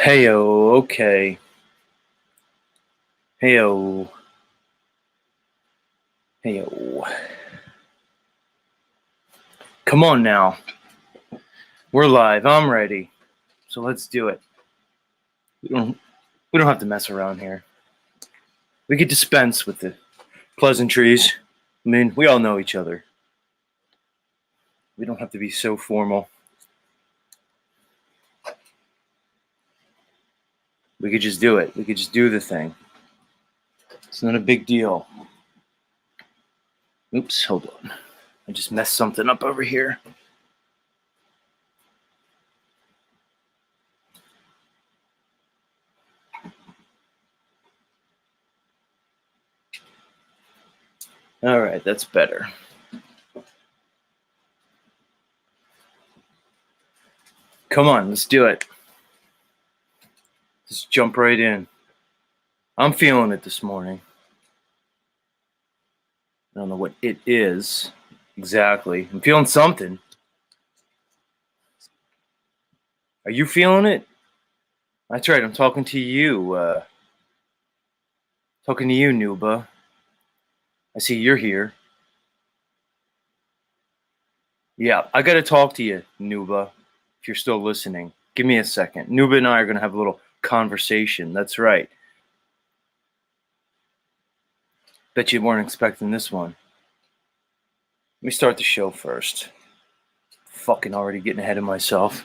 Heyo, okay. Heyo. Heyo. Come on now. We're live. I'm ready. So let's do it. We don't have to mess around here. We could dispense with the pleasantries. I mean, we all know each other. We don't have to be so formal. We could just do it. We could just do the thing. It's not a big deal. Oops, hold on. I just messed something up over here. All right, that's better. Come on, let's do it. Just jump right in. I'm feeling it this morning. I don't know what it is exactly. I'm feeling something. Are you feeling it? That's right. I'm talking to you. Talking to you, Nuba. I see you're here. Yeah, I got to talk to you, Nuba, if you're still listening. Give me a second. Nuba and I are going to have a little conversation. That's right. Bet you weren't expecting this one. Let me start the show first. Fucking already getting ahead of myself.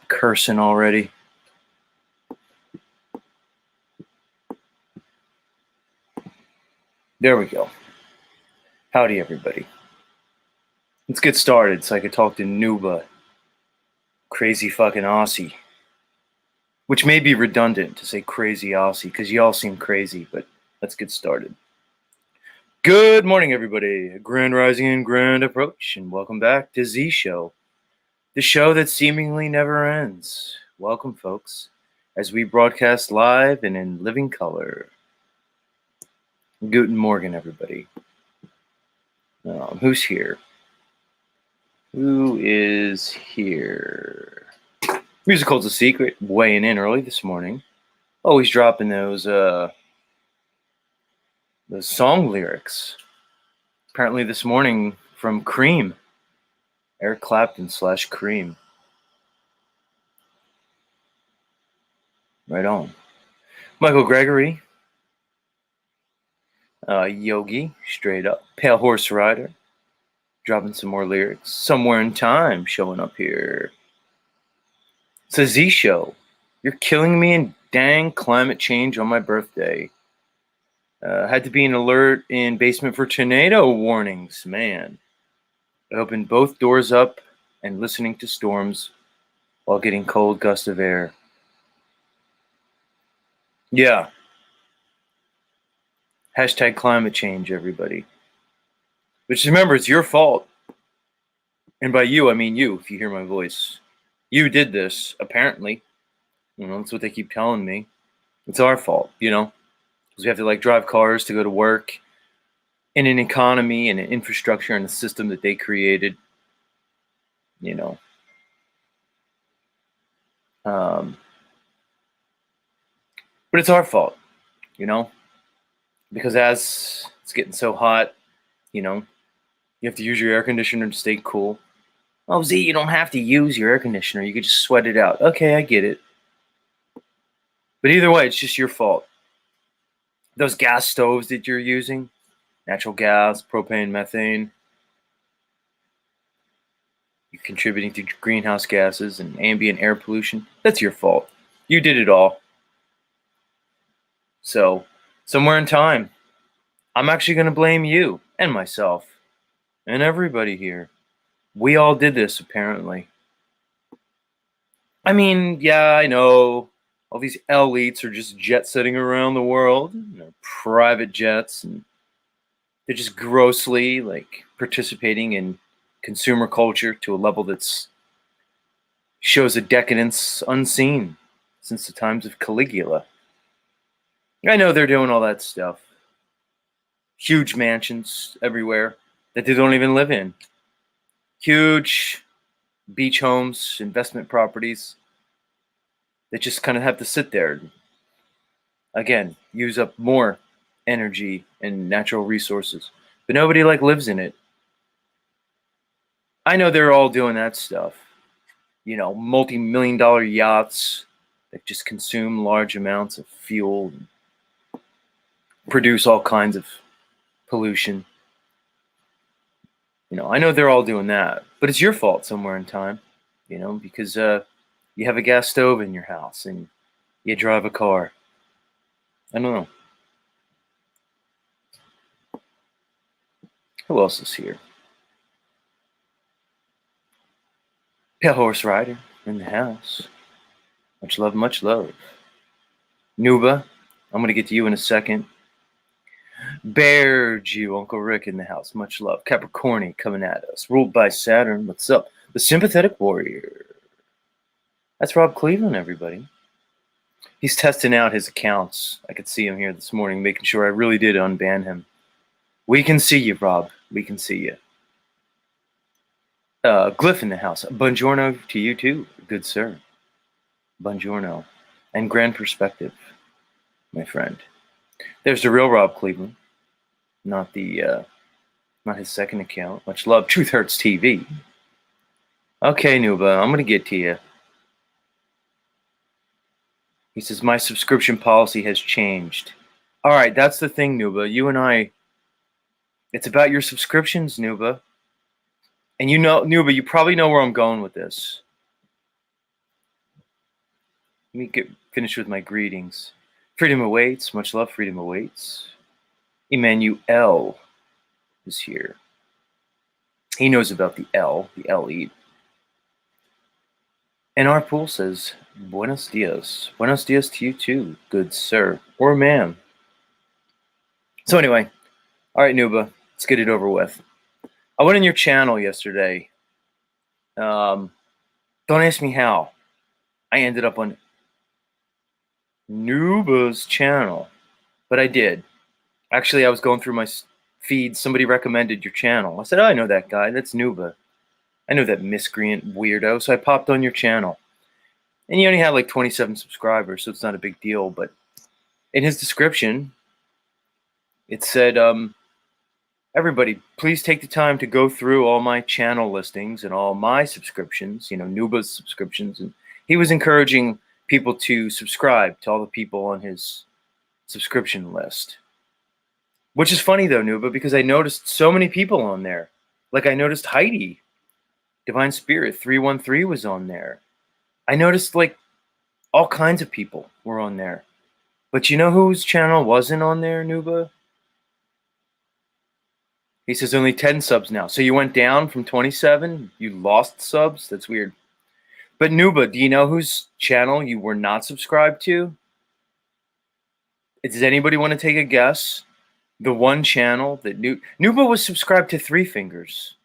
Cursing already. There we go. Howdy, everybody. Let's get started so I can talk to Nuba. Crazy fucking Aussie. Which may be redundant to say crazy Aussie because y'all seem crazy, but let's get started. Good morning, everybody. Grand rising and grand approach, and welcome back to Z Show, the show that seemingly never ends. Welcome, folks, as we broadcast live and in living color. Guten Morgen, everybody. Who's here? Who is here? Musical's a Secret, weighing in early this morning. Always dropping those song lyrics. Apparently this morning from Cream. Eric Clapton / Cream. Right on. Michael Gregory. Yogi, straight up. Pale Horse Rider. Dropping some more lyrics. Somewhere in Time showing up here. It's a Z Show. You're killing me in dang climate change on my birthday. Had to be an alert in basement for tornado warnings, man. I opened both doors up and listening to storms while getting cold gusts of air. Yeah. Hashtag climate change, everybody. But just remember, it's your fault. And by you, I mean you, if you hear my voice. You did this, apparently. That's what they keep telling me. It's our fault, because we have to drive cars to go to work in an economy and an infrastructure and a system that they created, But it's our fault, because as it's getting so hot, you have to use your air conditioner to stay cool. Oh, Z, you don't have to use your air conditioner. You could just sweat it out. Okay, I get it. But either way, it's just your fault. Those gas stoves that you're using, natural gas, propane, methane, you're contributing to greenhouse gases and ambient air pollution. That's your fault. You did it all. So, somewhere in time, I'm actually going to blame you and myself and everybody here. We all did this, apparently. I mean, yeah, I know. All these elites are just jet-setting around the world, private jets, and they're just grossly, participating in consumer culture to a level that's shows a decadence unseen since the times of Caligula. I know they're doing all that stuff. Huge mansions everywhere that they don't even live in. Huge beach homes, investment properties. that just kind of have to sit there. Again, use up more energy and natural resources. But nobody like lives in it. I know they're all doing that stuff. You know, multi-million-dollar yachts that just consume large amounts of fuel and produce all kinds of pollution. You know, I know they're all doing that, but it's your fault somewhere in time, you know, because you have a gas stove in your house and you drive a car. I don't know. Who else is here? Pale Horse Rider in the house. Much love, much love. Nuba, I'm going to get to you in a second. Bear Jew, Uncle Rick in the house. Much love. Capricorni coming at us. Ruled by Saturn. What's up? The Sympathetic Warrior. That's Rob Cleveland, everybody. He's testing out his accounts. I could see him here this morning, making sure I really did unban him. We can see you, Rob. We can see you. Glyph in the house. Buongiorno to you too, good sir. Buongiorno. And grand perspective, my friend. There's the real Rob Cleveland, not his second account. Much love. Truth Hurts TV. Okay, Nuba, I'm gonna get to you. He says my subscription policy has changed. All right, that's the thing, Nuba. You and I. It's about your subscriptions, Nuba. And you know, Nuba, you probably know where I'm going with this. Let me get finished with my greetings. Freedom awaits. Much love, freedom awaits. Emmanuel is here. He knows about the L-E. And our pool says, Buenos dias. Buenos dias to you too, good sir. Or ma'am. So anyway, all right, Nuba, let's get it over with. I went on your channel yesterday. Don't ask me how. I ended up on Nuba's channel, but I did. Actually, I was going through my feed. Somebody recommended your channel. I said, oh, I know that guy. That's Nuba. I know that miscreant weirdo. So I popped on your channel. And you only have like 27 subscribers, so it's not a big deal. But in his description, it said, everybody, please take the time to go through all my channel listings and all my subscriptions, you know, Nuba's subscriptions. And he was encouraging people to subscribe to all the people on his subscription list. Which is funny though, Nuba, because I noticed so many people on there. Like I noticed Heidi, Divine Spirit 313 was on there. I noticed like all kinds of people were on there. But you know whose channel wasn't on there, Nuba? He says only 10 subs now. So you went down from 27? You lost subs? That's weird. But Nuba, do you know whose channel you were not subscribed to? Does anybody want to take a guess? The one channel that Nuba was subscribed to Three Fingers.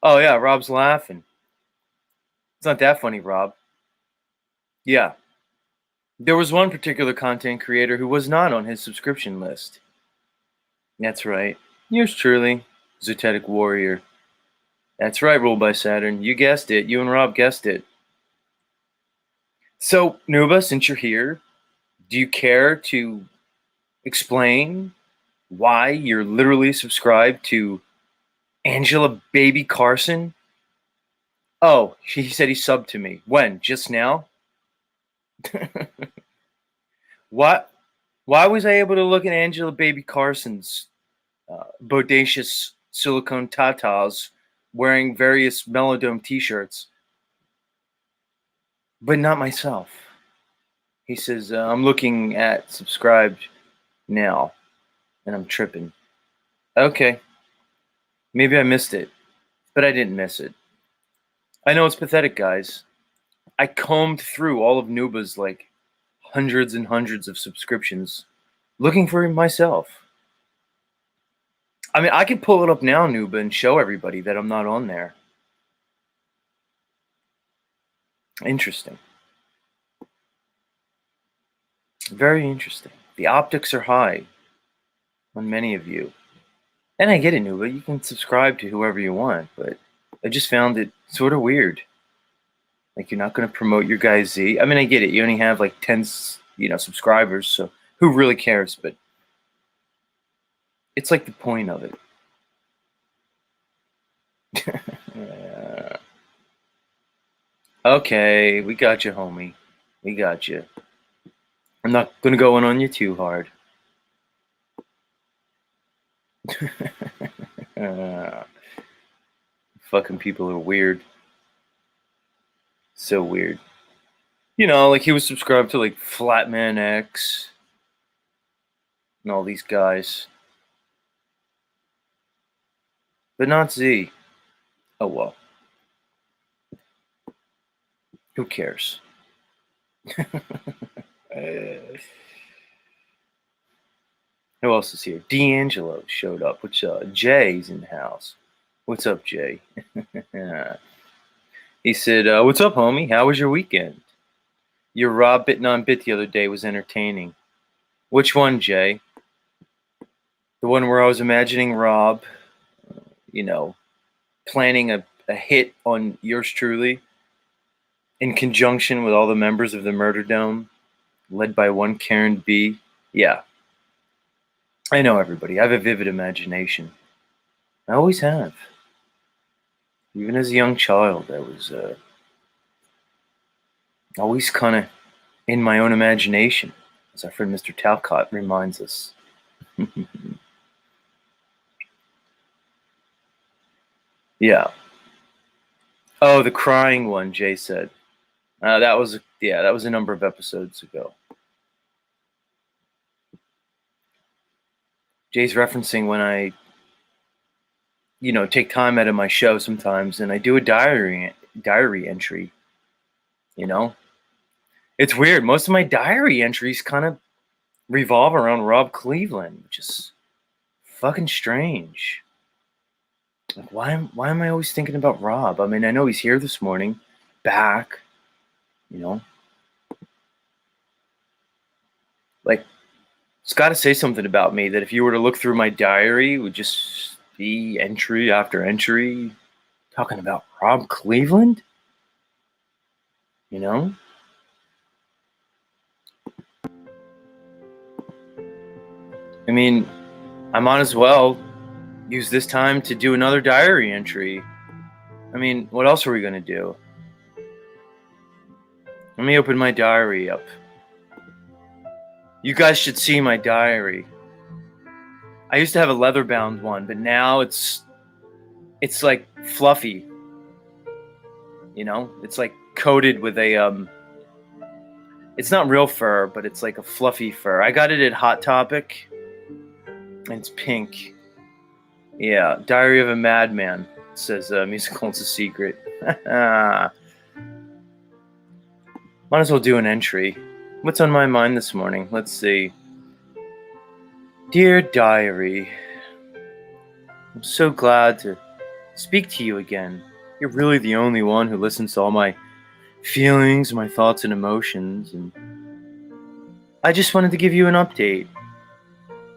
Oh yeah, Rob's laughing. It's not that funny, Rob. Yeah. There was one particular content creator who was not on his subscription list. That's right. Yours truly, Zoetic Warrior. That's right, Ruled by Saturn. You guessed it. You and Rob guessed it. So, Nuba, since you're here, do you care to explain why you're literally subscribed to Angela Baby Carson? Oh, he said he subbed to me. When? Just now? What? Why was I able to look at Angela Baby Carson's bodacious silicone tatas wearing various Melodome t-shirts, but not myself? He says, I'm looking at subscribed now, and I'm tripping. Okay. Maybe I missed it, but I didn't miss it. I know it's pathetic, guys. I combed through all of Nuba's like hundreds and hundreds of subscriptions looking for myself. I mean, I could pull it up now, Nuba, and show everybody that I'm not on there. Interesting. Very interesting. The optics are high on many of you. And I get it, Nuba. You can subscribe to whoever you want, but I just found it sort of weird. Like, you're not going to promote your guy Z. I mean, I get it. You only have like 10, subscribers, so who really cares? But it's like the point of it. Okay, we got you, homie. We got you. I'm not going to go in on you too hard. Fucking people are weird. So weird. Like he was subscribed to like Flatman X and all these guys. But not Z. Oh well. Who cares? Who else is here? D'Angelo showed up. Which Jay's in the house. What's up, Jay? He said, "What's up, homie? How was your weekend? Your Rob bit non bit the other day was entertaining. Which one, Jay? The one where I was imagining Rob, planning a hit on yours truly, in conjunction with all the members of the Murder Dome, led by one Karen B. Yeah. I know, everybody. I have a vivid imagination. I always have. Even as a young child, I was always kind of in my own imagination, as our friend Mr. Talcott reminds us. Yeah. Oh, the crying one, Jay said. That was a number of episodes ago. Jay's referencing when I, take time out of my show sometimes, and I do a diary entry. It's weird. Most of my diary entries kind of revolve around Rob Cleveland, which is fucking strange. Like, why am I always thinking about Rob? I mean, I know he's here this morning, back. Like, it's got to say something about me that if you were to look through my diary, it would just be entry after entry talking about Rob Cleveland. I mean, I might as well use this time to do another diary entry. I mean, what else are we going to do? Let me open my diary up. You guys should see my diary. I used to have a leather-bound one, but now it's like fluffy. It's like coated with a it's not real fur, but it's like a fluffy fur. I got it at Hot Topic, and it's pink. Yeah, Diary of a Madman, says Musical It's a Secret. Might as well do an entry. What's on my mind this morning? Let's see. Dear Diary, I'm so glad to speak to you again. You're really the only one who listens to all my feelings, my thoughts and emotions, and I just wanted to give you an update.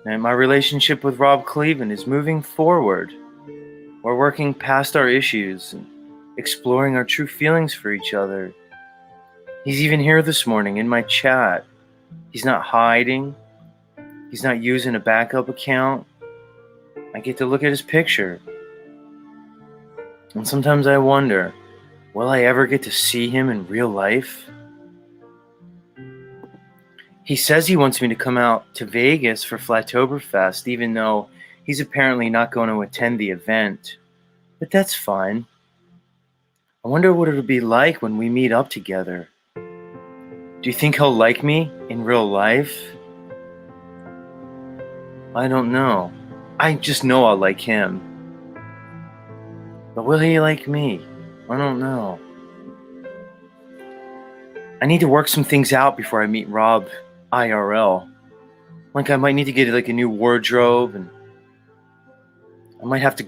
And my relationship with Rob Cleveland is moving forward. We're working past our issues and exploring our true feelings for each other. He's even here this morning in my chat. He's not hiding. He's not using a backup account. I get to look at his picture. And sometimes I wonder, will I ever get to see him in real life? He says he wants me to come out to Vegas for Flattoberfest, even though he's apparently not going to attend the event. But that's fine. I wonder what it'll be like when we meet up together. Do you think he'll like me in real life? I don't know. I just know I'll like him. But will he like me? I don't know. I need to work some things out before I meet Rob IRL. Like, I might need to get like a new wardrobe, and I might have to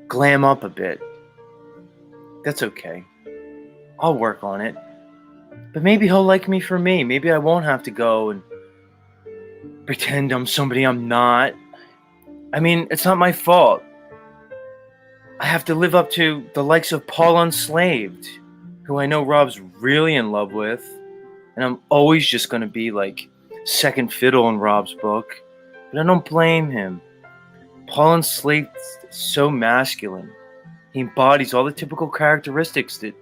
glam up a bit. That's okay. I'll work on it. But maybe he'll like me for me. Maybe I won't have to go and pretend I'm somebody I'm not. I mean, it's not my fault. I have to live up to the likes of Paul Unslaved, who I know Rob's really in love with, and I'm always just going to be like second fiddle in Rob's book. But I don't blame him. Paul Enslaved is so masculine. He embodies all the typical characteristics that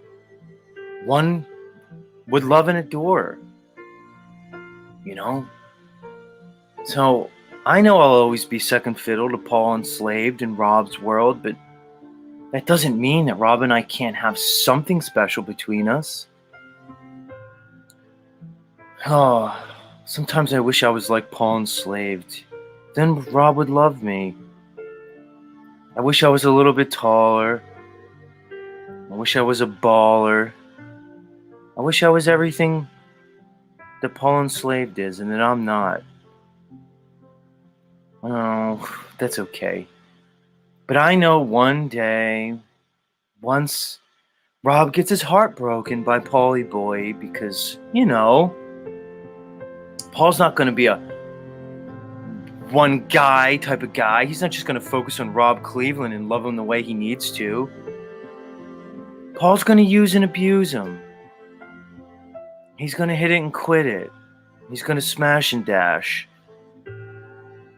one would love and adore, you know? So I know I'll always be second fiddle to Paul Enslaved in Rob's world, but that doesn't mean that Rob and I can't have something special between us. Oh, sometimes I wish I was like Paul Enslaved. Then Rob would love me. I wish I was a little bit taller. I wish I was a baller. I wish I was everything that Paul Enslaved is and that I'm not. Oh, that's okay. But I know one day, once Rob gets his heart broken by Paulie Boy, because, Paul's not going to be a one guy type of guy. He's not just going to focus on Rob Cleveland and love him the way he needs to. Paul's going to use and abuse him. He's going to hit it and quit it. He's going to smash and dash.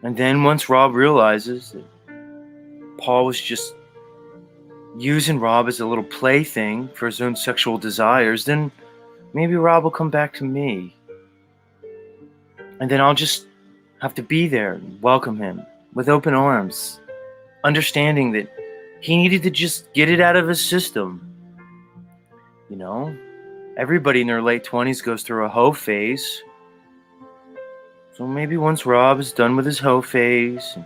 And then once Rob realizes that Paul was just using Rob as a little plaything for his own sexual desires, then maybe Rob will come back to me. And then I'll just have to be there and welcome him with open arms, understanding that he needed to just get it out of his system. Everybody in their late 20s goes through a hoe phase. So maybe once Rob is done with his hoe phase,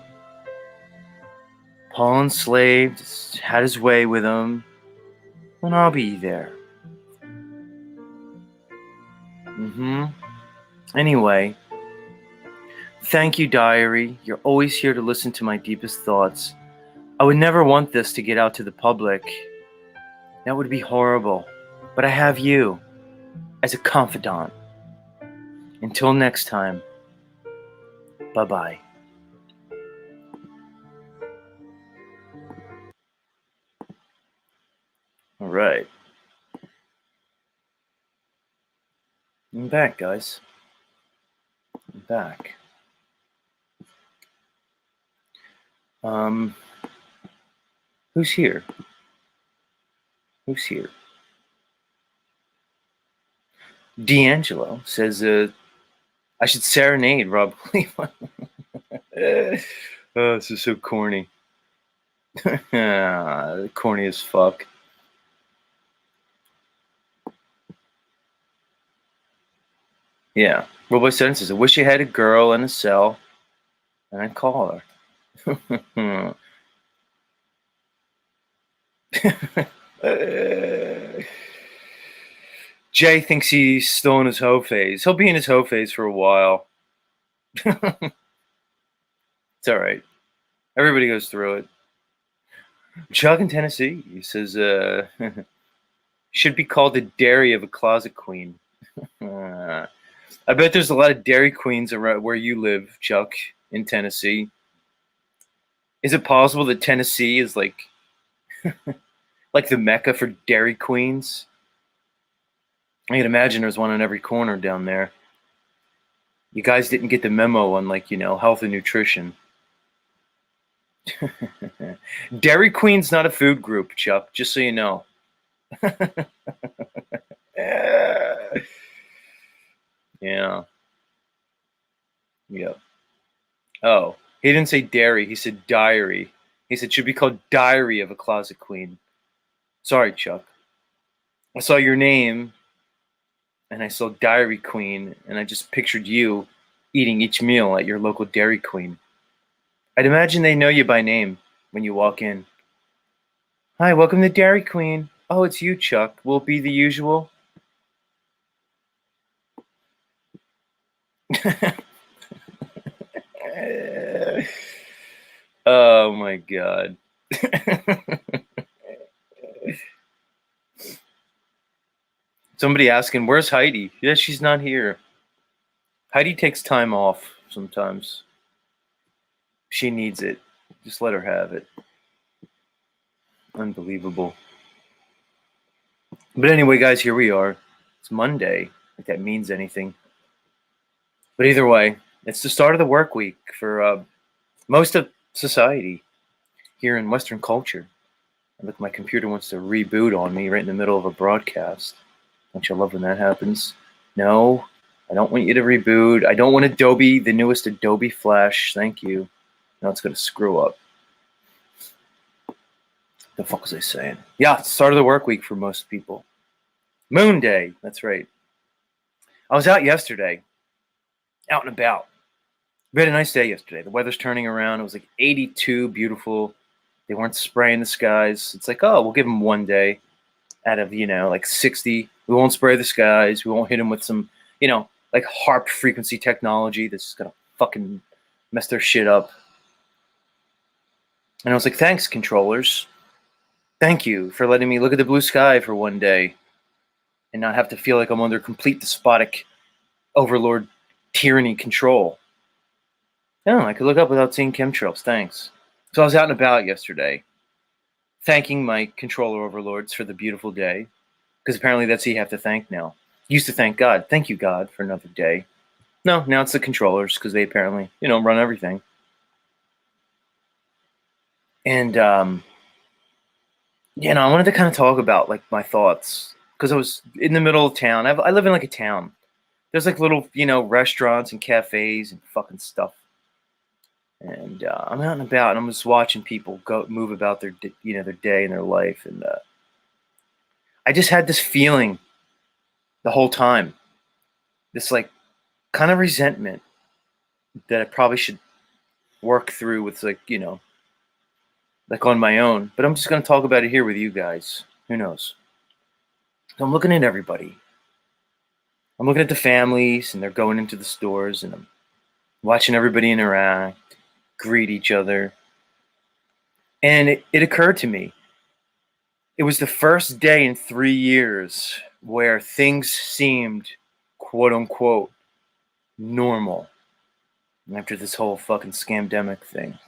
Paul Enslaved has had his way with him, then I'll be there. Anyway, thank you, Diary. You're always here to listen to my deepest thoughts. I would never want this to get out to the public. That would be horrible. But I have you as a confidant. Until next time, bye-bye. All right. I'm back, guys. I'm back. Who's here? Who's here? D'Angelo says, I should serenade Rob Cleveland. Oh, this is so corny. Corny as fuck. Yeah. Robot Seven says, I wish I had a girl in a cell, and I'd call her. Jay thinks he's still in his hoe phase. He'll be in his hoe phase for a while. It's all right. Everybody goes through it. Chuck in Tennessee, he says, should be called the dairy of a closet queen. I bet there's a lot of dairy queens around where you live, Chuck, in Tennessee. Is it possible that Tennessee is like the Mecca for dairy queens? I can imagine there's one on every corner down there. You guys didn't get the memo on health and nutrition. Dairy Queen's not a food group, Chuck, just so you know. Yeah. Yep. Oh, he didn't say dairy, he said diary. He said should be called Diary of a Closet Queen. Sorry, Chuck. I saw your name and I saw Diary Queen and I just pictured you eating each meal at your local Dairy Queen. I'd imagine they know you by name when you walk in. Hi, welcome to Dairy Queen. Oh, it's you, Chuck. Will it be the usual? Oh my God. Somebody asking, where's Heidi? Yeah, she's not here. Heidi takes time off sometimes. She needs it. Just let her have it. Unbelievable. But anyway, guys, here we are. It's Monday, if that means anything. But either way, it's the start of the work week for most of society here in Western culture. And look, my computer wants to reboot on me right in the middle of a broadcast. Don't you love when that happens? No, I don't want you to reboot. I don't want Adobe, the newest Adobe Flash. Thank you. No, it's going to screw up. The fuck was I saying? Yeah, start of the work week for most people. Moon Day. That's right. I was out yesterday, out and about. We had a nice day yesterday. The weather's turning around. It was like 82, beautiful. They weren't spraying the skies. It's like, oh, we'll give them one day out of, like 60. We won't spray the skies. We won't hit them with some, like harp frequency technology that's going to fucking mess their shit up. And I was like, thanks, controllers. Thank you for letting me look at the blue sky for one day and not have to feel like I'm under complete despotic overlord tyranny control. No, I could look up without seeing chemtrails. Thanks. So I was out and about yesterday, thanking my controller overlords for the beautiful day, because apparently that's who you have to thank now. Used to thank God. Thank you, God, for another day. No, now it's the controllers, because they apparently, run everything. And, I wanted to kind of talk about, like, my thoughts, because I was in the middle of town. I live in, like, a town. There's, like, little, restaurants and cafes and fucking stuff. And I'm out and about, and I'm just watching people move about their day and their life, and I just had this feeling the whole time, this like kind of resentment that I probably should work through with like on my own. But I'm just gonna talk about it here with you guys. Who knows? So I'm looking at everybody. I'm looking at the families, and they're going into the stores, and I'm watching everybody interact, greet each other. And it occurred to me, it was the first day in 3 years where things seemed, quote unquote, normal after this whole fucking scamdemic thing.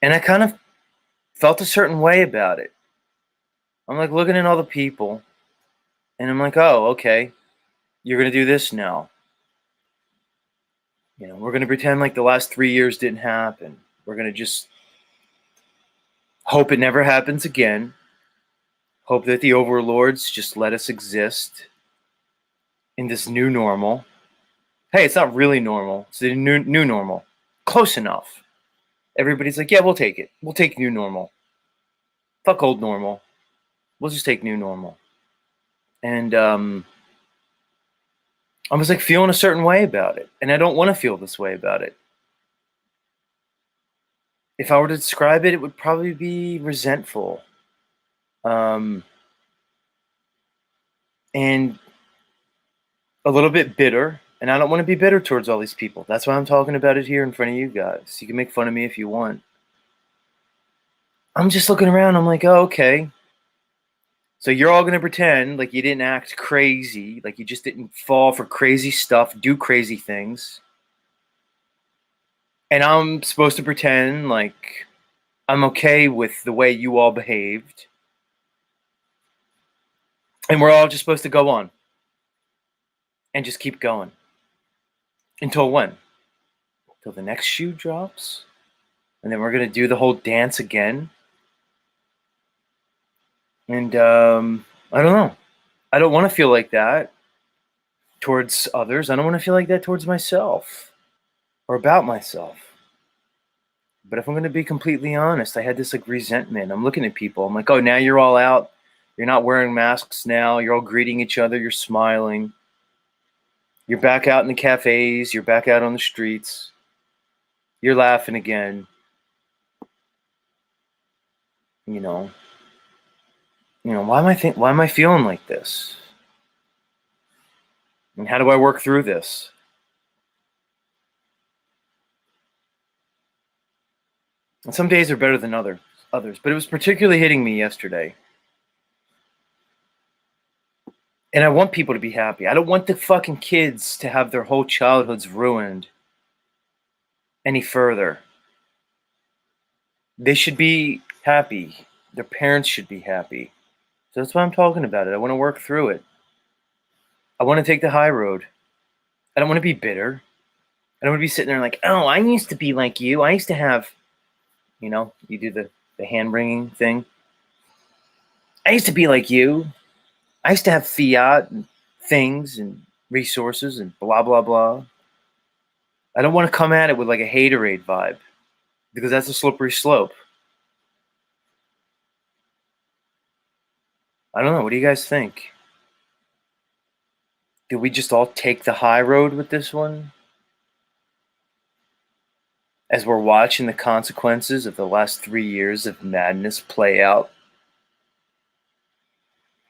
And I kind of felt a certain way about it. I'm like looking at all the people, and I'm like, oh, okay, you're going to do this now. We're going to pretend like the last 3 years didn't happen. We're going to just hope it never happens again. Hope that the overlords just let us exist in this new normal. Hey, it's not really normal. It's the new normal. Close enough. Everybody's like, yeah, we'll take it. We'll take new normal. Fuck old normal. We'll just take new normal. And I was like feeling a certain way about it. And I don't want to feel this way about it. If I were to describe it, it would probably be resentful. And a little bit bitter. And I don't want to be bitter towards all these people. That's why I'm talking about it here in front of you guys. You can make fun of me if you want. I'm just looking around. I'm like, oh, okay. So you're all going to pretend like you didn't act crazy, like you just didn't fall for crazy stuff, do crazy things. And I'm supposed to pretend like I'm okay with the way you all behaved. And we're all just supposed to go on and just keep going. Until when? Until the next shoe drops? And then we're going to do the whole dance again? And I don't know. I don't want to feel like that towards others. I don't want to feel like that towards myself or about myself. But if I'm going to be completely honest, I had this like resentment. I'm looking at people. I'm like, oh, now you're all out. You're not wearing masks now. You're all greeting each other. You're smiling. You're back out in the cafes. You're back out on the streets. You're laughing again. Why am I feeling like this? And how do I work through this? And some days are better than others, but it was particularly hitting me yesterday. And I want people to be happy. I don't want the fucking kids to have their whole childhoods ruined any further. They should be happy. Their parents should be happy. So that's why I'm talking about it. I want to work through it. I want to take the high road. I don't want to be bitter. I don't want to be sitting there like, oh, I used to be like you. I used to have, you do the hand wringing thing. I used to be like you. I used to have fiat and things and resources and blah, blah, blah. I don't want to come at it with like a haterade vibe because that's a slippery slope. I don't know. What do you guys think? Do we just all take the high road with this one? As we're watching the consequences of the last 3 years of madness play out?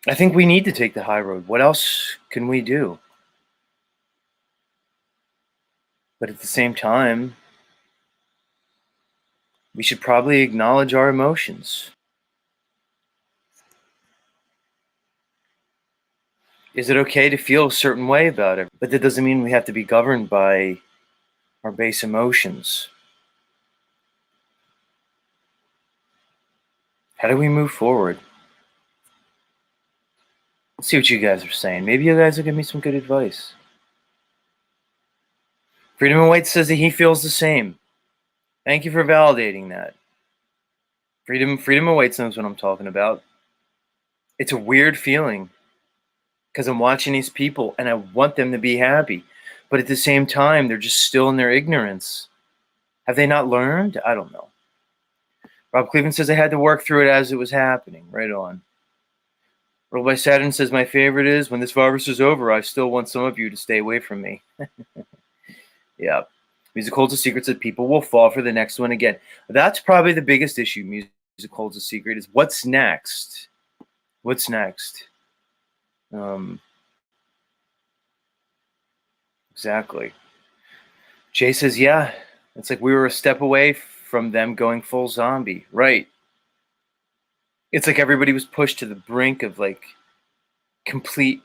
I think we need to take the high road. What else can we do? But at the same time, we should probably acknowledge our emotions. Is it okay to feel a certain way about it? But that doesn't mean we have to be governed by our base emotions. How do we move forward? Let's see what you guys are saying. Maybe you guys will give me some good advice. Freedom Awaits says that he feels the same. Thank you for validating that. Freedom Awaits knows what I'm talking about. It's a weird feeling because I'm watching these people and I want them to be happy. But at the same time, they're just still in their ignorance. Have they not learned? I don't know. Rob Cleveland says I had to work through it as it was happening. Right on. Rolled by Saturn says my favorite is when this virus is over, I still want some of you to stay away from me. Yeah. Music holds a secret that people will fall for the next one again. That's probably the biggest issue. Music holds a secret is what's next. What's next? Exactly. Jay says, yeah, it's like we were a step away from them going full zombie. Right. It's like everybody was pushed to the brink of like complete,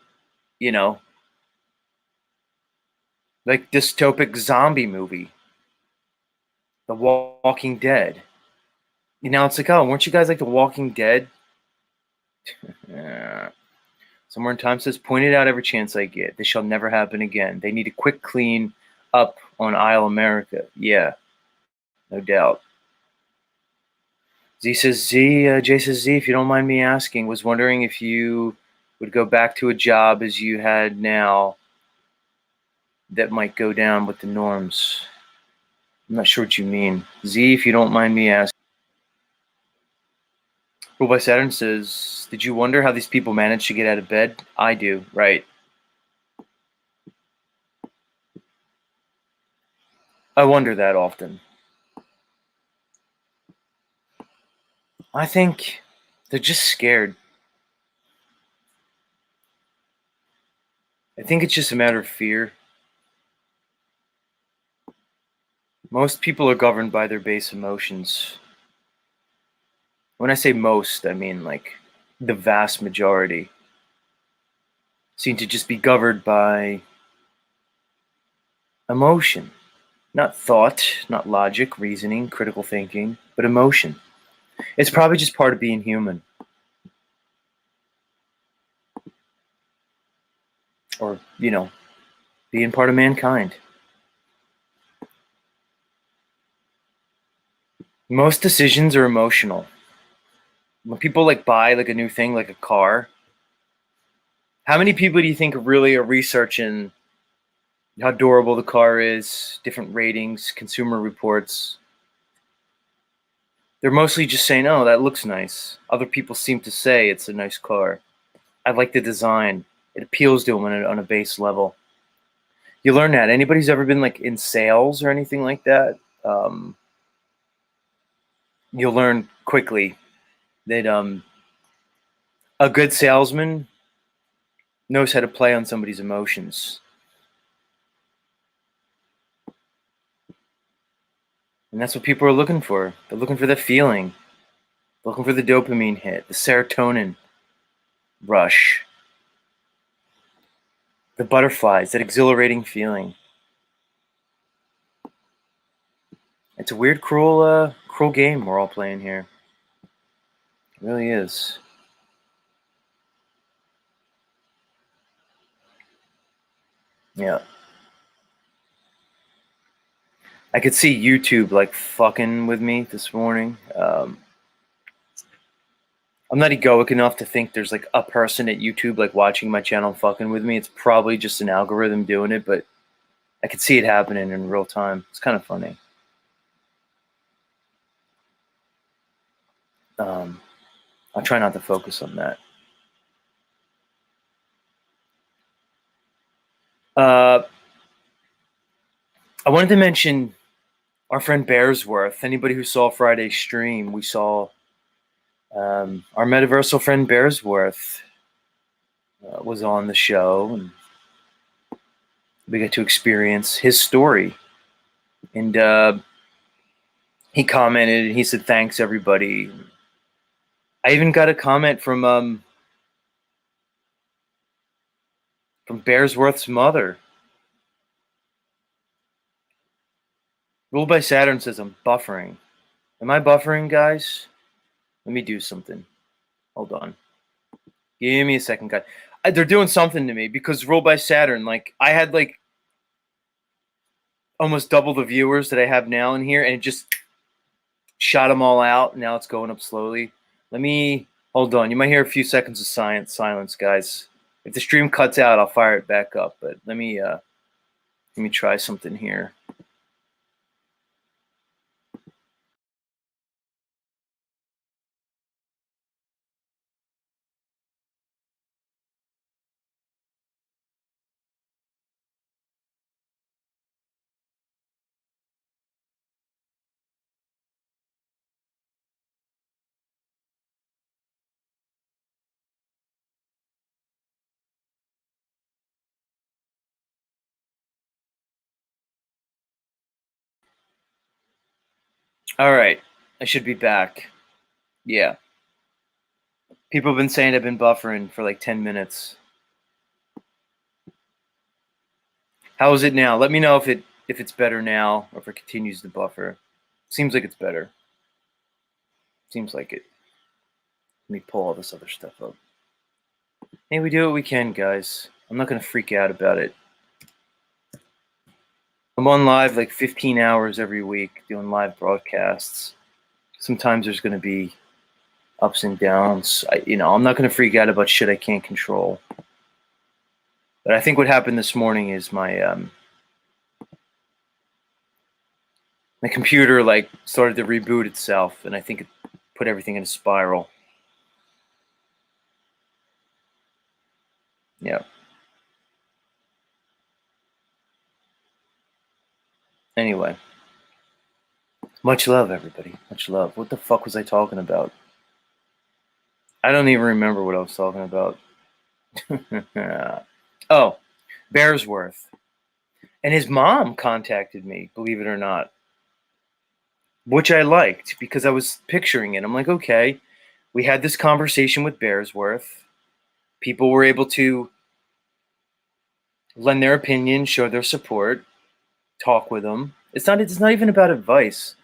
like dystopic zombie movie. The Walking Dead. It's like, oh, weren't you guys like The Walking Dead? Yeah. Somewhere in time says, point it out every chance I get. This shall never happen again. They need a quick clean up on Isle America. Yeah, no doubt. Jay says, Z, if you don't mind me asking, was wondering if you would go back to a job as you had now that might go down with the norms. I'm not sure what you mean. Z, if you don't mind me asking. Rule by Saturn says, did you wonder how these people manage to get out of bed? I do, right. I wonder that often. I think they're just scared. I think it's just a matter of fear. Most people are governed by their base emotions. When I say most, I mean like the vast majority seem to just be governed by emotion. Not thought, not logic, reasoning, critical thinking, but emotion. It's probably just part of being human. Or, being part of mankind. Most decisions are emotional. When people like buy like a new thing, like a car, how many people do you think really are researching how durable the car is, different ratings, consumer reports? They're mostly just saying, oh, that looks nice. Other people seem to say it's a nice car. I like the design. It appeals to them on a base level. You learn that. Anybody's ever been like in sales or anything like that, you'll learn quickly that a good salesman knows how to play on somebody's emotions. And that's what people are looking for. They're looking for the feeling, looking for the dopamine hit, the serotonin rush, the butterflies, that exhilarating feeling. It's a weird, cruel game we're all playing here. It really is. Yeah. I could see YouTube like fucking with me this morning. I'm not egoic enough to think there's like a person at YouTube like watching my channel fucking with me. It's probably just an algorithm doing it, but I could see it happening in real time. It's kind of funny. I'll try not to focus on that. I wanted to mention our friend Bearsworth. Anybody who saw Friday's stream, we saw our metaversal friend Bearsworth was on the show, and we got to experience his story. And he commented and he said, "Thanks, everybody." I even got a comment from Bearsworth's mother. Ruled by Saturn says I'm buffering. Am I buffering, guys? Let me do something. Hold on. Give me a second, guys. They're doing something to me because Ruled by Saturn, like I had like almost double the viewers that I have now in here, and it just shot them all out. Now it's going up slowly. Let me hold on. You might hear a few seconds of silence, guys. If the stream cuts out, I'll fire it back up. But let me try something here. All right, I should be back. Yeah. People have been saying I've been buffering for like 10 minutes. How is it now? Let me know if it's better now or if it continues to buffer. Seems like it's better. Seems like it. Let me pull all this other stuff up. Hey, we do what we can, guys. I'm not gonna freak out about it. I'm on live like 15 hours every week doing live broadcasts. Sometimes there's gonna be ups and downs. I'm not gonna freak out about shit I can't control. But I think what happened this morning is my computer like started to reboot itself, and I think it put everything in a spiral. Yeah. Anyway, much love, everybody. Much love. What the fuck was I talking about? I don't even remember what I was talking about. Oh, Bearsworth. And his mom contacted me, believe it or not, which I liked because I was picturing it. I'm like, okay, we had this conversation with Bearsworth. People were able to lend their opinion, show their support, talk with him. It's not even about advice.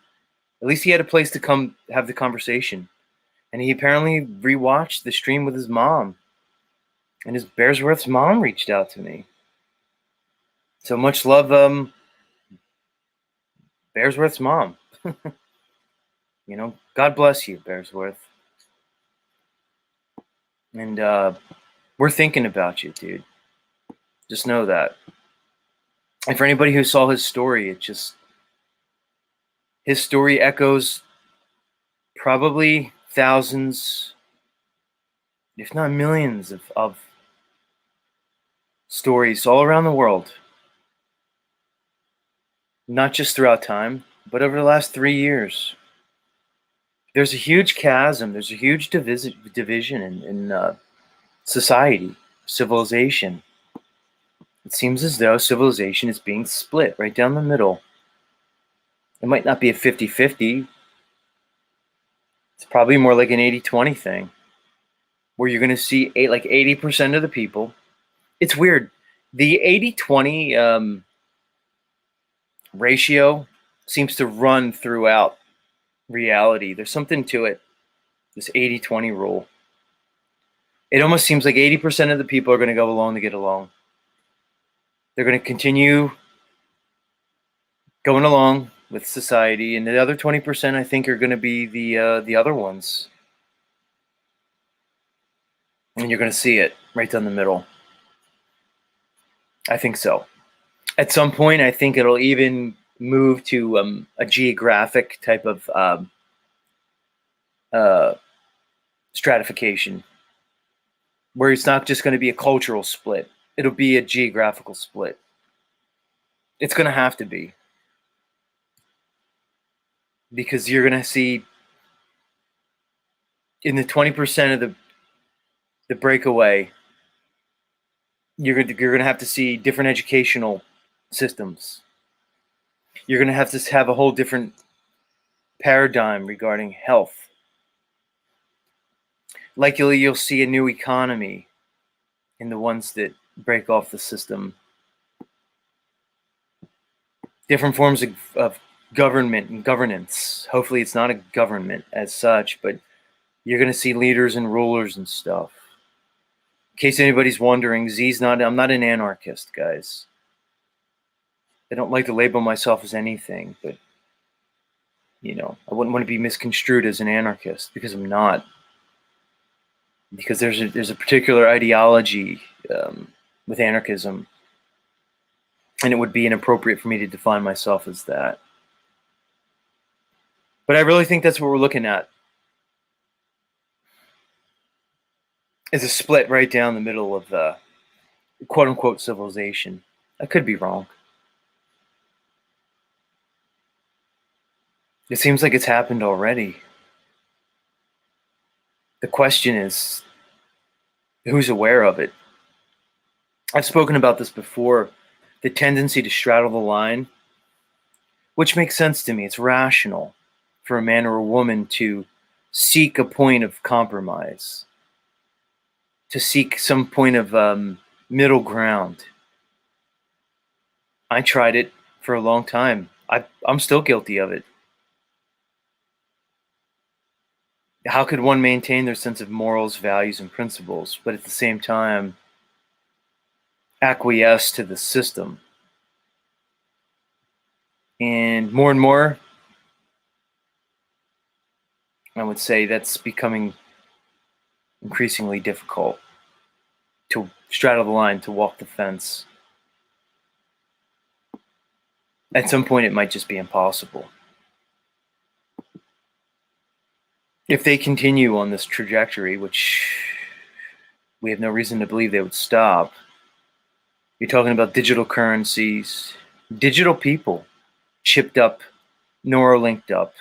At least he had a place to come have the conversation. And he apparently rewatched the stream with his mom. And his Bearsworth's mom reached out to me. So much love, Bearsworth's mom. God bless you, Bearsworth. And we're thinking about you, dude. Just know that. And for anybody who saw his story, his story echoes probably thousands, if not millions, of stories all around the world. Not just throughout time, but over the last 3 years. There's a huge chasm. There's a huge division in society, civilization. It seems as though civilization is being split right down the middle. It might not be a 50-50. It's probably more like an 80-20 thing, where you're going to see 80% of the people. It's weird. The 80-20 ratio seems to run throughout reality. There's something to it, this 80-20 rule. It almost seems like 80% of the people are going to go along to get along. They're going to continue going along with society, and the other 20%, I think, are going to be the other ones. And you're going to see it right down the middle. I think so. At some point, I think it'll even move to a geographic type of stratification, where it's not just going to be a cultural split. It'll be a geographical split. It's going to have to be. Because you're going to see in the 20% of the breakaway, you're going to have to see different educational systems. You're going to have a whole different paradigm regarding health. Likely you'll see a new economy in the ones that break off the system. Different forms of government and governance. Hopefully it's not a government as such, but you're going to see leaders and rulers and stuff. In case anybody's wondering, I'm not an anarchist, guys. I don't like to label myself as anything, but, I wouldn't want to be misconstrued as an anarchist, because I'm not. Because there's a particular ideology with anarchism, and it would be inappropriate for me to define myself as that. But I really think that's what we're looking at, is a split right down the middle of the quote-unquote civilization. I could be wrong. It seems like it's happened already. The question is, who's aware of it? I've spoken about this before, the tendency to straddle the line, which makes sense to me. It's rational for a man or a woman to seek a point of compromise, to seek some point of middle ground. I tried it for a long time. I'm still guilty of it. How could one maintain their sense of morals, values, and principles, but at the same time acquiesce to the system? And more, I would say that's becoming increasingly difficult to straddle the line, to walk the fence. At some point, it might just be impossible. If they continue on this trajectory, which we have no reason to believe they would stop, you're talking about digital currencies, digital people, chipped up, Neuralinked up,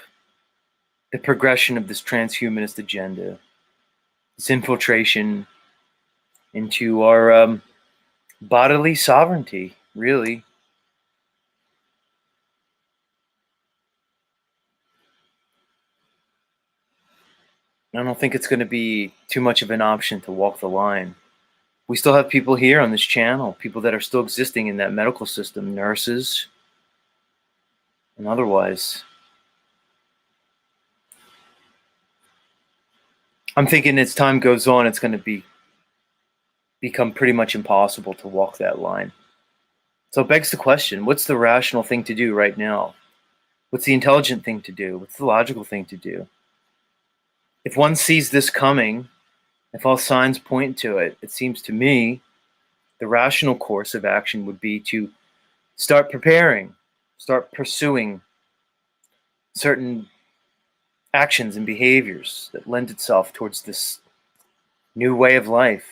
the progression of this transhumanist agenda, this infiltration into our bodily sovereignty, really. I don't think it's going to be too much of an option to walk the line. We still have people here on this channel, people that are still existing in that medical system, nurses and otherwise. I'm thinking as time goes on, it's going to become pretty much impossible to walk that line. So it begs the question, what's the rational thing to do right now? What's the intelligent thing to do? What's the logical thing to do? If one sees this coming, if all signs point to it, it seems to me the rational course of action would be to start preparing, start pursuing certain actions and behaviors that lend itself towards this new way of life,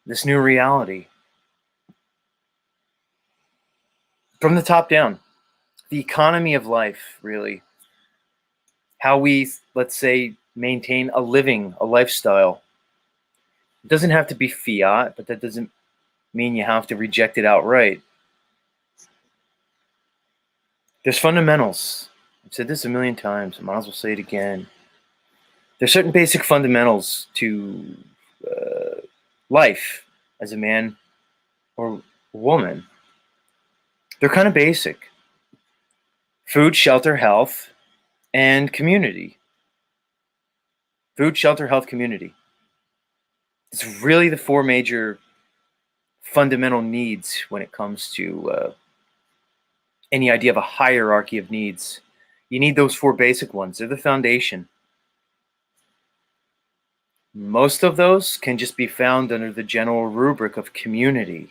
this new reality. From the top down, the economy of life, really. How we, let's say, maintain a lifestyle. It doesn't have to be fiat, but that doesn't mean you have to reject it outright. There's fundamentals. I've said this a million times. I might as well say it again. There's certain basic fundamentals to life as a man or woman. They're kind of basic. Food, shelter, health, and community. Food, shelter, health, community. It's really the four major fundamental needs when it comes to any idea of a hierarchy of needs. You need those four basic ones. They're the foundation. Most of those can just be found under the general rubric of community.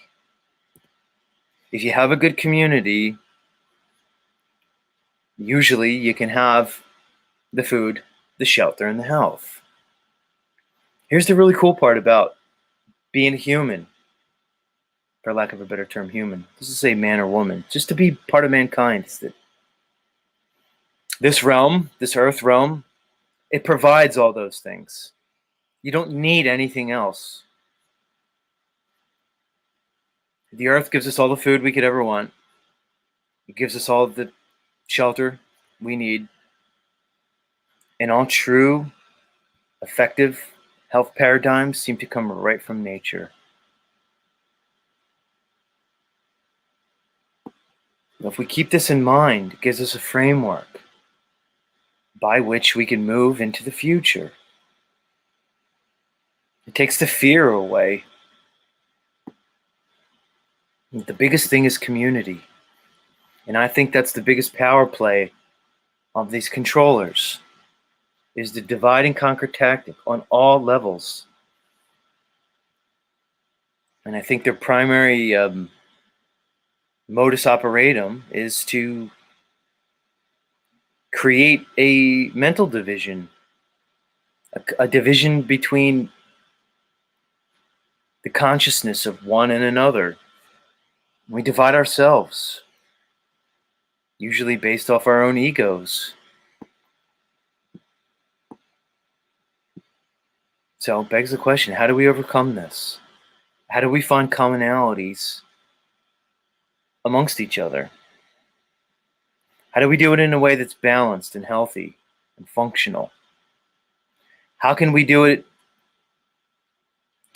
If you have a good community, usually you can have the food, the shelter, and the health. Here's the really cool part about being human, for lack of a better term, human. This is say man or woman, just to be part of mankind. Is that this realm, this earth realm, it provides all those things. You don't need anything else. The earth gives us all the food we could ever want. It gives us all the shelter we need. And all true, effective health paradigms seem to come right from nature. If we keep this in mind, it gives us a framework by which we can move into the future. It takes the fear away. The biggest thing is community. And I think that's the biggest power play of these controllers, is the divide and conquer tactic on all levels. And I think their primary modus operatum is to create a mental division, a division between the consciousness of one and another. We divide ourselves, usually based off our own egos. So it begs the question, how do we overcome this? How do we find commonalities amongst each other? How do we do it in a way that's balanced and healthy and functional? How can we do it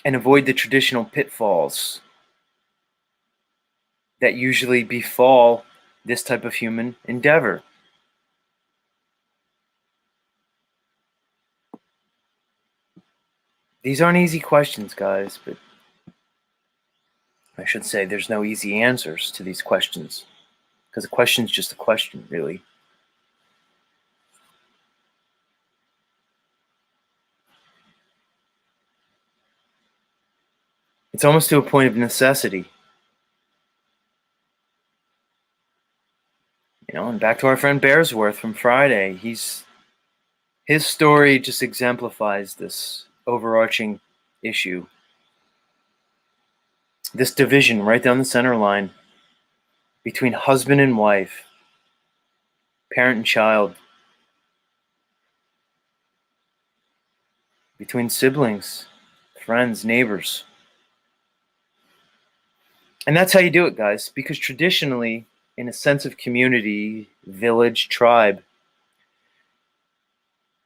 and avoid the traditional pitfalls that usually befall this type of human endeavor? These aren't easy questions, guys, but I should say there's no easy answers to these questions, because a question is just a question, really. It's almost to a point of necessity. And back to our friend Bearsworth from Friday, his story just exemplifies this overarching issue. This division right down the center line between husband and wife, parent and child, between siblings, friends, neighbors. And that's how you do it, guys, because traditionally, in a sense of community, village, tribe,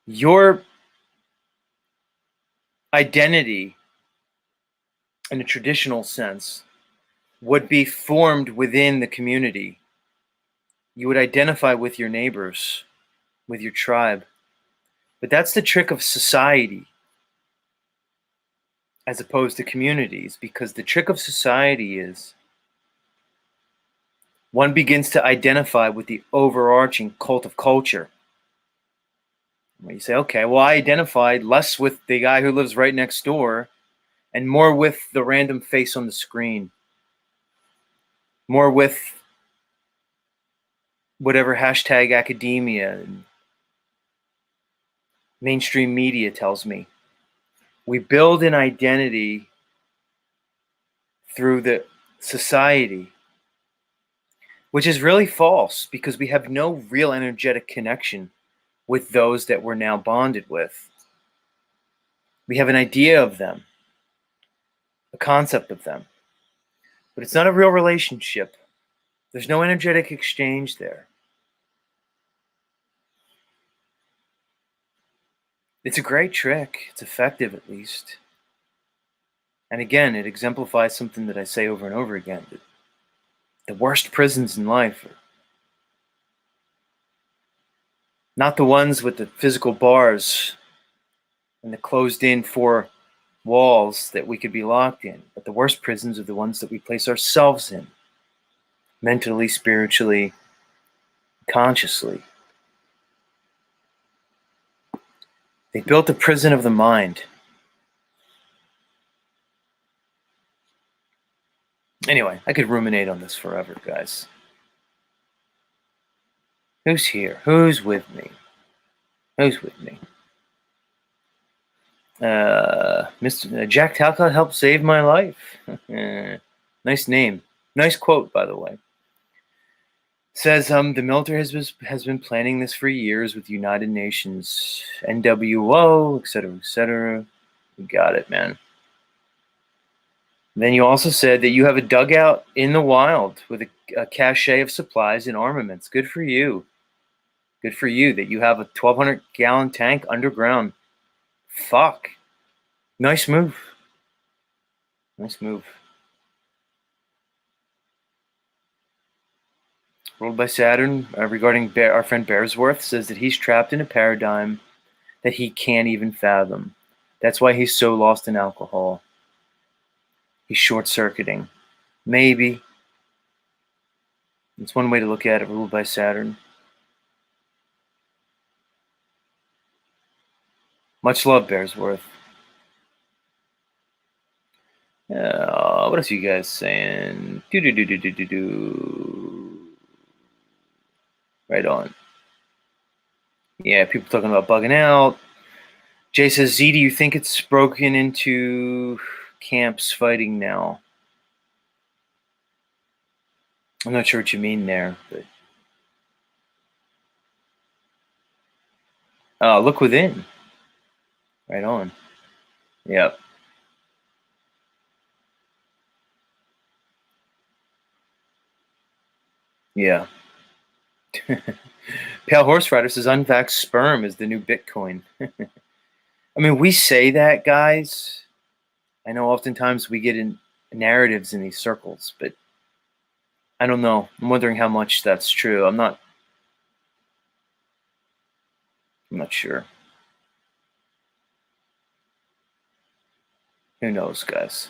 your identity in a traditional sense would be formed within the community. You would identify with your neighbors, with your tribe. But that's the trick of society as opposed to communities, because the trick of society is one begins to identify with the overarching cult of culture. Where you say, okay, well, I identified less with the guy who lives right next door and more with the random face on the screen, more with whatever hashtag academia and mainstream media tells me. We build an identity through the society, which is really false, because we have no real energetic connection with those that we're now bonded with. We have an idea of them, a concept of them, but it's not a real relationship. There's no energetic exchange there. It's a great trick. It's effective, at least. And again, it exemplifies something that I say over and over again. That the worst prisons in life are not the ones with the physical bars and the closed in four walls that we could be locked in, but the worst prisons are the ones that we place ourselves in, mentally, spiritually, consciously. They built a prison of the mind. Anyway, I could ruminate on this forever, guys. Who's here? Who's with me? Who's with me? Mr. Jack Talcott helped save my life. Nice name. Nice quote, by the way. Says the military has been planning this for years with United Nations, NWO, etc., etc. We got it, man. Then you also said that you have a dugout in the wild with a cache of supplies and armaments. Good for you. Good for you that you have a 1,200-gallon tank underground. Fuck. Nice move. Nice move. Ruled by Saturn, regarding our friend Bearsworth, says that he's trapped in a paradigm that he can't even fathom. That's why he's so lost in alcohol. He's short-circuiting. Maybe. It's one way to look at it, ruled by Saturn. Much love, Bearsworth. What else are you guys saying? Right on. Yeah, people talking about bugging out. Jay says, Z, do you think it's broken into camps fighting now? I'm not sure what you mean there, but look within. Right on. Yep. Yeah. Pale Horse Rider says unvaxxed sperm is the new Bitcoin. I mean, we say that, guys. I know oftentimes we get in narratives in these circles, but I don't know. I'm wondering how much that's true. I'm not sure. Who knows, guys?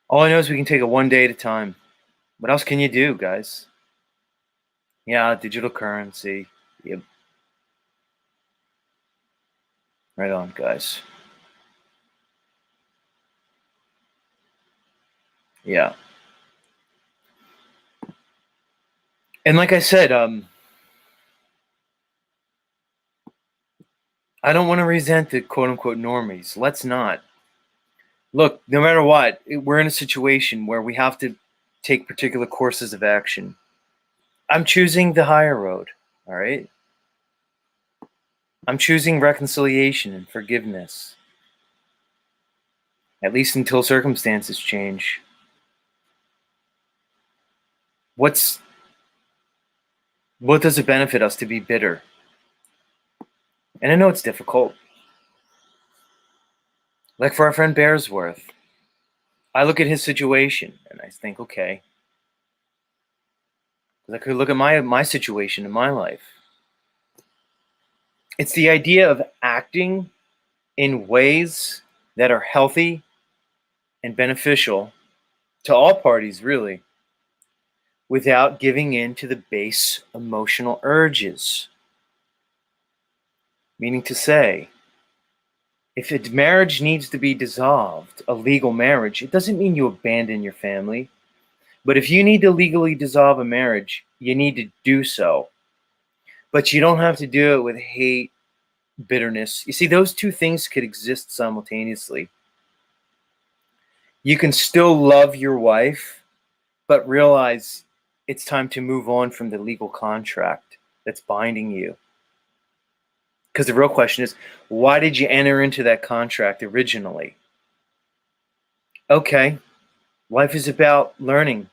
All I know is we can take it one day at a time. What else can you do, guys? Yeah, digital currency. Yep. Right on, guys. Yeah. And like I said, I don't want to resent the quote unquote normies. Let's not. Look, no matter what, we're in a situation where we have to take particular courses of action. I'm choosing the higher road, all right? I'm choosing reconciliation and forgiveness, at least until circumstances change. What does it benefit us to be bitter? And I know it's difficult. Like for our friend Bearsworth, I look at his situation and I think, okay, because I could look at my situation in my life. It's the idea of acting in ways that are healthy and beneficial to all parties, really, without giving in to the base emotional urges. Meaning to say, if a marriage needs to be dissolved, a legal marriage, it doesn't mean you abandon your family. But if you need to legally dissolve a marriage, you need to do so. But you don't have to do it with hate, bitterness. You see, those two things could exist simultaneously. You can still love your wife, but realize it's time to move on from the legal contract that's binding you. Because the real question is, why did you enter into that contract originally? Okay, life is about learning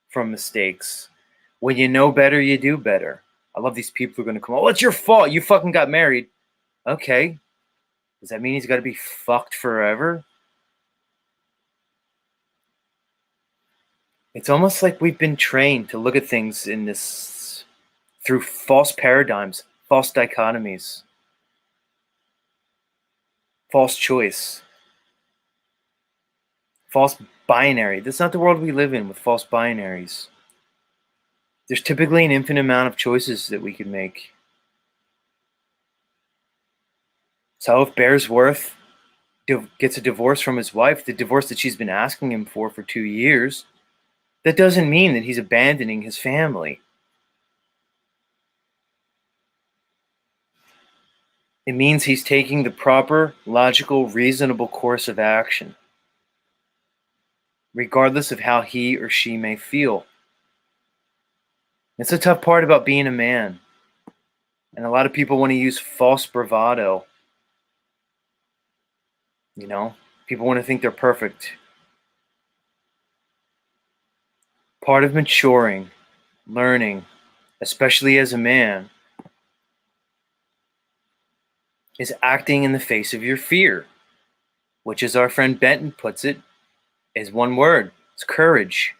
from mistakes. When you know better, you do better. I love these people who are going to come, oh, it's your fault. You fucking got married. Okay. Does that mean he's got to be fucked forever? It's almost like we've been trained to look at things in this through false paradigms, false dichotomies, false choice, false binary. That's not the world we live in with false binaries. There's typically an infinite amount of choices that we could make. So if Bearsworth gets a divorce from his wife, the divorce that she's been asking him for 2 years, that doesn't mean that he's abandoning his family. It means he's taking the proper, logical, reasonable course of action, regardless of how he or she may feel. It's a tough part about being a man. And a lot of people want to use false bravado. You know, people want to think they're perfect. Part of maturing, learning, especially as a man, is acting in the face of your fear, which, as our friend Benton puts it, is one word. It's courage.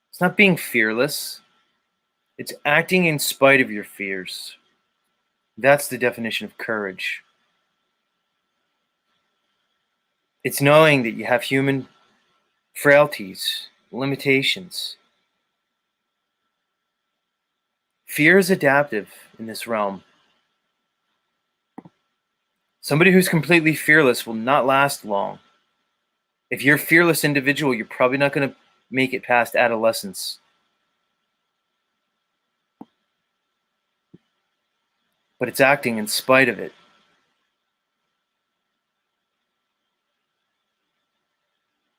It's not being fearless. It's acting in spite of your fears. That's the definition of courage. It's knowing that you have human frailties, limitations. Fear is adaptive in this realm. Somebody who's completely fearless will not last long. If you're a fearless individual, you're probably not going to make it past adolescence. But it's acting in spite of it.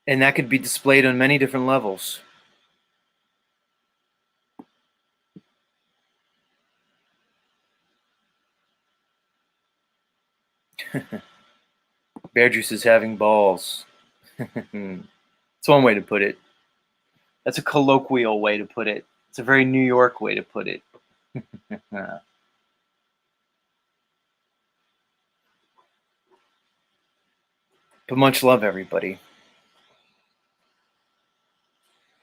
And that could be displayed on many different levels. Bear juice is having balls. It's one way to put it. That's a colloquial way to put it. It's a very New York way to put it. But much love, everybody.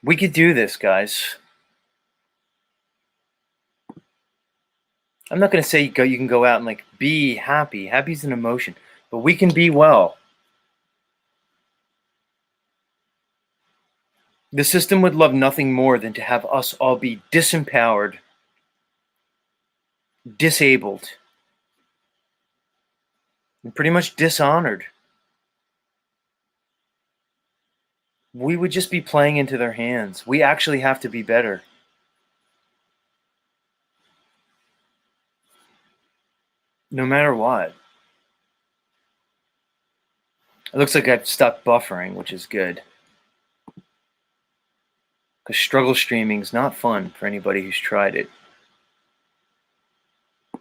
We could do this, guys. I'm not going to say you can go out and like be happy. Happy's an emotion. But we can be well. The system would love nothing more than to have us all be disempowered, disabled, and pretty much dishonored. We would just be playing into their hands. We actually have to be better. No matter what. It looks like I've stopped buffering, which is good. Because struggle streaming is not fun for anybody who's tried it.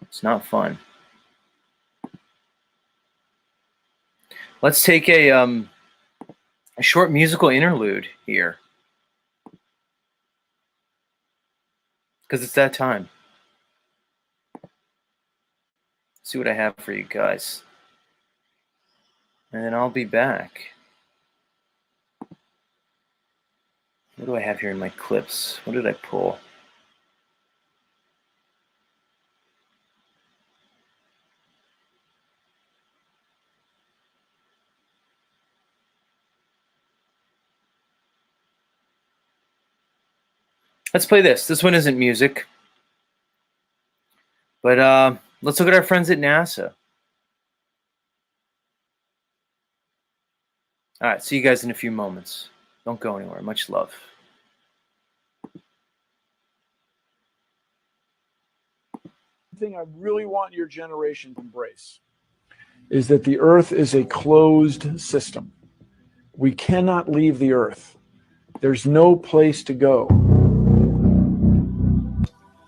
It's not fun. Let's take a short musical interlude here. Because it's that time. See what I have for you guys. And then I'll be back. What do I have here in my clips? What did I pull? Let's play this. This one isn't music. But let's look at our friends at NASA. All right, see you guys in a few moments. Don't go anywhere. Much love. Thing I really want your generation to embrace is that the Earth is a closed system. We cannot leave the Earth. There's no place to go.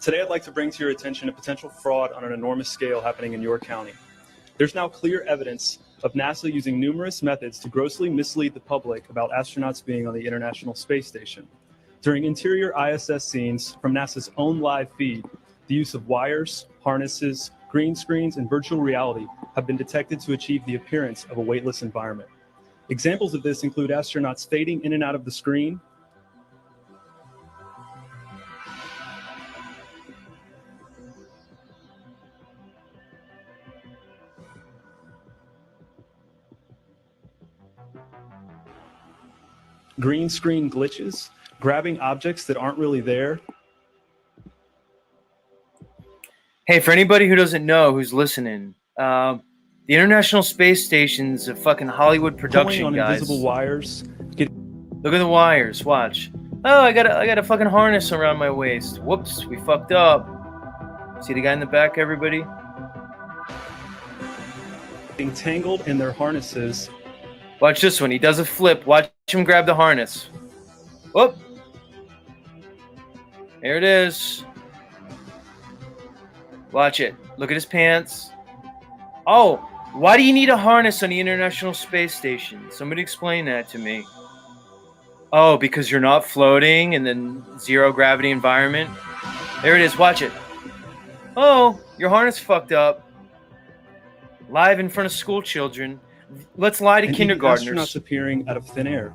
Today, I'd like to bring to your attention a potential fraud on an enormous scale happening in your county. There's now clear evidence of NASA using numerous methods to grossly mislead the public about astronauts being on the International Space Station. During interior ISS scenes from NASA's own live feed, the use of wires, harnesses, green screens, and virtual reality have been detected to achieve the appearance of a weightless environment. Examples of this include astronauts fading in and out of the screen, green screen glitches, grabbing objects that aren't really there. Hey, for anybody who doesn't know, who's listening, the International Space Station's a fucking Hollywood Pulling production, on guys. invisible wires. Look at the wires. Watch. Oh, I got a fucking harness around my waist. Whoops, we fucked up. See the guy in the back, everybody? Being tangled in their harnesses. Watch this one. He does a flip. Watch him grab the harness. Whoop. There it is. Watch it. Look at his pants. Oh, why do you need a harness on the International Space Station? Somebody explain that to me. Oh, because you're not floating in the zero gravity environment? There it is. Watch it. Oh, your harness fucked up. Live in front of school children. Let's lie to And kindergartners. astronauts appearing out of thin air.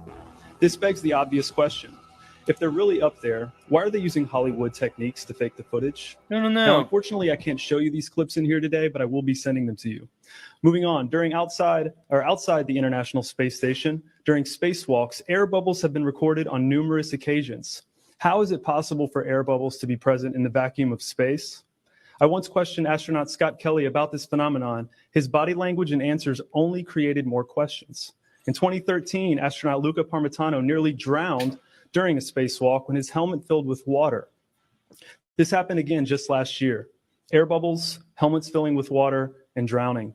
This begs the obvious question. If they're really up there, why are they using Hollywood techniques to fake the footage? No. Now, unfortunately, I can't show you these clips in here today, but I will be sending them to you. Moving on, outside the International Space Station, during spacewalks, air bubbles have been recorded on numerous occasions. How is it possible for air bubbles to be present in the vacuum of space? I once questioned astronaut Scott Kelly about this phenomenon. His body language and answers only created more questions. In 2013, astronaut Luca Parmitano nearly drowned during a spacewalk when his helmet filled with water. This happened again just last year. Air bubbles, helmets filling with water, and drowning.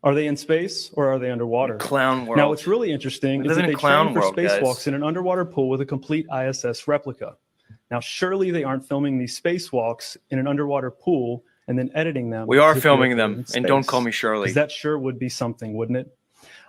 Are they in space or are they underwater? Clown world. Now, what's really interesting is that they train for spacewalks in an underwater pool with a complete ISS replica. Now, surely they aren't filming these spacewalks in an underwater pool and then editing them. We are filming them, and don't call me Shirley. Because that sure would be something, wouldn't it?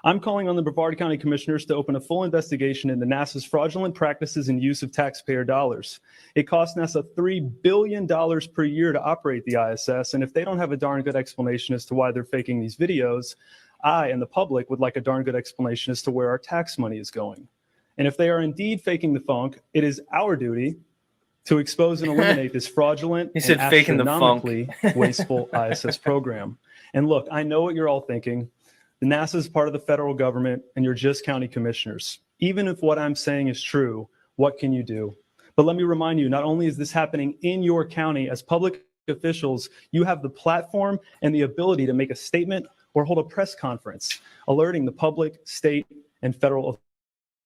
I'm calling on the Brevard County Commissioners to open a full investigation into NASA's fraudulent practices and use of taxpayer dollars. It costs NASA $3 billion per year to operate the ISS, and if they don't have a darn good explanation as to why they're faking these videos, I and the public would like a darn good explanation as to where our tax money is going. And if they are indeed faking the funk, it is our duty to expose and eliminate this fraudulent and astronomically wasteful ISS program. And look, I know what you're all thinking. The NASA is part of the federal government, and you're just county commissioners. Even if what I'm saying is true, what can you do? But let me remind you, not only is this happening in your county, as public officials, you have the platform and the ability to make a statement or hold a press conference, alerting the public, state, and federal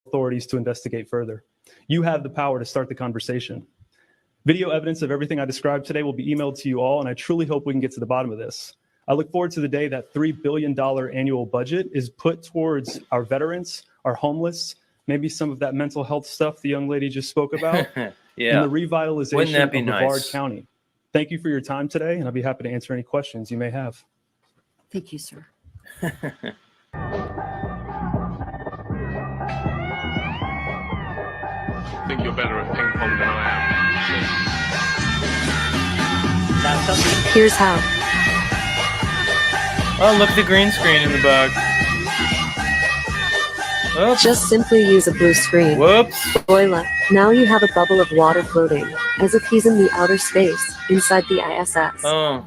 authorities to investigate further. You have the power to start the conversation. Video evidence of everything I described today will be emailed to you all, and I truly hope we can get to the bottom of this. I look forward to the day that $3 billion annual budget is put towards our veterans, our homeless, maybe some of that mental health stuff the young lady just spoke about, yeah. and the revitalization of Brevard County. Thank you for your time today, and I'll be happy to answer any questions you may have. Thank you, sir. I think you're better at ping pong than I am. Here's how. Oh, look at the green screen in the back. Oops. Just simply use a blue screen. Whoops. Voila. Now you have a bubble of water floating, as if he's in the outer space, inside the ISS. Oh.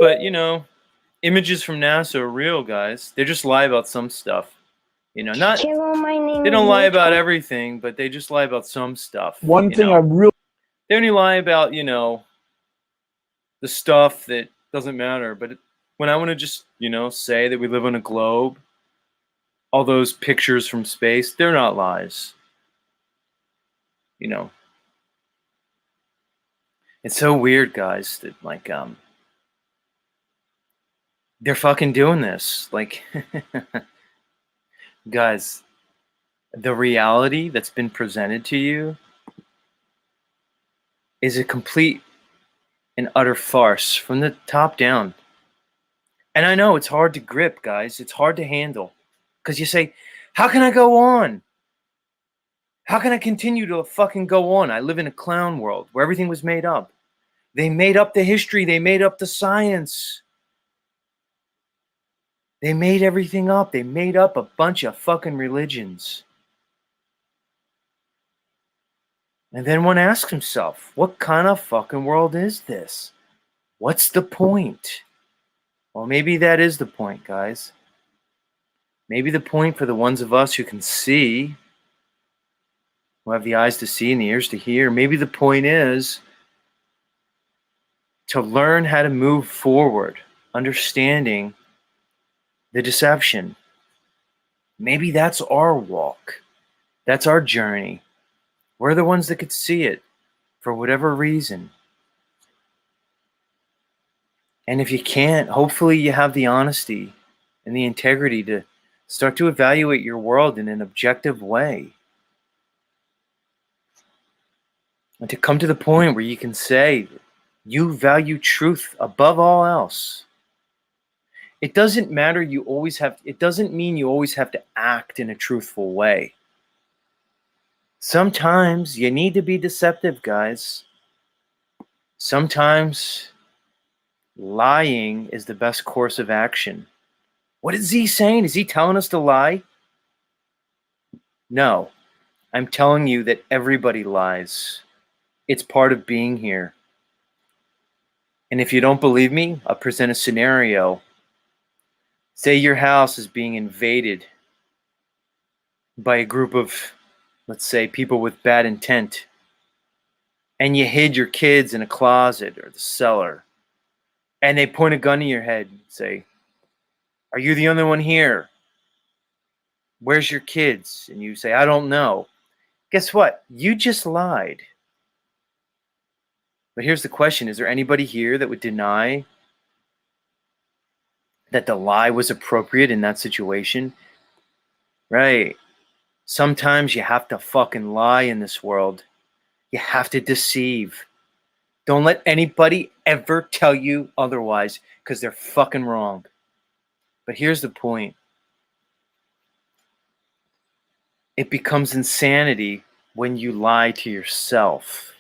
But, you know, images from NASA are real, guys. They just lie about some stuff. You know, not. Hello, my name They don't is lie Nico. about everything, but they just lie about some stuff. One you thing know? I really They only lie about, you know, the stuff that doesn't matter. But when I want to just, you know, say that we live on a globe, all those pictures from space, they're not lies. You know. It's so weird, guys, that like they're fucking doing this. Like guys, the reality that's been presented to you is a complete and utter farce from the top down. And I know it's hard to grip, guys. It's hard to handle. Because you say, how can I go on? How can I continue to fucking go on? I live in a clown world where everything was made up. They made up the history. They made up the science. They made everything up. They made up a bunch of fucking religions. And then one asks himself, what kind of fucking world is this? What's the point? Well, maybe that is the point, guys. Maybe the point for the ones of us who can see, who have the eyes to see and the ears to hear, maybe the point is to learn how to move forward, understanding the deception. Maybe that's our walk. That's our journey. We're the ones that could see it for whatever reason. And if you can't, hopefully you have the honesty and the integrity to start to evaluate your world in an objective way. And to come to the point where you can say you value truth above all else. It doesn't matter, it doesn't mean you always have to act in a truthful way. Sometimes you need to be deceptive, guys. Sometimes lying is the best course of action. What is he saying? Is he telling us to lie? No, I'm telling you that everybody lies. It's part of being here. And if you don't believe me, I'll present a scenario. Say your house is being invaded by a group of, let's say, people with bad intent, and you hid your kids in a closet or the cellar, and they point a gun to your head and say, "Are you the only one here? Where's your kids?" And you say, "I don't know." Guess what? You just lied. But here's the question. Is there anybody here that would deny that the lie was appropriate in that situation? Right. Sometimes you have to fucking lie in this world. You have to deceive. Don't let anybody ever tell you otherwise, because they're fucking wrong. But here's the point. It becomes insanity when you lie to yourself.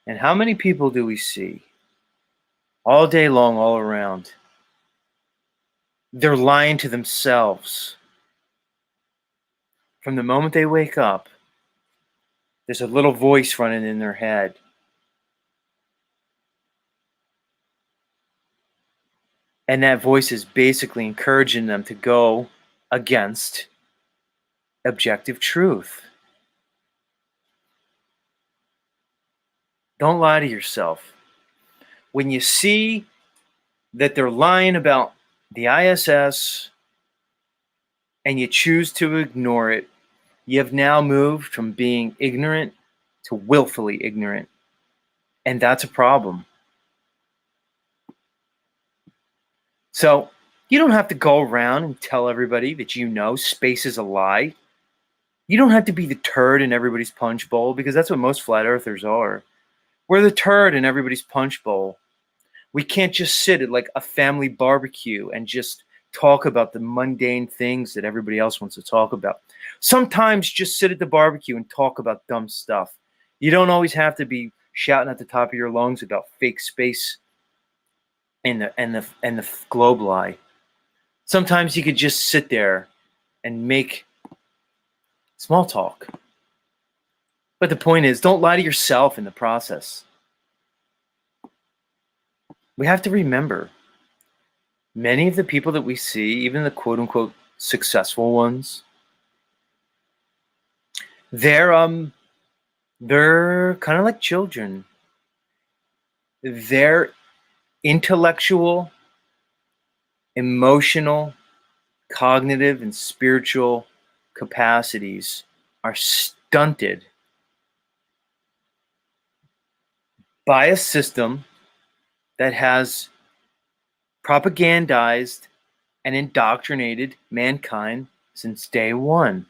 And how many people do we see all day long, all around? They're lying to themselves. From the moment they wake up, there's a little voice running in their head. And that voice is basically encouraging them to go against objective truth. Don't lie to yourself. When you see that they're lying about the ISS and you choose to ignore it, you have now moved from being ignorant to willfully ignorant. And that's a problem. So you don't have to go around and tell everybody that you know space is a lie. You don't have to be the turd in everybody's punch bowl, because that's what most flat earthers are. We're the turd in everybody's punch bowl. We can't just sit at like a family barbecue and just talk about the mundane things that everybody else wants to talk about. Sometimes just sit at the barbecue and talk about dumb stuff. You don't always have to be shouting at the top of your lungs about fake space and the globe lie. Sometimes you could just sit there and make small talk. But the point is, don't lie to yourself in the process. We have to remember, many of the people that we see, even the quote-unquote successful ones, they're kind of like children. Their intellectual, emotional, cognitive, and spiritual capacities are stunted by a system that has propagandized and indoctrinated mankind since day one.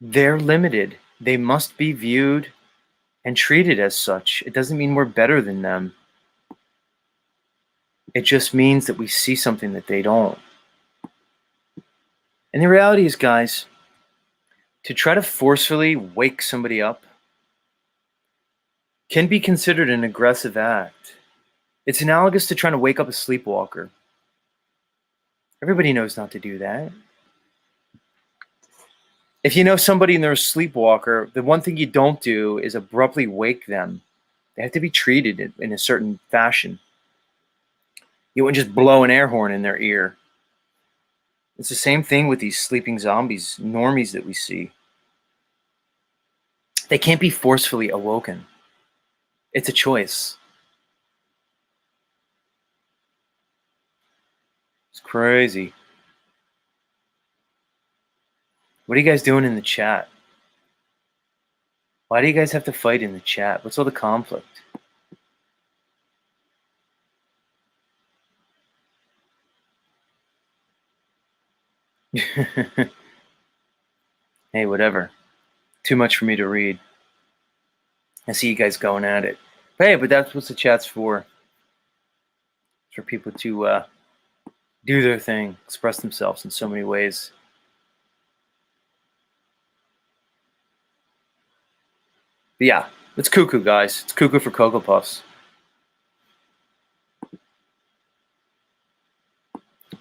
They're limited. They must be viewed and treated as such. It doesn't mean we're better than them. It just means that we see something that they don't. And the reality is, guys, to try to forcefully wake somebody up can be considered an aggressive act. It's analogous to trying to wake up a sleepwalker. Everybody knows not to do that. If you know somebody and they're a sleepwalker, the one thing you don't do is abruptly wake them. They have to be treated in a certain fashion. You wouldn't just blow an air horn in their ear. It's the same thing with these sleeping zombies, normies that we see. They can't be forcefully awoken. It's a choice. It's crazy. What are you guys doing in the chat? Why do you guys have to fight in the chat? What's all the conflict? Hey, whatever. Too much for me to read. I see you guys going at it. But hey, but that's what the chat's for. It's for people to do their thing, express themselves in so many ways. But yeah, it's cuckoo, guys. It's cuckoo for Cocoa Puffs.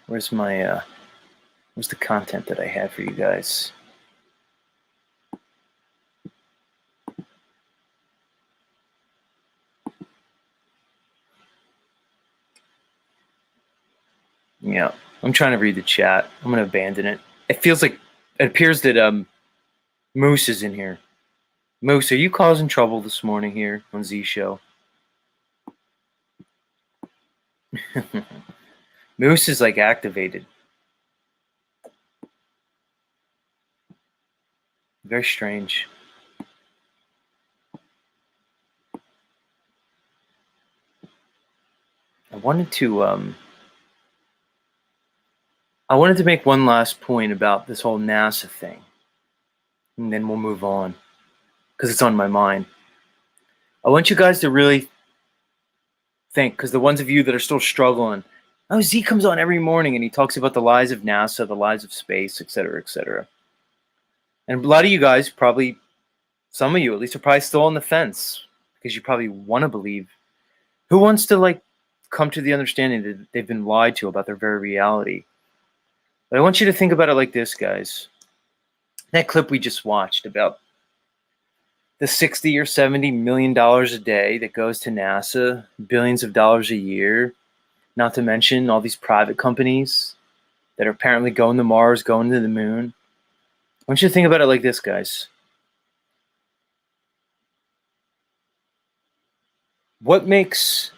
Where's my where's the content that I had for you guys? Yeah, I'm trying to read the chat. I'm gonna abandon it. It feels like it appears that Moose is in here. Moose, are you causing trouble this morning here on Z Show? Moose is like activated. Very strange. I wanted to make one last point about this whole NASA thing, and then we'll move on because it's on my mind. I want you guys to really think, because the ones of you that are still struggling, oh, Z comes on every morning and he talks about the lies of NASA, the lies of space, etc., etc. And a lot of you guys, probably some of you at least, are probably still on the fence because you probably want to believe. Who wants to like come to the understanding that they've been lied to about their very reality? But I want you to think about it like this, guys. That clip we just watched about the $60 or $70 million a day that goes to NASA, billions of dollars a year, not to mention all these private companies that are apparently going to Mars, going to the moon. I want you to think about it like this, guys. What makes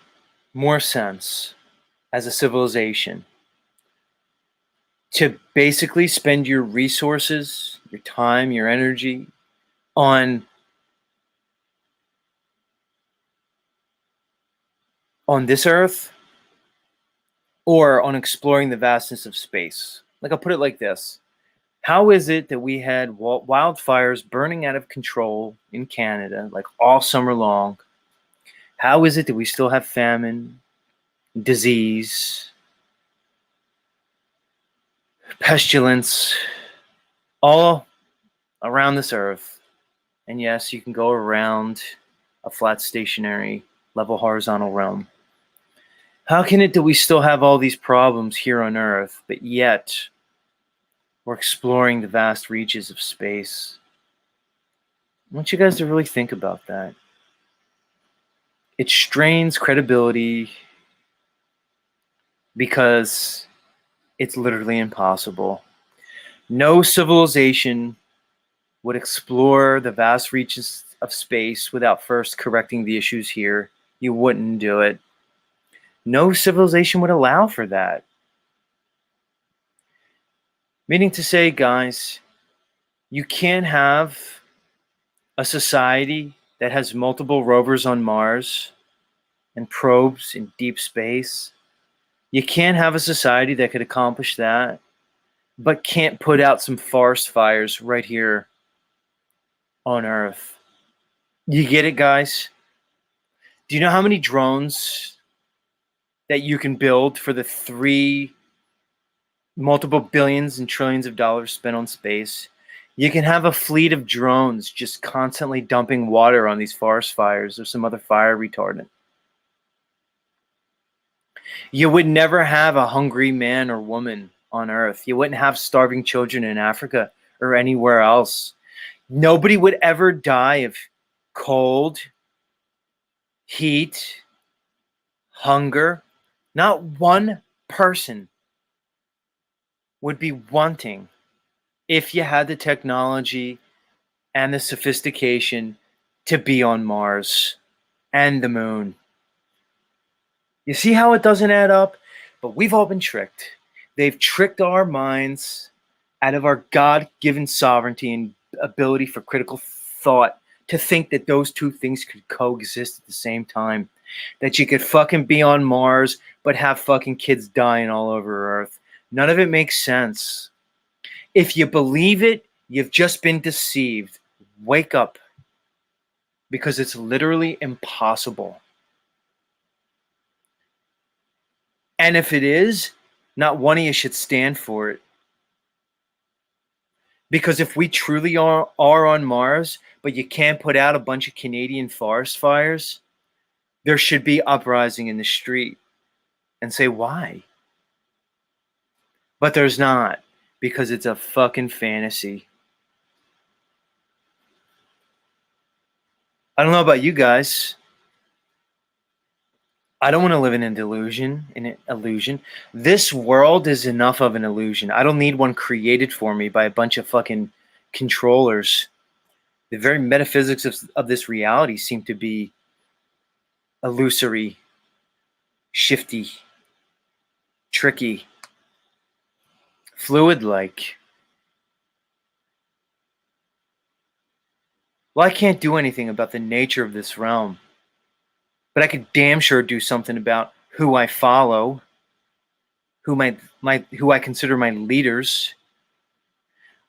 more sense as a civilization? To basically spend your resources, your time, your energy on this earth, or on exploring the vastness of space? Like, I'll put it like this. How is it that we had wildfires burning out of control in Canada, like all summer long? How is it that we still have famine, disease, pestilence, all around this earth? And yes, you can go around a flat, stationary, level, horizontal realm. How can it that we still have all these problems here on Earth, but yet we're exploring the vast reaches of space? I want you guys to really think about that. It strains credibility because it's literally impossible. No civilization would explore the vast reaches of space without first correcting the issues here. You wouldn't do it. No civilization would allow for that. Meaning to say, guys, you can't have a society that has multiple rovers on Mars and probes in deep space. You can't have a society that could accomplish that, but can't put out some forest fires right here on Earth. You get it, guys? Do you know how many drones that you can build for the multiple billions and trillions of dollars spent on space? You can have a fleet of drones just constantly dumping water on these forest fires or some other fire retardant. You would never have a hungry man or woman on Earth. You wouldn't have starving children in Africa or anywhere else. Nobody would ever die of cold, heat, hunger, Not one person would be wanting, if you had the technology and the sophistication, to be on Mars and the moon. You see how it doesn't add up? But we've all been tricked. They've tricked our minds out of our God-given sovereignty and ability for critical thought to think that those two things could coexist at the same time. That you could fucking be on Mars but have fucking kids dying all over Earth. None of it makes sense. If you believe it, you've just been deceived. Wake up. Because it's literally impossible. And if it is, not one of you should stand for it. Because if we truly are on Mars, but you can't put out a bunch of Canadian forest fires, there should be uprising in the street. And say, why? But there's not. Because it's a fucking fantasy. I don't know about you guys. I don't want to live in an illusion. This world is enough of an illusion. I don't need one created for me by a bunch of fucking controllers. The very metaphysics of this reality seem to be illusory, shifty, tricky, fluid-like. Well, I can't do anything about the nature of this realm. But I could damn sure do something about who I follow, who I consider my leaders.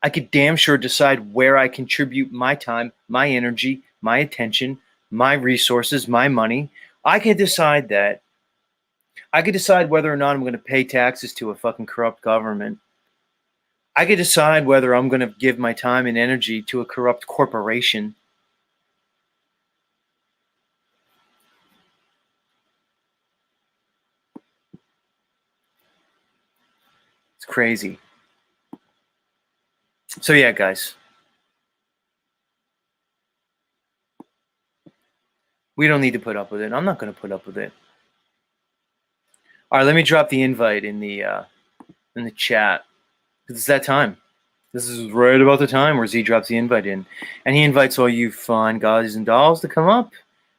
I could damn sure decide where I contribute my time, my energy, my attention, my resources, my money. I could decide that. I could decide whether or not I'm going to pay taxes to a fucking corrupt government. I could decide whether I'm going to give my time and energy to a corrupt corporation. It's crazy. So yeah, guys. We don't need to put up with it. I'm not going to put up with it. All right, let me drop the invite in the chat. It's that time. This is right about the time where Z drops the invite in. And he invites all you fine guys and dolls to come up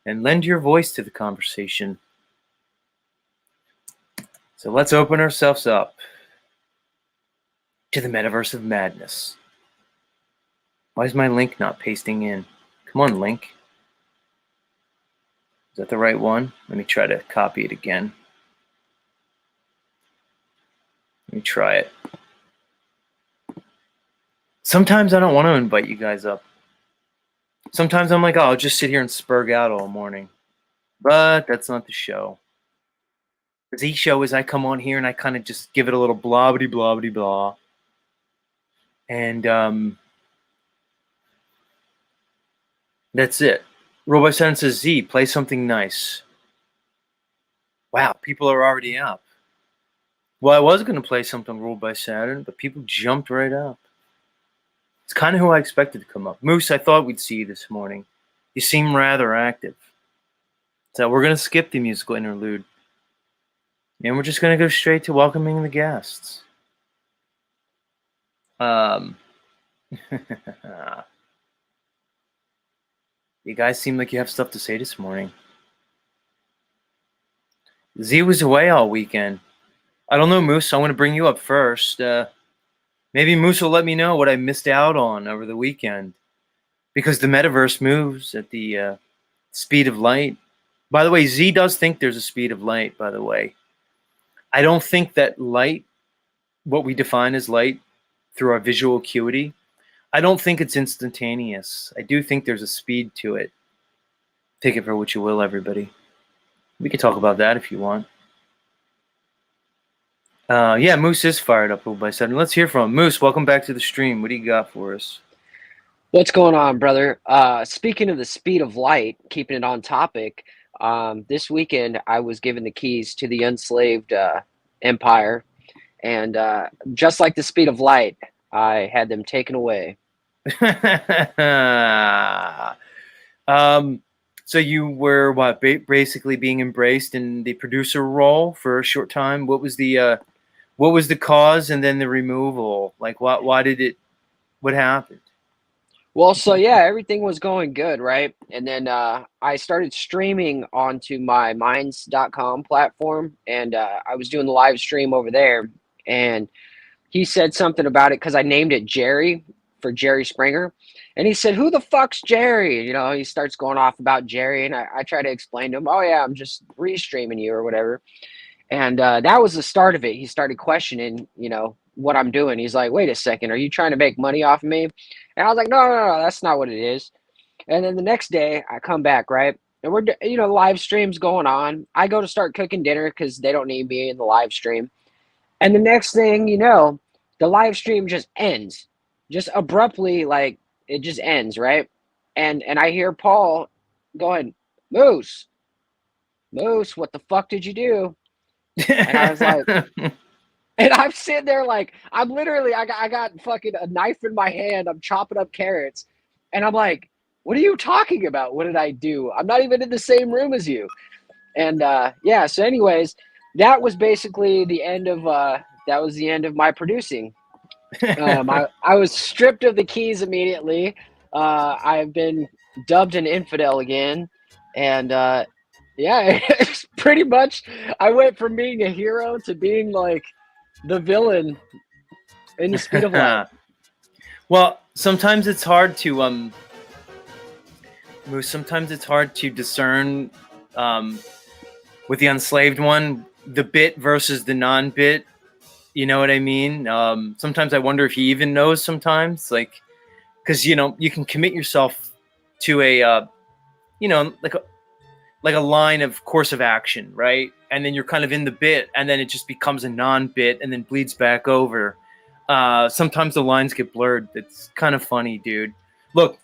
and lend your voice to the conversation. So let's open ourselves up to the Metaverse of Madness. Why is my link not pasting in? Come on, link. Is that the right one? Let me try to copy it again. Let me try it. Sometimes I don't want to invite you guys up. Sometimes I'm like, oh, I'll just sit here and spurg out all morning. But that's not the show. The Z show is I come on here and I kind of just give it a little blah-bitty, blah-bitty, blah. And that's it. Roll by Seven says, Z, play something nice. Wow, people are already up. Well, I was going to play something ruled by Saturn, but people jumped right up. It's kind of who I expected to come up. Moose, I thought we'd see you this morning. You seem rather active. So we're going to skip the musical interlude. And we're just going to go straight to welcoming the guests. You guys seem like you have stuff to say this morning. Z was away all weekend. I don't know, Moose. I want to bring you up first. Maybe Moose will let me know what I missed out on over the weekend. Because the metaverse moves at the speed of light. By the way, Z does think there's a speed of light, by the way. I don't think that light, what we define as light through our visual acuity, I don't think it's instantaneous. I do think there's a speed to it. Take it for what you will, everybody. We can talk about that if you want. Yeah, Moose is fired up by 7. Let's hear from him. Moose, welcome back to the stream. What do you got for us? What's going on, brother? Speaking of the speed of light, keeping it on topic, this weekend I was given the keys to the enslaved empire, and just like the speed of light, I had them taken away. So So you were what, basically being embraced in the producer role for a short time. What was the cause, and then the removal? Like, why did it? What happened? Well, so yeah, everything was going good, right? And then I started streaming onto my minds.com platform, and I was doing the live stream over there. And he said something about it because I named it Jerry for Jerry Springer. And he said, "Who the fuck's Jerry?" You know, he starts going off about Jerry. And I try to explain to him, "Oh, yeah, I'm just restreaming you or whatever." And that was the start of it. He started questioning, you know, what I'm doing. He's like, "Wait a second, are you trying to make money off of me?" And I was like, "No, no, no, that's not what it is." And then the next day I come back, right? And we're, you know, live streams going on. I go to start cooking dinner because they don't need me in the live stream. And the next thing you know, the live stream just ends, just abruptly, like it just ends, right? And I hear Paul going, Moose, what the fuck did you do? And I was like, and I'm sitting there like, I'm literally, I got fucking a knife in my hand. I'm chopping up carrots. And I'm like, what are you talking about? What did I do? I'm not even in the same room as you. And yeah, so anyways, that was basically the end of, that was the end of my producing. I was stripped of the keys immediately. I've been dubbed an infidel again. And yeah, it's pretty much, I went from being a hero to being like the villain in the speed of light. Well, sometimes it's hard to sometimes it's hard to discern with the Unslaved one, the bit versus the non-bit. You know what I mean? Sometimes I wonder if he even knows sometimes, like, because, you know, you can commit yourself to a you know, like a line of course of action, right? And then you're kind of in the bit, and then it just becomes a non-bit and then bleeds back over. Sometimes the lines get blurred. It's kind of funny, dude. Look,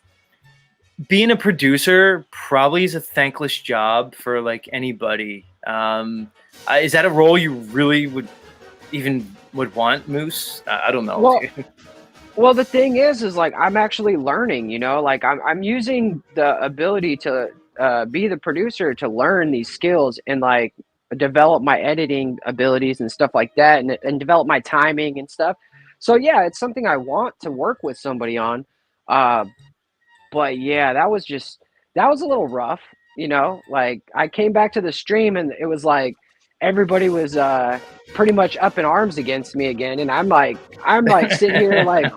being a producer probably is a thankless job for like anybody. Is that a role you really would want, Moose? I don't know. Well, well, the thing is like I'm actually learning. You know, like I'm using the ability to be the producer to learn these skills and like develop my editing abilities and stuff like that, and develop my timing and stuff. So yeah, it's something I want to work with somebody on. But yeah, that was a little rough, you know. Like I came back to the stream and it was like everybody was pretty much up in arms against me again, and I'm like sitting here like,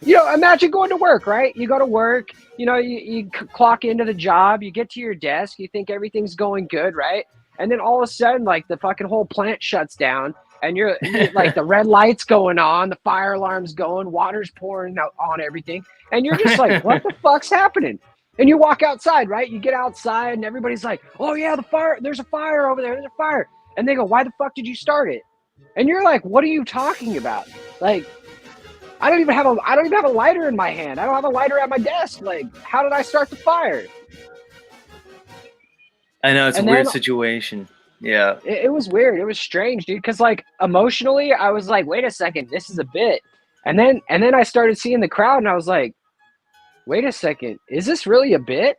you know, imagine going to work, right? You go to work, you know, you clock into the job, you get to your desk, you think everything's going good, right? And then all of a sudden, like the fucking whole plant shuts down, and you're like the red lights going on, the fire alarm's going, water's pouring out on everything, and you're just like, what the fuck's happening? And you walk outside, right? You get outside, and everybody's like, oh yeah, the fire, there's a fire over there, there's a fire. And they go, why the fuck did you start it? And you're like, what are you talking about? Like, I don't even have a lighter in my hand. I don't have a lighter at my desk. Like, how did I start the fire? I know, it's a weird situation. Yeah. It was weird. It was strange, dude. Because like emotionally, I was like, wait a second, this is a bit. And then I started seeing the crowd, and I was like, wait a second, is this really a bit?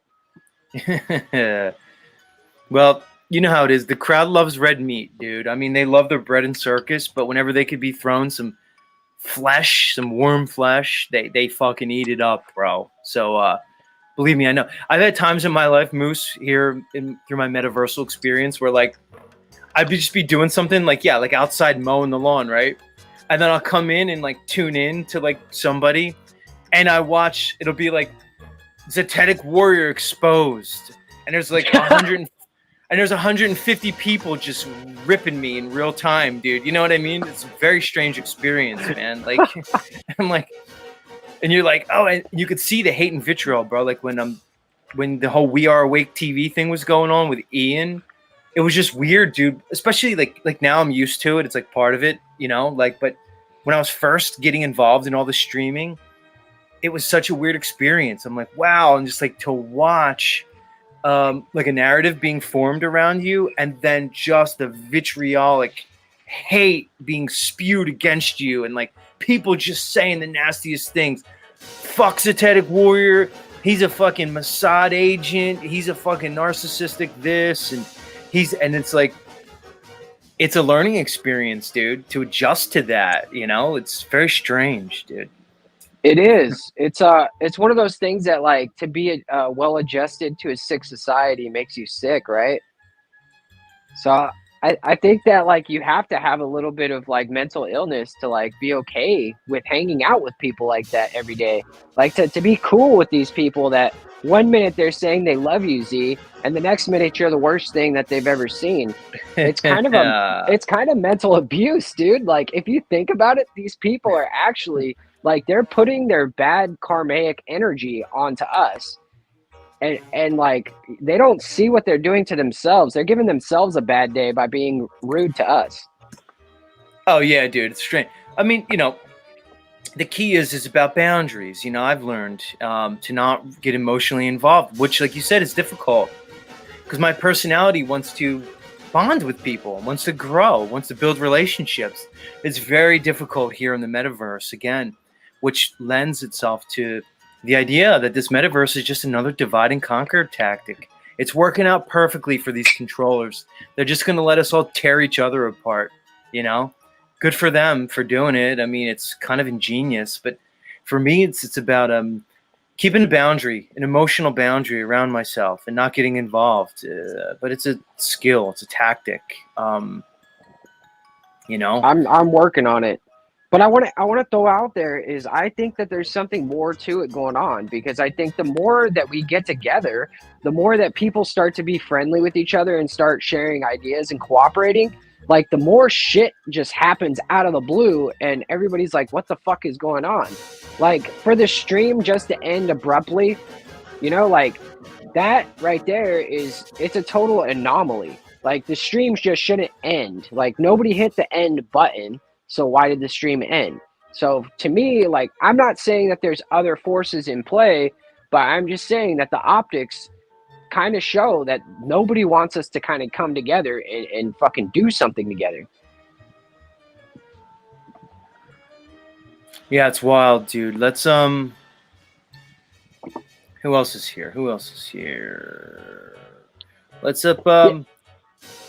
Well, you know how it is. The crowd loves red meat, dude. I mean, they love their bread and circus, but whenever they could be thrown some flesh, some warm flesh, they fucking eat it up, bro. So believe me, I know. I've had times in my life, Moose, here through my metaversal experience, where like I'd just be doing something like, yeah, like outside mowing the lawn, right? And then I'll come in and like tune in to like somebody, and I watch, it'll be like Zetetic Warrior exposed, and there's like 100 and there's 150 people just ripping me in real time, dude. You know what I mean? It's a very strange experience, man. Like, I'm like, and you're like, oh, and you could see the hate and vitriol, bro. Like when the whole We Are Awake TV thing was going on with Ian, it was just weird, dude. Especially like now I'm used to it. It's like part of it, you know. Like, but when I was first getting involved in all the streaming, it was such a weird experience. I'm like, wow, and just like to watch like a narrative being formed around you, and then just the vitriolic hate being spewed against you, and like people just saying the nastiest things. Fuck Zetetic Warrior, he's a fucking Mossad agent. He's a fucking narcissistic this, and it's like, it's a learning experience, dude, to adjust to that. You know, it's very strange, dude. It is. It's one of those things that, like, to be well adjusted to a sick society makes you sick, right? So I think that, like, you have to have a little bit of, like, mental illness to, like, be okay with hanging out with people like that every day. Like, to be cool with these people that one minute they're saying they love you, Z, and the next minute you're the worst thing that they've ever seen. It's kind of it's kind of mental abuse, dude. Like, if you think about it, these people are actually, like, they're putting their bad karmic energy onto us. And like, they don't see what they're doing to themselves. They're giving themselves a bad day by being rude to us. Oh yeah, dude, it's strange. I mean, you know, the key is about boundaries. You know, I've learned to not get emotionally involved, which, like you said, is difficult because my personality wants to bond with people, wants to grow, wants to build relationships. It's very difficult here in the metaverse again, which lends itself to the idea that this metaverse is just another divide and conquer tactic. It's working out perfectly for these controllers. They're just going to let us all tear each other apart, you know? Good for them for doing it. I mean, it's kind of ingenious, but for me, it's about keeping a boundary, an emotional boundary around myself and not getting involved. But it's a skill. It's a tactic, you know? I'm working on it. But I want to throw out there is, I think that there's something more to it going on, because I think the more that we get together, the more that people start to be friendly with each other and start sharing ideas and cooperating, like, the more shit just happens out of the blue and everybody's like, what the fuck is going on? Like, for the stream just to end abruptly, you know, like, that right there it's a total anomaly. Like, the streams just shouldn't end. Like, nobody hit the end button. So why did the stream end? So to me, like, I'm not saying that there's other forces in play, but I'm just saying that the optics kind of show that nobody wants us to kind of come together and fucking do something together. Yeah, it's wild, dude. Let's who else is here? Let's up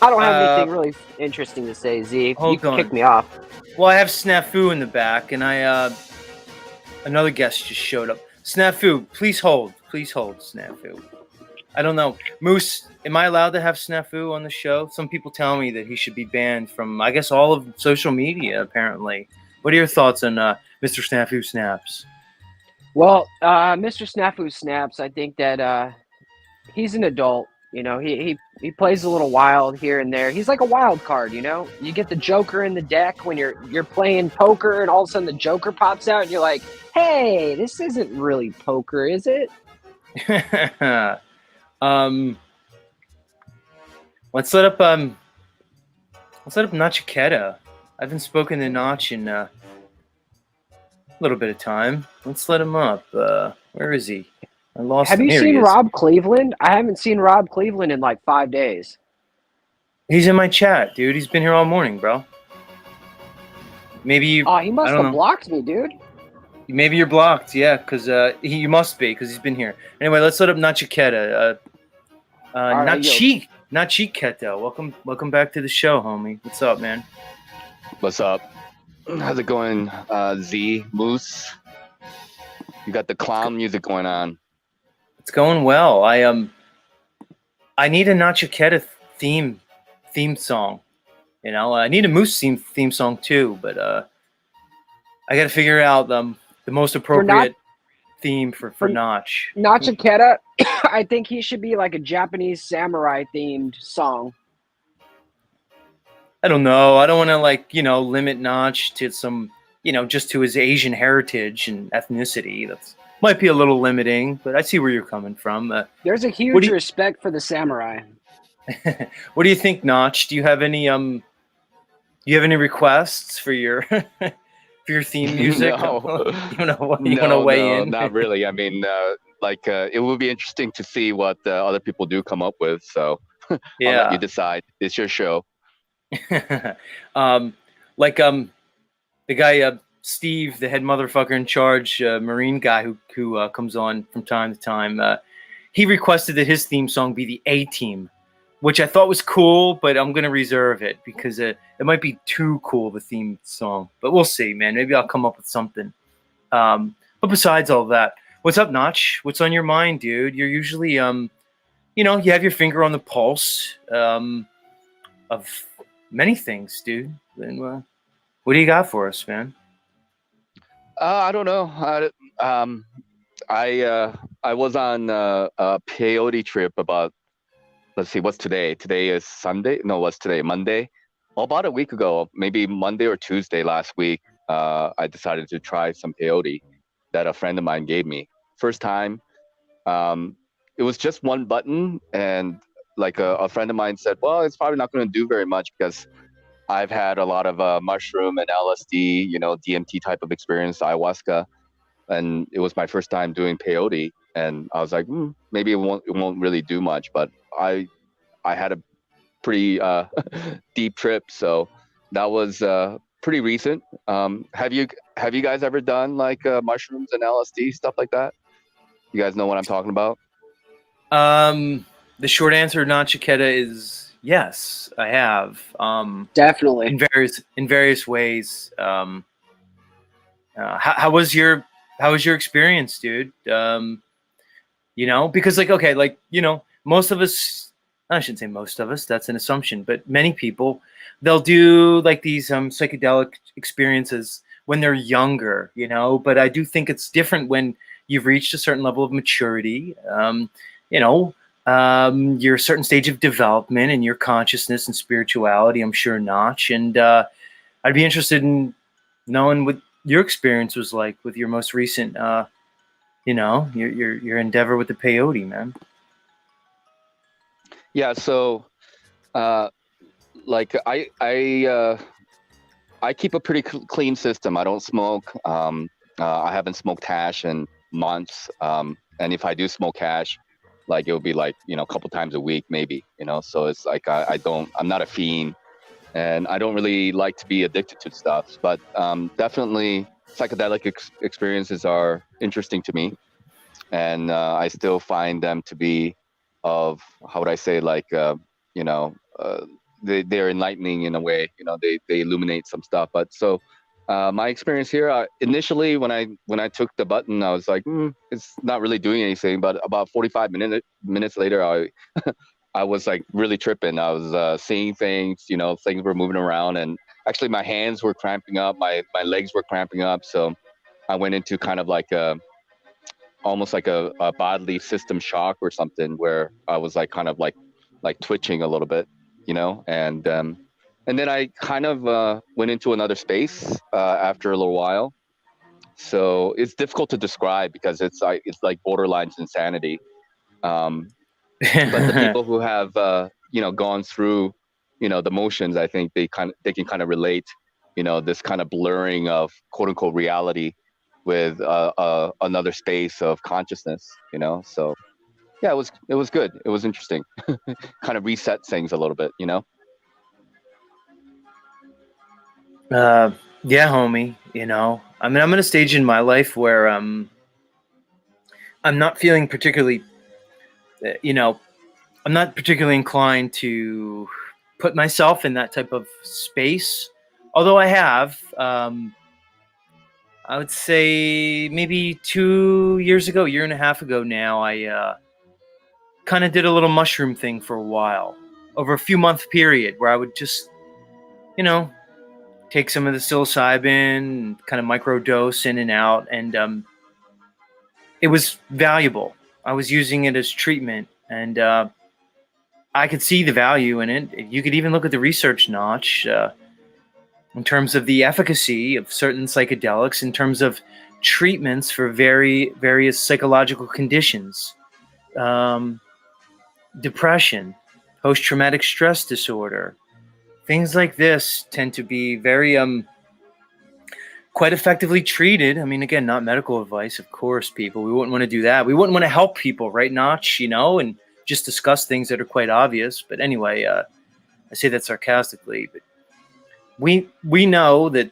I don't have anything really interesting to say, Z. You can kick me off. Well, I have Snafu in the back, and another guest just showed up. Snafu, please hold, Snafu. I don't know, Moose. Am I allowed to have Snafu on the show? Some people tell me that he should be banned from, I guess, all of social media. Apparently, what are your thoughts on Mr. Snafu Snaps? Well, Mr. Snafu Snaps, I think that he's an adult. You know, he plays a little wild here and there. He's like a wild card, you know? You get the Joker in the deck when you're playing poker, and all of a sudden the Joker pops out and you're like, hey, this isn't really poker, is it? Let's set up Nachiketa. I haven't spoken to Nach in a little bit of time. Let's let him up. Where is he? I lost him. Have you Here seen he is. Rob Cleveland? I haven't seen Rob Cleveland in like 5 days. He's in my chat, dude. He's been here all morning, bro. Maybe you. Oh, he must have blocked me, dude. Maybe you're blocked, yeah, because you must be, because he's been here. Anyway, let's let up Nachiketa. Nachiketa. Welcome back to the show, homie. What's up, man? What's up? How's it going, Z Moose? You got the clown music going on. It's going well. I need a Nachiketa theme song. You know, I need a Moose theme song too, but I got to figure out the most appropriate theme for Notch. Nachiketa, I think he should be like a Japanese samurai themed song. I don't know. I don't want to limit Notch to some, just to his Asian heritage and ethnicity. That's might be a little limiting, but I see where you're coming from. There's a huge respect for the samurai. What do you think, Notch? Do you have any requests for your for your theme music? No. You want to weigh in? Not really. I mean, it would be interesting to see what other people do come up with. So yeah, I'll let you decide. It's your show. The guy Steve, the head motherfucker in charge, Marine guy who comes on from time to time, he requested that his theme song be the A Team, which I thought was cool, but I'm gonna reserve it because it might be too cool of a theme song. But we'll see, man. Maybe I'll come up with something. But besides all that, what's up, Notch? What's on your mind, dude? You're usually, you have your finger on the pulse of many things, dude. And what do you got for us, man? I don't know. I was on a peyote trip about, let's see, what's today? Today is Sunday. No, what's today? Monday. About a week ago, maybe Monday or Tuesday last week, I decided to try some peyote that a friend of mine gave me. First time. It was just one button, and like a friend of mine said, well, it's probably not going to do very much because I've had a lot of mushroom and LSD, DMT type of experience, ayahuasca, and it was my first time doing peyote, and I was like, maybe it won't really do much, but I had a pretty deep trip, so that was pretty recent. Have you guys ever done like mushrooms and LSD stuff like that? You guys know what I'm talking about? The short answer, not Chiquetta, is yes, I have. Definitely. In various ways. How was your experience, dude? Because most of us, I shouldn't say most of us, that's an assumption, but many people, they'll do like these psychedelic experiences when they're younger, but I do think it's different when you've reached a certain level of maturity, your certain stage of development and your consciousness and spirituality, I'm sure, Notch. And I'd be interested in knowing what your experience was like with your most recent, your endeavor with the peyote, man. Yeah. So, like I keep a pretty clean system. I don't smoke. I haven't smoked hash in months. And if I do smoke hash, like it'll be like, a couple times a week, maybe, so it's like, I'm not a fiend, and I don't really like to be addicted to stuff, but definitely psychedelic experiences are interesting to me. And I still find them to be of, how would I say, like, they're enlightening in a way, they illuminate some stuff. But so my experience here, initially when I took the button, I was like, it's not really doing anything. But about 45 minutes later, I was like really tripping. I was seeing things, things were moving around, and actually my hands were cramping up, my legs were cramping up. So I went into kind of like almost like a bodily system shock or something, where I was like kind of like twitching a little bit, and then I kind of went into another space after a little while. So it's difficult to describe because it's like borderline insanity. But the people who have gone through the motions, I think they can kind of relate this kind of blurring of quote unquote reality with another space of consciousness. So yeah, it was good. It was interesting. Kind of reset things a little bit. Yeah, homie. I'm in a stage in my life where I'm not feeling particularly, I'm not particularly inclined to put myself in that type of space. Although I have, I would say maybe 2 years ago, year and a half ago now, I kind of did a little mushroom thing for a while, over a few month period, where I would just, take some of the psilocybin, kind of microdose in and out, and it was valuable. I was using it as treatment, and I could see the value in it. You could even look at the research, Notch, in terms of the efficacy of certain psychedelics, in terms of treatments for various psychological conditions, depression, post-traumatic stress disorder. Things like this tend to be very quite effectively treated. I mean, again, not medical advice, of course, people. We wouldn't want to do that. We wouldn't want to help people, right, Notch, and just discuss things that are quite obvious. But anyway, I say that sarcastically. But we know that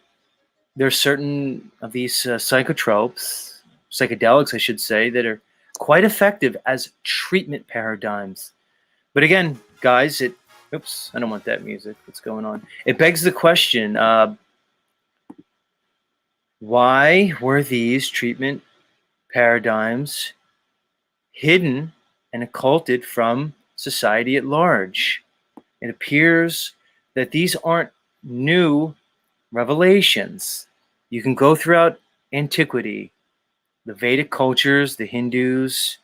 there's certain of these psychotropes, psychedelics, I should say, that are quite effective as treatment paradigms. But again, guys, oops, I don't want that music. What's going on? It begs the question, why were these treatment paradigms hidden and occulted from society at large? It appears that these aren't new revelations. You can go throughout antiquity, the Vedic cultures, the Hindus,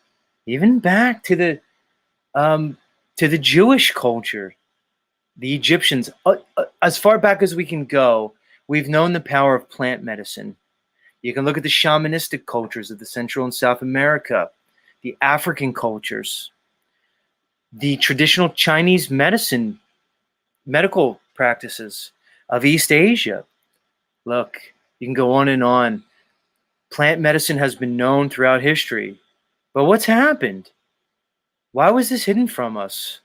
even back to the Jewish culture, the Egyptians. As far back as we can go, we've known the power of plant medicine. You can look at the shamanistic cultures of the Central and South America, the African cultures, the traditional Chinese medical practices of East Asia. Look, you can go on and on. Plant medicine has been known throughout history. But what's happened? Why was this hidden from us?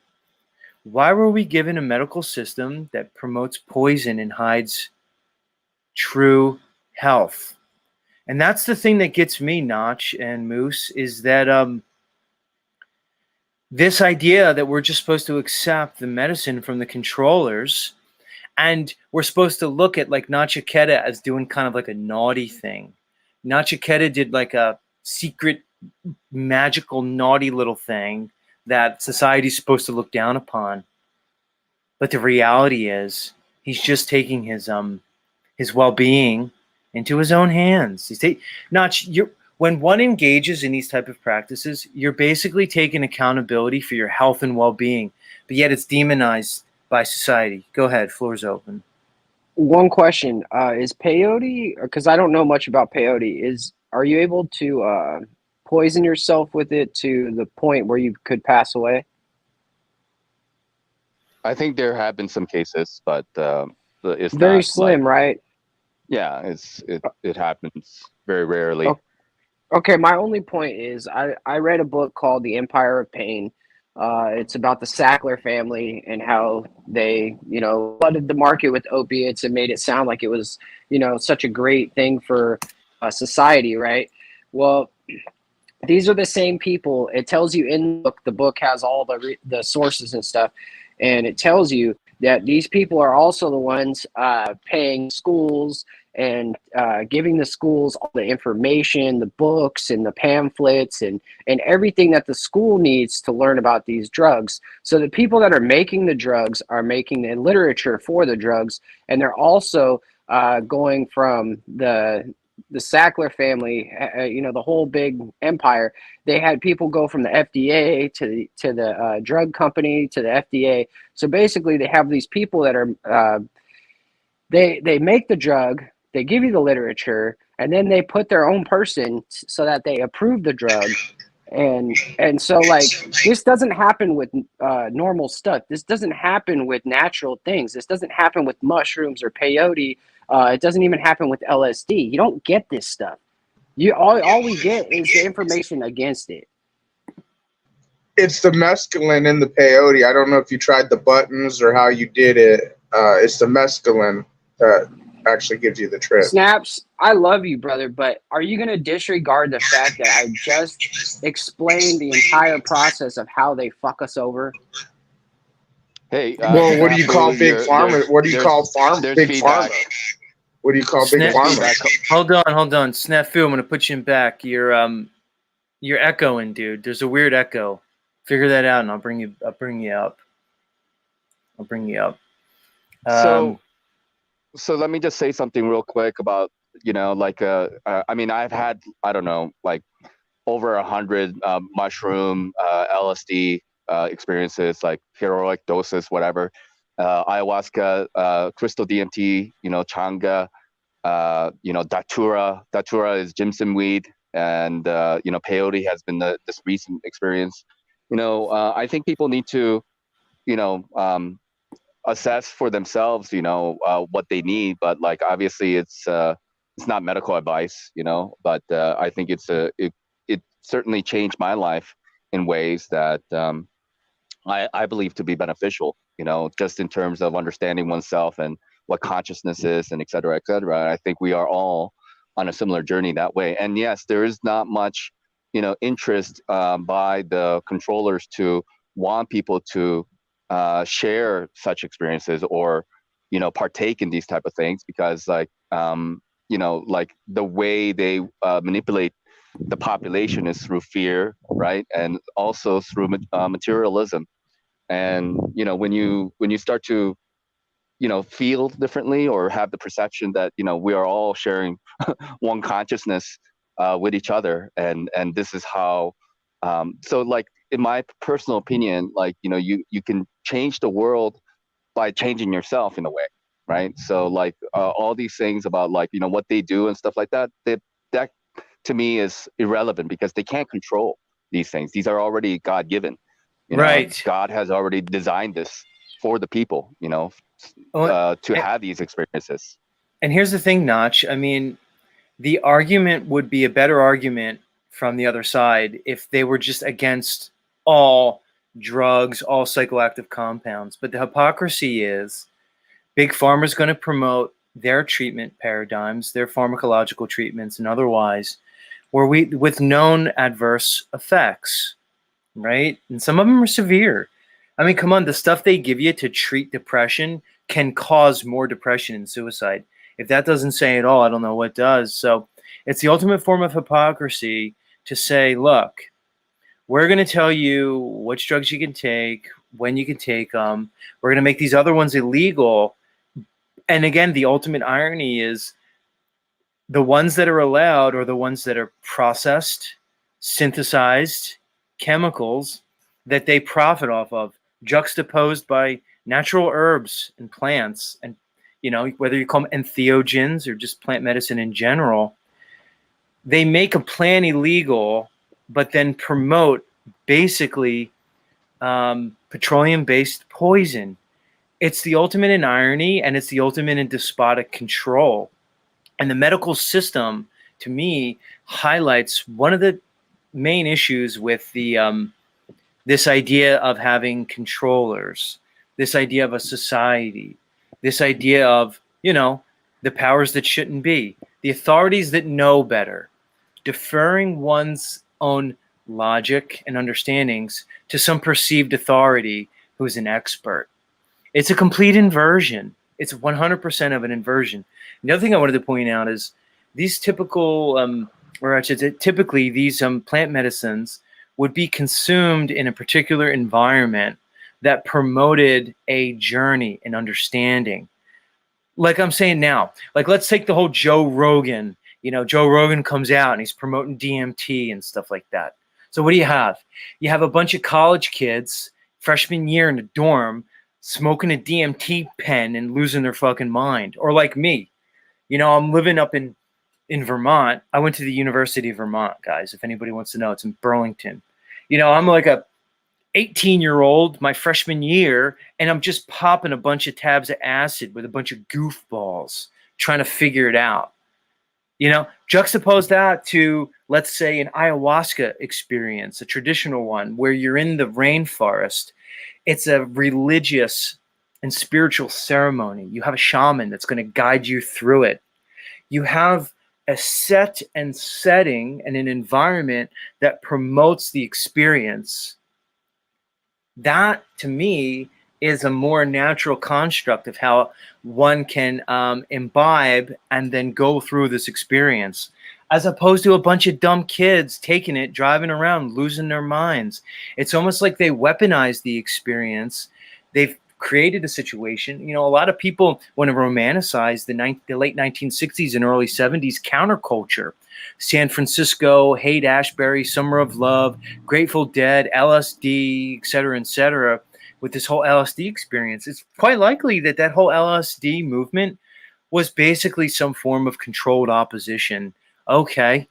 Why were we given a medical system that promotes poison and hides true health? And that's the thing that gets me, Notch and Moose, is that this idea that we're just supposed to accept the medicine from the controllers, and we're supposed to look at like Nachiketa as doing kind of like a naughty thing. Nachiketa did like a secret, magical, naughty little thing that society's supposed to look down upon. But the reality is, he's just taking his well-being into his own hands. When one engages in these type of practices, you're basically taking accountability for your health and well-being, but yet it's demonized by society. Go ahead, floor's open. One question is peyote, because I don't know much about peyote. Are you able to poison yourself with it to the point where you could pass away? I think there have been some cases, but it's Very not slim, like, right? yeah, it happens very rarely. Okay, my only point is I read a book called The Empire of Pain. It's about the Sackler family and how they, flooded the market with opiates and made it sound like it was, such a great thing for society, right? Well, these are the same people. It tells you in the book has all the sources and stuff, and it tells you that these people are also the ones paying schools and giving the schools all the information, the books and the pamphlets and everything that the school needs to learn about these drugs. So the people that are making the drugs are making the literature for the drugs, and they're also going from the Sackler family, the whole big empire. They had people go from the FDA to the drug company to the FDA. So basically, they have these people that are they make the drug, they give you the literature, and then they put their own person so that they approve the drug. And so like this doesn't happen with normal stuff. This doesn't happen with natural things. This doesn't happen with mushrooms or peyote. It doesn't even happen with LSD. You don't get this stuff. All we get is the information against it. It's the mescaline in the peyote. I don't know if you tried the buttons or how you did it. It's the mescaline that actually gives you the trip. Snaps, I love you, brother, but are you going to disregard the fact that I just explained the entire process of how they fuck us over? Hey, well, what do you call big pharma? What do you call big pharma? What do you call big pharma? Hold on. Snafu, I'm going to put you in back. You're echoing, dude. There's a weird echo. Figure that out, and I'll bring you up. So let me just say something real quick about, I mean, I've had, I don't know, like over 100 mushroom, LSD experiences, like heroic doses, whatever, ayahuasca, crystal DMT, changa, datura. Datura is Jimson weed, and peyote has been this recent experience. I think people need to, assess for themselves, what they need. But like, obviously, it's not medical advice, But I think it certainly changed my life in ways that I believe to be beneficial, just in terms of understanding oneself and what consciousness is, and et cetera, et cetera. I think we are all on a similar journey that way. And yes, there is not much, interest by the controllers to want people to share such experiences or, partake in these type of things, because like, like the way they manipulate the population is through fear, right? And also through materialism. And, when you start to, feel differently or have the perception that, we are all sharing one consciousness with each other. And this is how, so like, in my personal opinion, like, you can change the world by changing yourself in a way, right? So like all these things about like, what they do and stuff like that, that to me is irrelevant, because they can't control these things. These are already God-given. Right. God has already designed this for the people, to have these experiences. And here's the thing, Notch. I mean, the argument would be a better argument from the other side if they were just against all drugs, all psychoactive compounds. But the hypocrisy is Big Pharma's going to promote their treatment paradigms, their pharmacological treatments and otherwise, with known adverse effects, right? And some of them are severe. I mean, come on, the stuff they give you to treat depression can cause more depression and suicide. If that doesn't say it all, I don't know what does. So it's the ultimate form of hypocrisy to say, look, we're going to tell you which drugs you can take, when you can take them. We're going to make these other ones illegal. And again, the ultimate irony is the ones that are allowed are the ones that are processed, synthesized chemicals that they profit off of, juxtaposed by natural herbs and plants, and whether you call them entheogens or just plant medicine in general. They make a plant illegal, but then promote basically petroleum-based poison. It's the ultimate in irony, and it's the ultimate in despotic control. And the medical system, to me, highlights one of the main issues with the this idea of having controllers, this idea of a society, this idea of, the powers that shouldn't be, the authorities that know better, deferring one's own logic and understandings to some perceived authority who's an expert. It's a complete inversion. It's 100% of an inversion. The other thing I wanted to point out is these typical, or I should say, typically these plant medicines would be consumed in a particular environment that promoted a journey in understanding. Like I'm saying now, like let's take the whole Joe Rogan. Joe Rogan comes out and he's promoting DMT and stuff like that. So what do you have? You have a bunch of college kids, freshman year in a dorm, smoking a DMT pen and losing their fucking mind. Or like me, I'm living up in Vermont. I went to the University of Vermont, guys. If anybody wants to know, it's in Burlington. I'm like a 18-year-old, my freshman year, and I'm just popping a bunch of tabs of acid with a bunch of goofballs trying to figure it out. Juxtapose that to, let's say, an ayahuasca experience, a traditional one where you're in the rainforest. It's a religious and spiritual ceremony. You have a shaman that's going to guide you through it. You have a set and setting and an environment that promotes the experience. That, to me, is a more natural construct of how one can imbibe and then go through this experience, as opposed to a bunch of dumb kids taking it, driving around, losing their minds. It's almost like they weaponize the experience. They've created a situation. A lot of people want to romanticize the late 1960s and early 70s counterculture. San Francisco, Haight-Ashbury, Summer of Love, Grateful Dead, LSD, et cetera, with this whole LSD experience. It's quite likely that that whole LSD movement was basically some form of controlled opposition. Okay,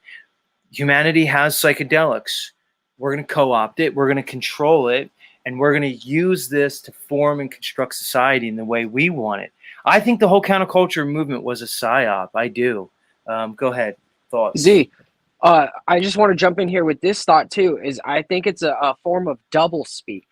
humanity has psychedelics. We're going to co-opt it. We're going to control it. And we're going to use this to form and construct society in the way we want it. I think the whole counterculture movement was a psyop. I do. Go ahead. Thoughts? Z, I just want to jump in here with this thought too. Is I think it's a form of double speak.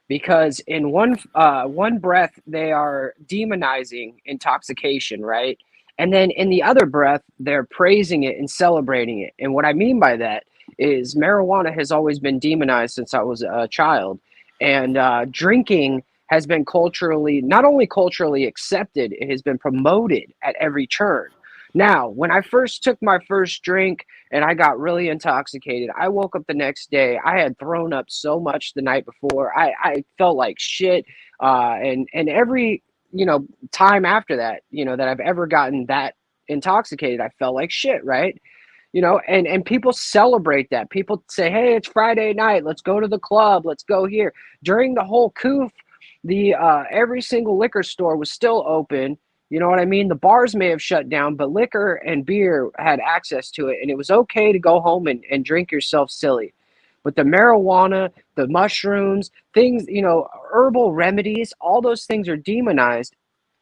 because in one breath they are demonizing intoxication, right? And then in the other breath they're praising it and celebrating it. And what I mean by that is marijuana has always been demonized since I was a child, and drinking has been culturally, not only culturally accepted, it has been promoted at every turn. Now, when I first took my first drink and I got really intoxicated, I woke up the next day. I had thrown up so much the night before. I felt like shit. And every, time after that, that I've ever gotten that intoxicated, I felt like shit, right? And people celebrate that. People say, hey, it's Friday night. Let's go to the club. Let's go here. During the whole coof, the every single liquor store was still open. You know what I mean? The bars may have shut down, but liquor and beer had access to it, and it was okay to go home and drink yourself silly. But the marijuana, the mushrooms, things, herbal remedies, all those things are demonized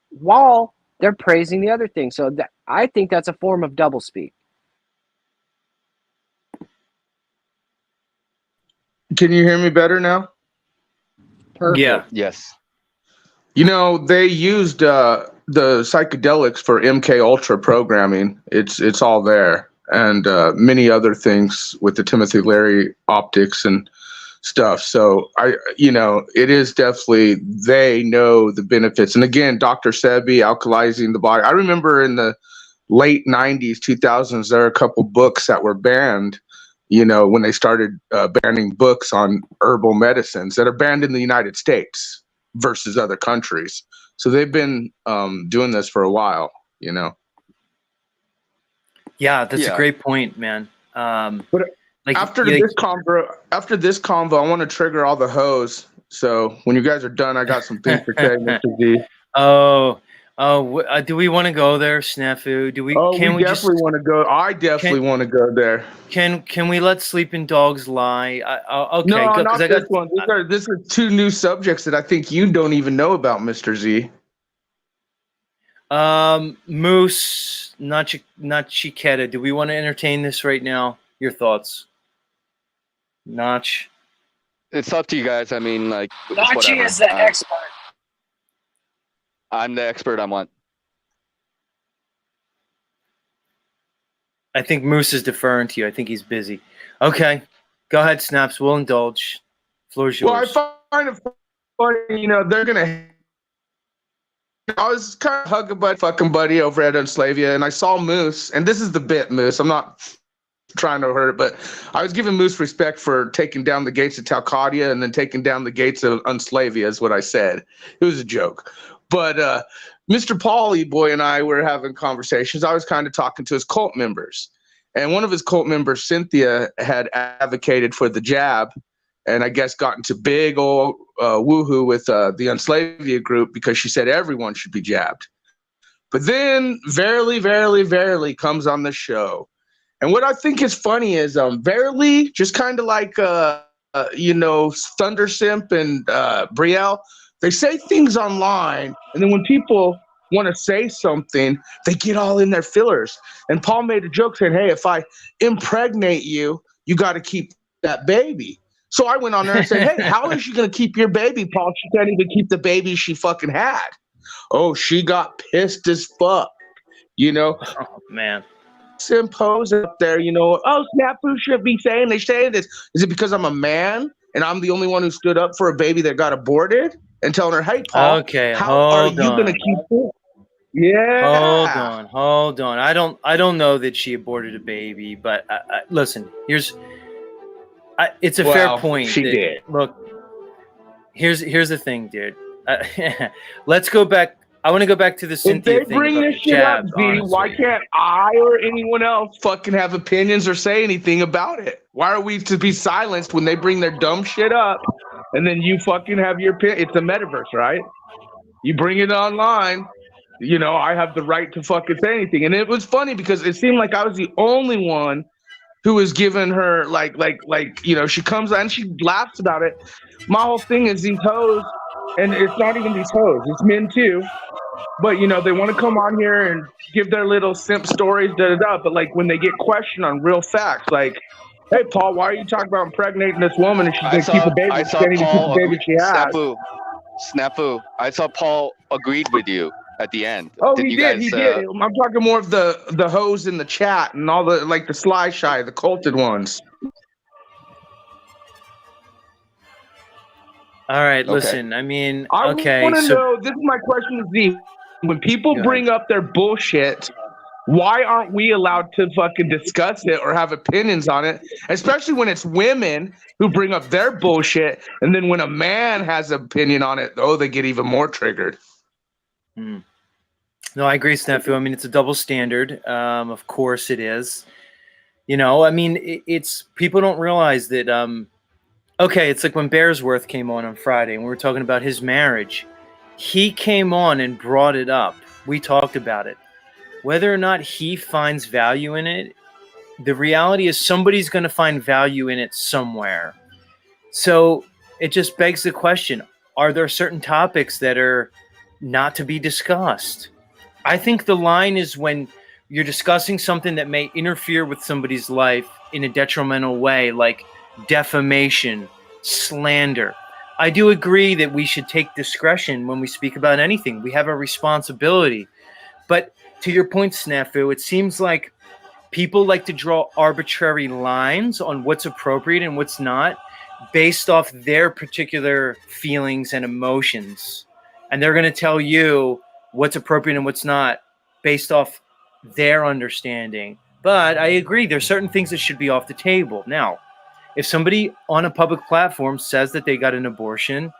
while they're praising the other thing. So I think that's a form of doublespeak. Can you hear me better now? Perfect. Yeah. Yes. They used the psychedelics for MK Ultra programming. It's all there, and many other things with the Timothy Leary optics and stuff. So it is definitely, they know the benefits. And again, Dr. Sebi, alkalizing the body. I remember in the late 90s, 2000s, there are a couple books that were banned. When they started banning books on herbal medicines that are banned in the United States versus other countries. So they've been doing this for a while, Yeah, that's a great point, man. But after this convo, I want to trigger all the hoes. So when you guys are done, I got some things to say, Mr. Z. Do we want to go there, Snafu? Do we? We definitely want to go. I definitely want to go there. Can we let sleeping dogs lie? Okay, no, go, not this one. This are two new subjects that I think you don't even know about, Mr. Z. Moose, not Chiquetta. Do we want to entertain this right now? Your thoughts, Notch? It's up to you guys. I mean, like, Nachi is the expert. I'm the expert on what? I think Moose is deferring to you. I think he's busy. Okay, go ahead, Snaps. We'll indulge. Floor's yours. Well, I find it funny, they're gonna. I was kind of hugging a fucking buddy over at Unslavia, and I saw Moose, and this is the bit, Moose. I'm not trying to hurt, but I was giving Moose respect for taking down the gates of Talcadia and then taking down the gates of Unslavia, is what I said. It was a joke. But Mr. Pauly Boy and I were having conversations. I was kind of talking to his cult members. And one of his cult members, Cynthia, had advocated for the jab, and I guess got into big old woohoo with the Unslavia group because she said everyone should be jabbed. But then Verily comes on the show. And what I think is funny is Verily, just kind of like, Thundersimp and Brielle, they say things online, and then when people want to say something, they get all in their fillers. And Paul made a joke saying, hey, if I impregnate you, you got to keep that baby. So I went on there and said, hey, how is she going to keep your baby, Paul? She can't even keep the baby she fucking had. Oh, she got pissed as fuck, Oh, man. Impose up there, oh, Snafu should be saying they say this. Is it because I'm a man and I'm the only one who stood up for a baby that got aborted? And telling her, hey, Paul, how are you going to keep it? Yeah. Hold on. I don't know that she aborted a baby, but listen, it's a fair point. She did. Look, here's the thing, dude. Let's go back. I want to go back to the Cynthia thing. If they bring this shit up, Z, why can't I or anyone else fucking have opinions or say anything about it? Why are we to be silenced when they bring their dumb shit up? And then you fucking have your opinion. It's a metaverse, right? You bring it online. I have the right to fucking say anything. And it was funny because it seemed like I was the only one who was giving her she comes out and she laughs about it. My whole thing is these hoes, and it's not even these hoes, it's men too. But they want to come on here and give their little simp stories, but like when they get questioned on real facts, like, Hey, Paul, why are you talking about impregnating this woman and she's going to keep the baby? I She's saw going to keep the Paul baby agree. she has. Snafu. I saw Paul agreed with you at the end. Oh, Did he you did. guys? He did. I'm talking more of the hoes in the chat and all the like the sly shy, the culted ones. All right, Okay. listen. I mean, I okay. want to So know. This is my question to Z. When people Go ahead. bring up their bullshit, why aren't we allowed to fucking discuss it or have opinions on it? Especially when it's women who bring up their bullshit, and then when a man has an opinion on it, oh, they get even more triggered. No, I agree, Snafu. I mean, it's a double standard. Of course it is. You know, I mean, it's people don't realize that. Okay, it's like when Bearsworth came on Friday and we were talking about his marriage. He came on and brought it up. We talked about it. Whether or not he finds value in it, the reality is somebody's going to find value in it somewhere. So it just begs the question, are there certain topics that are not to be discussed? I think the line is when you're discussing something that may interfere with somebody's life in a detrimental way, like defamation, slander. I do agree that we should take discretion when we speak about anything. We have a responsibility. But to your point, Snafu, it seems like people like to draw arbitrary lines on what's appropriate and what's not based off their particular feelings and emotions. And they're going to tell you what's appropriate and what's not based off their understanding. But I agree, there's certain things that should be off the table. Now, if somebody on a public platform says that they got an abortion,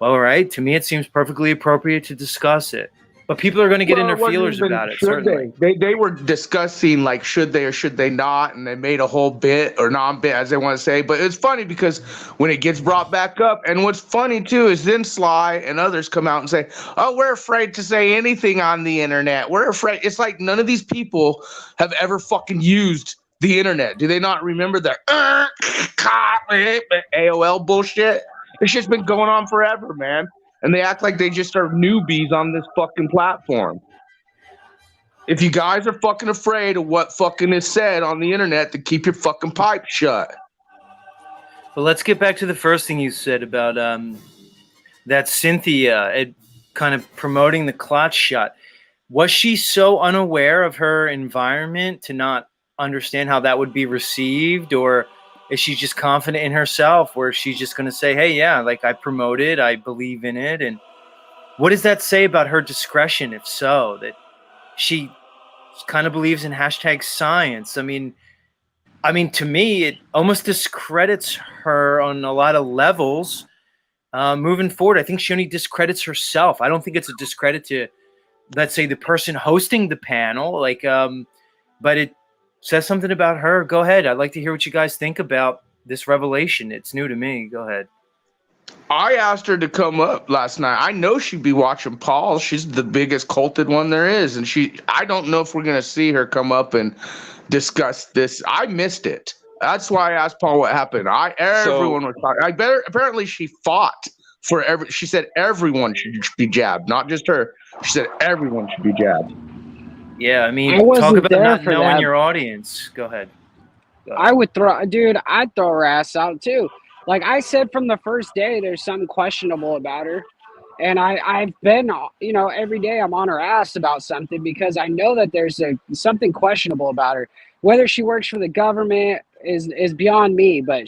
well, all right, to me it seems perfectly appropriate to discuss it. But people are going to get in their feelers about it, certainly. They were discussing like should they or should they not, and they made a whole bit or non-bit as they want to say. But it's funny because when it gets brought back up, and what's funny too is then Sly and others come out and say, "Oh, we're afraid to say anything on the internet. We're afraid." It's like none of these people have ever fucking used the internet. Do they not remember the AOL bullshit? It's just been going on forever, man. And they act like they just are newbies on this fucking platform. If you guys are fucking afraid of what fucking is said on the internet, to keep your fucking pipe shut. But let's get back to the first thing you said about that Cynthia kind of promoting the clot shot. Was she so unaware of her environment to not understand how that would be received, or is she just confident in herself where she's just going to say, hey, yeah, like I promote it, I believe in it? And what does that say about her discretion, if so, that she kind of believes in hashtag science? I mean, to me, it almost discredits her on a lot of levels moving forward. I think she only discredits herself. I don't think it's a discredit to, let's say, the person hosting the panel, like, but it says something about her. Go ahead. I'd like to hear what you guys think about this revelation. It's new to me. Go ahead. I asked her to come up last night. I know she'd be watching Paul. She's the biggest culted one there is. And I don't know if we're going to see her come up and discuss this. I missed it. That's why I asked Paul what happened. Everyone was talking. Apparently she fought for she said everyone should be jabbed, not just her. She said everyone should be jabbed. Yeah, I mean, talk about not knowing your audience. Go ahead. I would I'd throw her ass out too. Like I said from the first day, there's something questionable about her. And I've been, every day I'm on her ass about something because I know that there's something questionable about her. Whether she works for the government is beyond me, but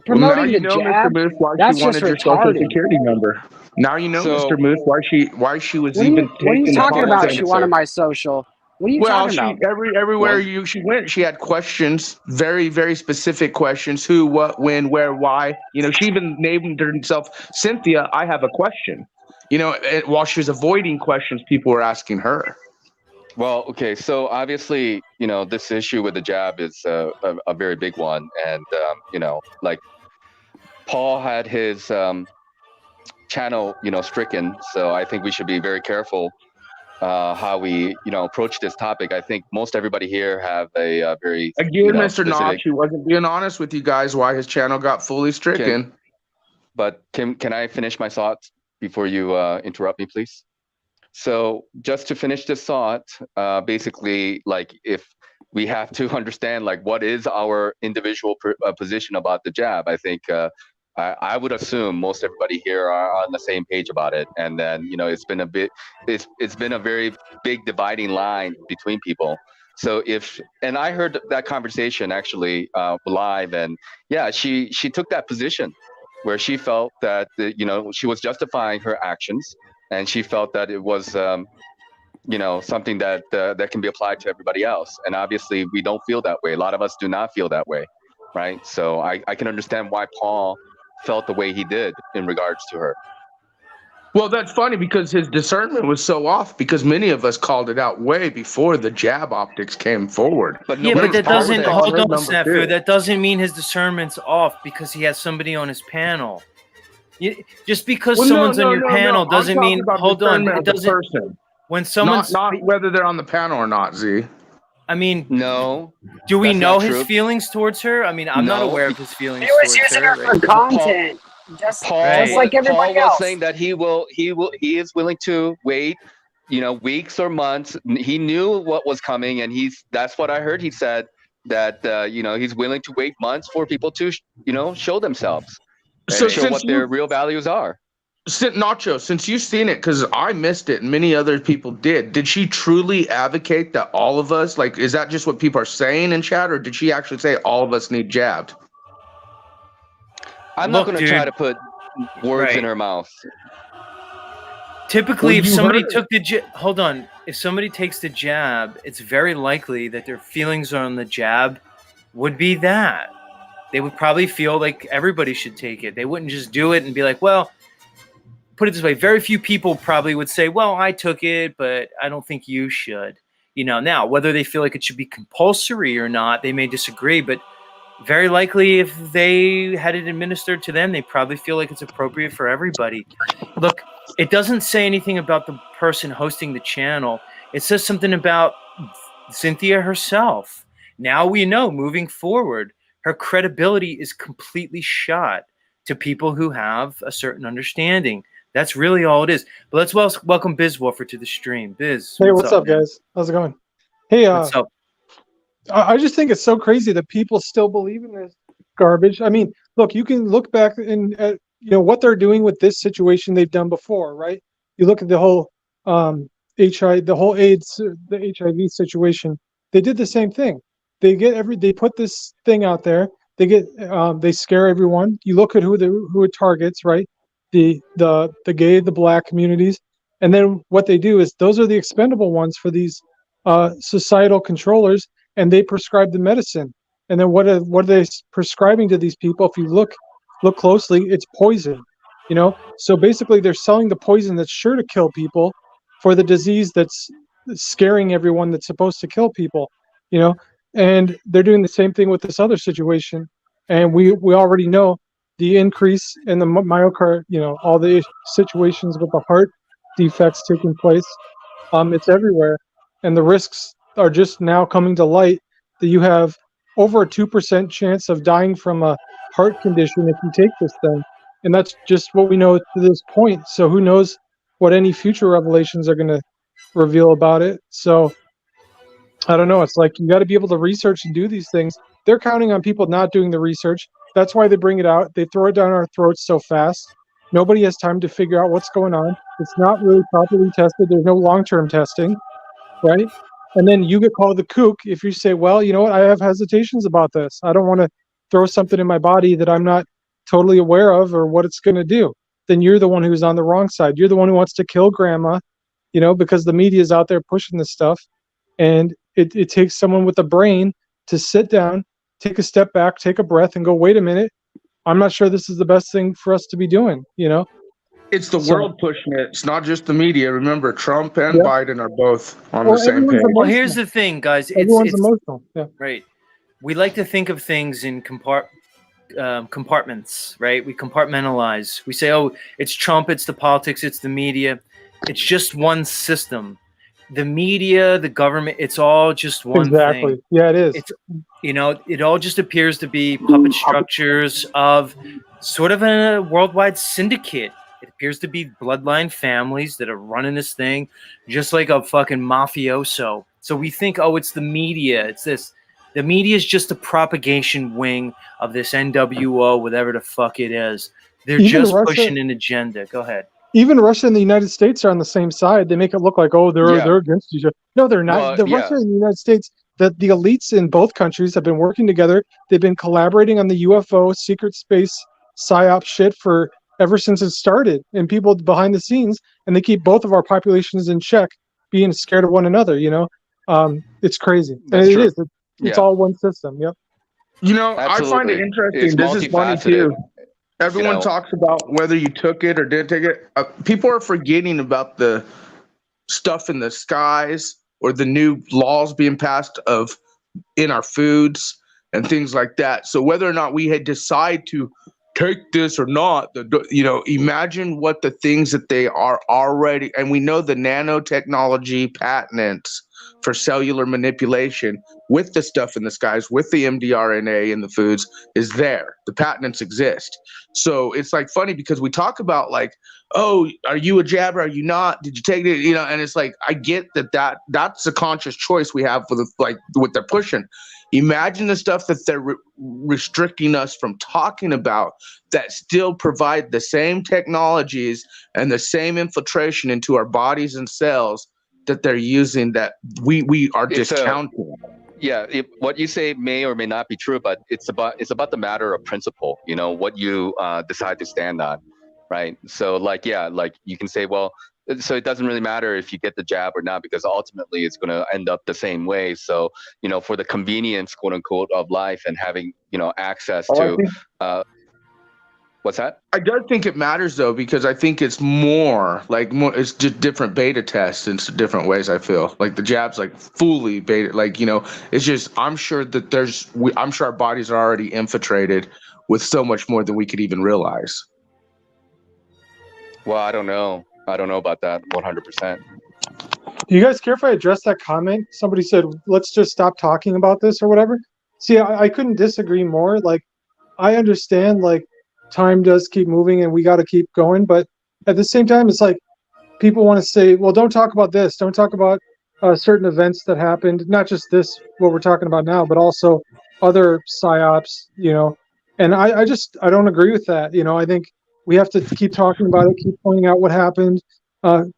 promoting the jab, Mr. Moose, why that's she wanted just your social retarded. security number. Now you know, Mr. Moose, why she was What even. are you talking about? She wanted my social. What are you talking about? Everywhere she went, she had questions, very, very specific questions: who, what, when, where, why. She even named herself Cynthia. I have a question. While she was avoiding questions, people were asking her. Well, okay, so obviously, this issue with the jab is a very big one, and like Paul had his channel, stricken, so I think we should be very careful how we, approach this topic. I think most everybody here have a very Mr. Knopf, he wasn't being honest with you guys why his channel got fully stricken. But can I finish my thoughts before you interrupt me, please? So just to finish this thought, basically, like if we have to understand like what is our individual position about the jab. I think I would assume most everybody here are on the same page about it, and then it's been a very big dividing line between people. So and I heard that conversation actually live, and yeah, she took that position where she felt that she was justifying her actions, and she felt that it was something that that can be applied to everybody else. And obviously we don't feel that way. A lot of us do not feel that way, right? So I can understand why Paul felt the way he did in regards to her. Well, that's funny because his discernment was so off because many of us called it out way before the jab optics came forward. But Yeah, but that doesn't, hold on, number Snafu, two. that doesn't mean his discernment's off because he has somebody on his panel. Just because Well, someone's on your no. panel I'm doesn't talking mean, about hold on, discernment it of the doesn't, person. when someone's, Not whether they're on the panel or not, Z. I mean, No. do we that's know not his true. feelings towards her? I mean, I'm not No. aware of his feelings He was towards using her. her for Right? content, just Right. like everybody Paul was else. saying that he is willing to wait, weeks or months. He knew what was coming, and that's what I heard. He said that he's willing to wait months for people to show themselves and So show since what their real values are. Nacho, since you've seen it, because I missed it and many other people did she truly advocate that all of us, like, is that just what people are saying in chat, or did she actually say all of us need jabbed? I'm Look, not going to try dude. to put words in Right. her mouth. Typically, Well, if you somebody heard it. took the hold on, if somebody takes the jab, it's very likely that their feelings on the jab would be that they would probably feel like everybody should take it. They wouldn't just do it and be like, well, put it this way, very few people probably would say, well, I took it, but I don't think you should. Now, whether they feel like it should be compulsory or not, they may disagree, but very likely if they had it administered to them, they probably feel like it's appropriate for everybody. Look, it doesn't say anything about the person hosting the channel. It says something about Cynthia herself. Now we know, moving forward, her credibility is completely shot to people who have a certain understanding. That's really all it is. But let's welcome Bizwoofer to the stream. Biz, Hey, what's up, man? guys? How's it going? Hey, What's up? I just think it's so crazy that people still believe in this garbage. I mean, look, you can look back at what they're doing with this situation they've done before, right? You look at the whole the whole AIDS, the HIV situation. They did the same thing. They put this thing out there. They scare everyone. You look at who it targets, right? The gay, the black communities, and then what they do is those are the expendable ones for these societal controllers, and they prescribe the medicine. And then what are they prescribing to these people? If you look closely, it's poison. So basically they're selling the poison that's sure to kill people for the disease that's scaring everyone that's supposed to kill people. And they're doing the same thing with this other situation. And we already know the increase in the myocard, all the situations with the heart defects taking place. It's everywhere, and the risks are just now coming to light that you have over a 2% chance of dying from a heart condition if you take this thing. And that's just what we know to this point. So who knows what any future revelations are going to reveal about it. So I don't know. It's like you got to be able to research and do these things. They're counting on people not doing the research. That's why they bring it out. They throw it down our throats so fast. Nobody has time to figure out what's going on. It's not really properly tested. There's no long-term testing, right? And then you get called the kook if you say, well, you know what? I have hesitations about this. I don't want to throw something in my body that I'm not totally aware of or what it's going to do. Then you're the one who's on the wrong side. You're the one who wants to kill grandma, because the media is out there pushing this stuff. And it takes someone with a brain to sit down, take a step back, take a breath, and go, wait a minute. I'm not sure this is the best thing for us to be doing, It's the world pushing it. It's not just the media. Remember, Trump and Biden are both on the same page. Well, here's the thing, guys. Everyone's it's emotional. Yeah. Right. We like to think of things in compartments, right? We compartmentalize. We say, oh, it's Trump, it's the politics, it's the media. It's just one system. The media, the government, it's all just one thing. Yeah, it is. It's, it all just appears to be puppet structures of sort of a worldwide syndicate. It appears to be bloodline families that are running this thing just like a fucking mafioso. So we think, oh, it's the media. It's this. The media is just a propagation wing of this NWO, whatever the fuck it is. They're Even just Russia- pushing an agenda. Go ahead. Even Russia and the United States are on the same side. They make it look like, oh, they're against each other. No, they're not. Well, Russia and the United States, the elites in both countries have been working together. They've been collaborating on the UFO secret space psyop shit for ever since it started, and people behind the scenes, and they keep both of our populations in check, being scared of one another. It's crazy. That's And true. it is. It's all one system. Yep. I find it Absolutely. interesting. It's This is funny multifaceted. too. Everyone know. talks about whether you took it or didn't take it. People are forgetting about the stuff in the skies or the new laws being passed in our foods and things like that. So whether or not we had decide to take this or not, imagine what the things that they are already, and we know the nanotechnology patents for cellular manipulation with the stuff in the skies, with the mDRNA in the foods is there. The patents exist. So it's like funny because we talk about like, oh, are you a jabber? Are you not? Did you take it? And it's like, I get that's a conscious choice we have for what they're pushing. Imagine the stuff that they're restricting us from talking about that still provide the same technologies and the same infiltration into our bodies and cells that they're using that we are discounting. What you say may or may not be true, but it's about the matter of principle. What you decide to stand on, right? So you can say, well, so it doesn't really matter if you get the jab or not, because ultimately it's going to end up the same way. So for the convenience, quote unquote, of life and having access to. What's that? I do think it matters though, because I think it's more it's just different beta tests in different ways. I feel like the jab's like fully beta, it's just, I'm sure that I'm sure our bodies are already infiltrated with so much more than we could even realize. Well, I don't know about that 100%. Do you guys care if I address that comment? Somebody said, let's just stop talking about this or whatever. See, I couldn't disagree more. Like, I understand, time does keep moving and we got to keep going, but at the same time it's like people want to say, well, don't talk about this, don't talk about certain events that happened, not just this what we're talking about now, but also other psyops, and I don't agree with that. I think we have to keep talking about it, keep pointing out what happened,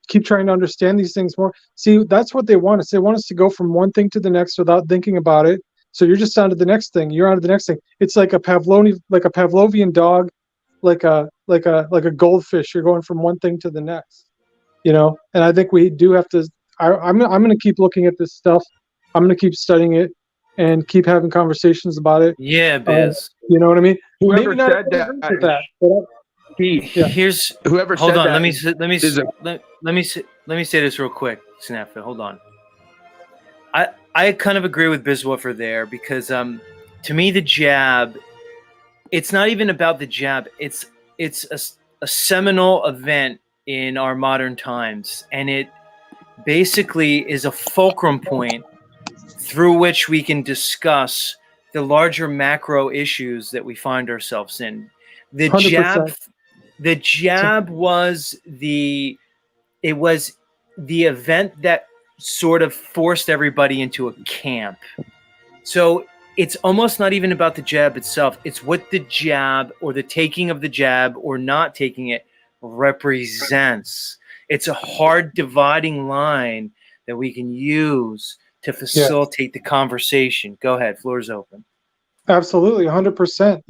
keep trying to understand these things more. See, that's what they want us. They want us to go from one thing to the next without thinking about it. So you're just on to the next thing. You're on to the next thing. It's like a Pavlovian dog, like a goldfish. You're going from one thing to the next, and I think we do have to. I'm going to keep looking at this stuff. I'm going to keep studying it and keep having conversations about it. Yeah, Biz. You know what I mean? Whoever Maybe not said agree that, with that, but Here's whoever hold said on. that Let me is let me say this real quick, Snapfit. Hold on. I kind of agree with Bizwoofer there because to me the jab, it's not even about the jab. It's a seminal event in our modern times, and it basically is a fulcrum point through which we can discuss the larger macro issues that we find ourselves in. The 100%. jab was the event that sort of forced everybody into a camp. So it's almost not even about the jab itself. It's what the jab or the taking of the jab or not taking it represents. It's a hard dividing line that we can use to facilitate the conversation. Go ahead. Floor's open. Absolutely, 100%.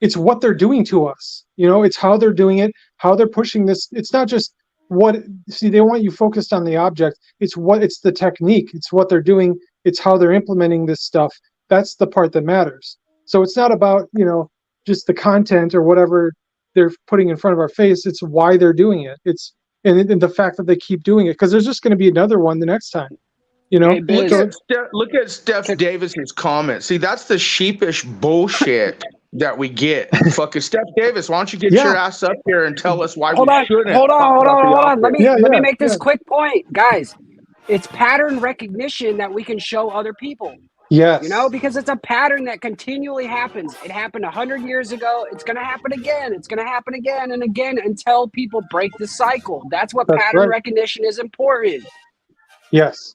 It's what they're doing to us. It's how they're doing it, how they're pushing this. It's not just they want you focused on the object. It's the technique. It's what they're doing. It's how they're implementing this stuff. That's the part that matters. So it's not about, just the content or whatever they're putting in front of our face. It's why they're doing it. And the fact that they keep doing it, because there's just going to be another one the next time. Hey, Biz. Look at Steph Davis's comment. See, that's the sheepish bullshit that we get. Fucking Steph Davis, why don't you get your ass up here and tell us why we shouldn't? Hold on. Let me make this yeah. quick point, guys. It's pattern recognition that we can show other people. Yes. Because it's a pattern that continually happens. It happened 100 years ago. It's going to happen again. It's going to happen again and again until people break the cycle. That's what pattern recognition is important. Yes.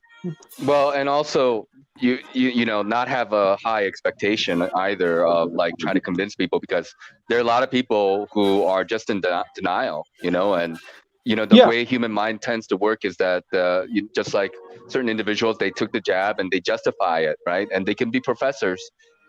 Well, and also you know, not have a high expectation either of like trying to convince people, because there are a lot of people who are just in denial, you know, and you know the Yeah. way human mind tends to work is that just like certain individuals, they took the jab and they justify it, right? And they can be professors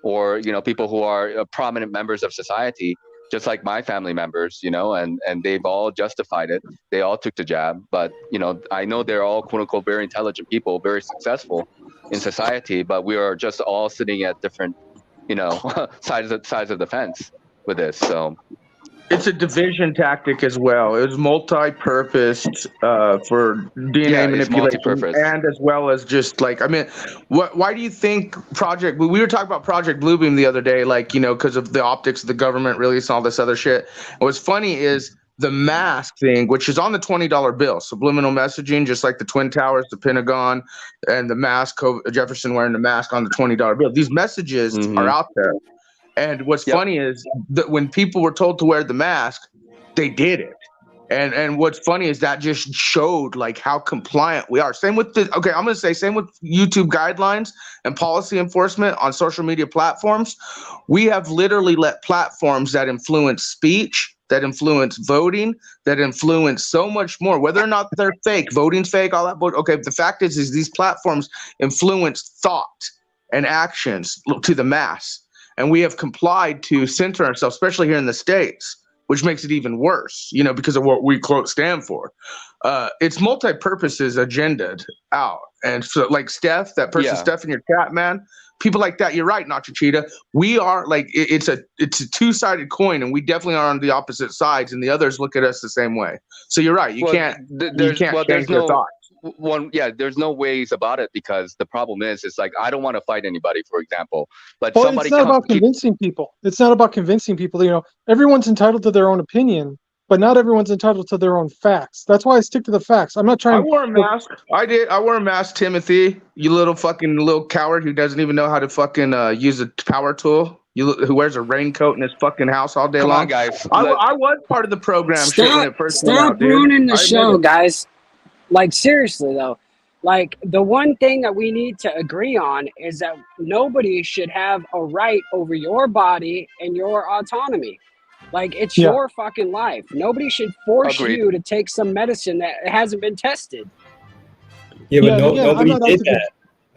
or you know people who are prominent members of society, just like my family members, you know, and they've all justified it. They all took the jab, but you know, I know they're all quote unquote very intelligent people, very successful in society, but we are just all sitting at different, you know, sides of the fence with this. So It's a division tactic as well. It was multi-purposed for yeah, DNA it's manipulation, multi-purpose. and as well as just like, I mean, why do you think Project Blue? We were talking about Project Bluebeam the other day, like, you know, because of the optics of the government release and all this other shit. And what's funny is the mask thing, which is on the $20 bill, subliminal messaging, just like the Twin Towers, the Pentagon, and the mask, Jefferson wearing the mask on the $20 bill. These messages are out there. And what's Yep. funny is that when people were told to wear the mask, they did it. And what's funny is that just showed like how compliant we are. Same with the I'm gonna say same with YouTube guidelines and policy enforcement on social media platforms. We have literally let platforms that influence speech, that influence voting, that influence so much more, whether or not they're fake, voting's fake, all that. But okay, the fact is these platforms influence thought and actions to the mass. And we have complied to center ourselves, especially here in the States, which makes it even worse, you know, because of what we quote stand for. It's multi-purposes agended out. And so like Steph, that person, Yeah. Steph in your chat, man, people like that, you're right, Nacho Cheetah. We are like, it's a two-sided coin, and we definitely are on the opposite sides, and the others look at us the same way. So you're right. You can't change your thoughts. There's no ways about it, because the problem is, it's like, I don't want to fight anybody, for example, but Well, somebody it's not about convincing people. It's not about convincing people. You know, everyone's entitled to their own opinion, but not everyone's entitled to their own facts. That's why I stick to the facts. I'm not trying. I wore a mask. I wore a mask, Timothy. You little coward who doesn't even know how to fucking use a power tool. Who wears a raincoat in his fucking house all day long. Come on, guys. I was part of the program shit when it first came out, dude. Ruining the I admit show, it. guys. Like, seriously, though. Like, the one thing that we need to agree on is that nobody should have a right over your body and your autonomy. Like, it's your fucking life. Nobody should force you to take some medicine that hasn't been tested. Yeah, but nobody did that.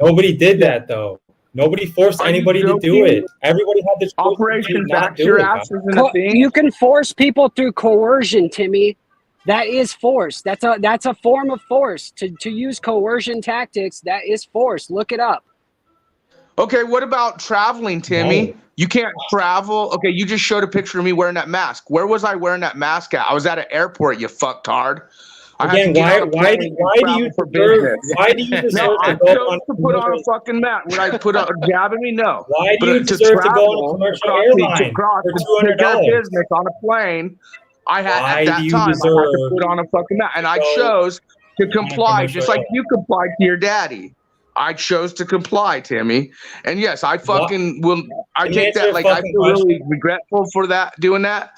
Nobody did that, though. Nobody forced anybody to do it. Everybody had the choice Operation not Vax Your do it. Ass isn't a thing. You can force people through coercion, Timmy. That is force. That's a form of force. To use coercion tactics, that is force. Look it up. Okay, what about traveling, Timmy? You can't travel. Okay, you just showed a picture of me wearing that mask. Where was I wearing that mask at? I was at an airport, you fucktard. Again, why do you deserve I to go chose on to put on a fucking mask? Would I put a jab at me? No. Why do But you deserve to go on a commercial airline for $200? business on a plane? I had Why at that do you time I had to deserve put on a fucking mask, and I chose to comply, just like you complied to your daddy. I chose to comply, Timmy. And yes, I fucking will. I take that like I feel really regretful for that, doing that.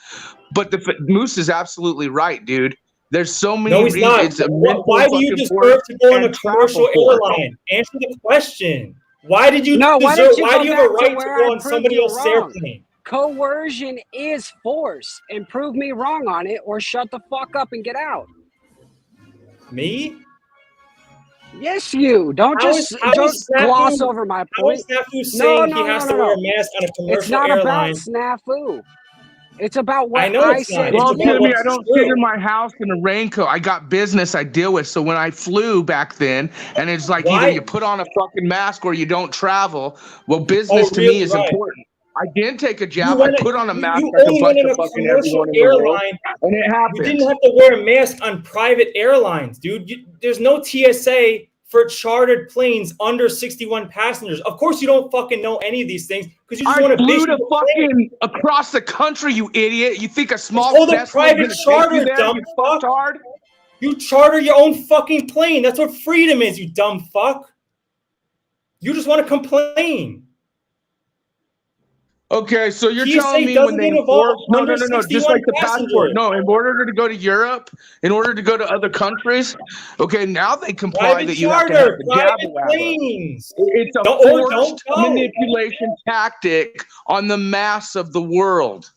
But the Moose is absolutely right, dude. There's so many No, he's not. reasons. Why do you deserve to go on a commercial airline? Answer the question. Why did you deserve? Why do you have a right to go on somebody else's airplane? Coercion is force, and prove me wrong on it, or shut the fuck up and get out. Me? Yes, you. Don't just gloss over my point. How is Snafu saying he has to wear a mask on a commercial It's not airline? about snafu. It's about what I know it's said. not. Well, Timmy, I don't sit in my house in a raincoat. I got business I deal with. So when I flew back then, and it's like either you put on a fucking mask or you don't travel. Well, business to me is important. I didn't take a jab. I put on a mask like a bunch of fucking everyone in the world, and it happened. You didn't have to wear a mask on private airlines, dude. There's no TSA for chartered planes under 61 passengers. Of course, you don't fucking know any of these things because you just want to flew to fucking across the country, you idiot. You think a small the private charter, dumb fuck. You charter your own fucking plane. That's what freedom is, you dumb fuck. You just want to complain. Okay, so you're TSA telling me doesn't when they involve enforce no, under just like 61 the passport. passengers. No, in order to go to Europe, in order to go to other countries, okay, now they comply Private that you have to have charter, the private jabba wabba. planes. It's a Don't forced go. manipulation tactic on the mass of the world.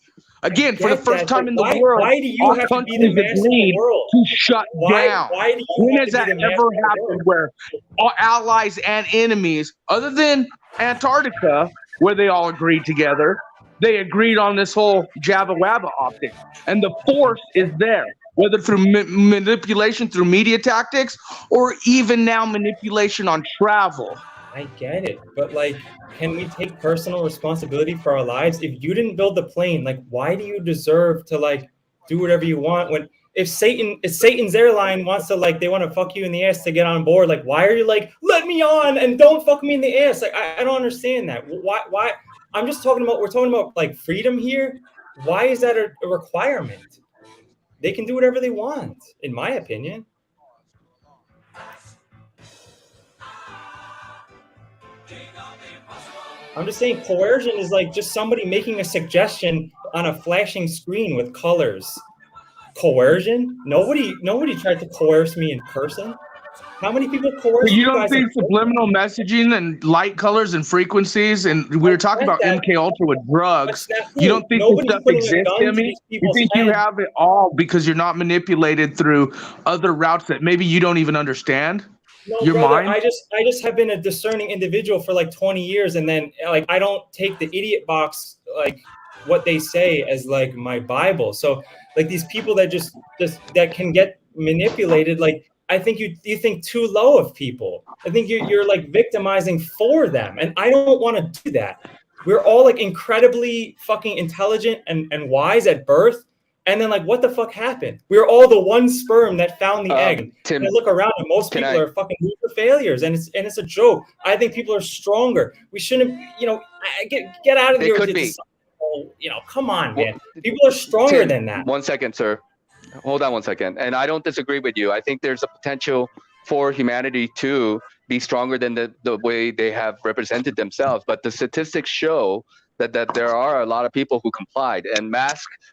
Again, for the Get first that, time but in the world, why do you our have to be the countries mass of the agreed world? to shut down. Why do you When have has to be that the mass ever of the happened world? where all allies and enemies, other than Antarctica, where they all agreed together, they agreed on this whole Jabba Wabba optics, and the force is there, whether through manipulation through media tactics or even now manipulation on travel. I get it, but like, can we take personal responsibility for our lives? If you didn't build the plane, like, why do you deserve to like do whatever you want? When if Satan's airline wants to like, they want to fuck you in the ass to get on board, like, why are you like, let me on and don't fuck me in the ass? Like, I don't understand that. Why? I'm just talking about, we're talking about like freedom here. Why is that a requirement? They can do whatever they want, in my opinion. I'm just saying coercion is like just somebody making a suggestion on a flashing screen with colors. Coercion? Nobody tried to coerce me in person. How many people coerce You you don't guys? think subliminal messaging and light colors and frequencies, and we were talking about MK Ultra with drugs. You don't think this stuff exists, Timmy? You think you have it all because you're not manipulated through other routes that maybe you don't even understand? No, Your brother, mind? I just have been a discerning individual for like 20 years, and then like I don't take the idiot box, like what they say, as like my Bible. So like these people that just that can get manipulated, like I think you think too low of people. I think you're like victimizing for them, and I don't want to do that. We're all like incredibly fucking intelligent and wise at birth. And then, like, what the fuck happened? We're all the one sperm that found the egg. Tim, and I look around, and most people are fucking failures, and it's a joke. I think people are stronger. We shouldn't, get out of It here. could be. Come on, man. People are stronger Tim, than that. 1 second, sir. Hold on 1 second. And I don't disagree with you. I think there's a potential for humanity to be stronger than the way they have represented themselves. But the statistics show that there are a lot of people who complied, and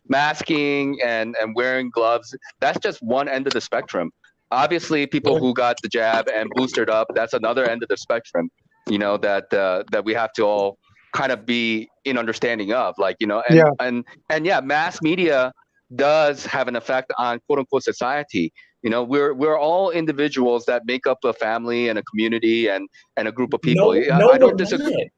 masking and wearing gloves, that's just one end of the spectrum. Obviously, people who got the jab and boosted up, that's another end of the spectrum, that we have to all kind of be in understanding of, and mass media does have an effect on quote unquote society. We're all individuals that make up a family and a community and a group of people. I don't disagree.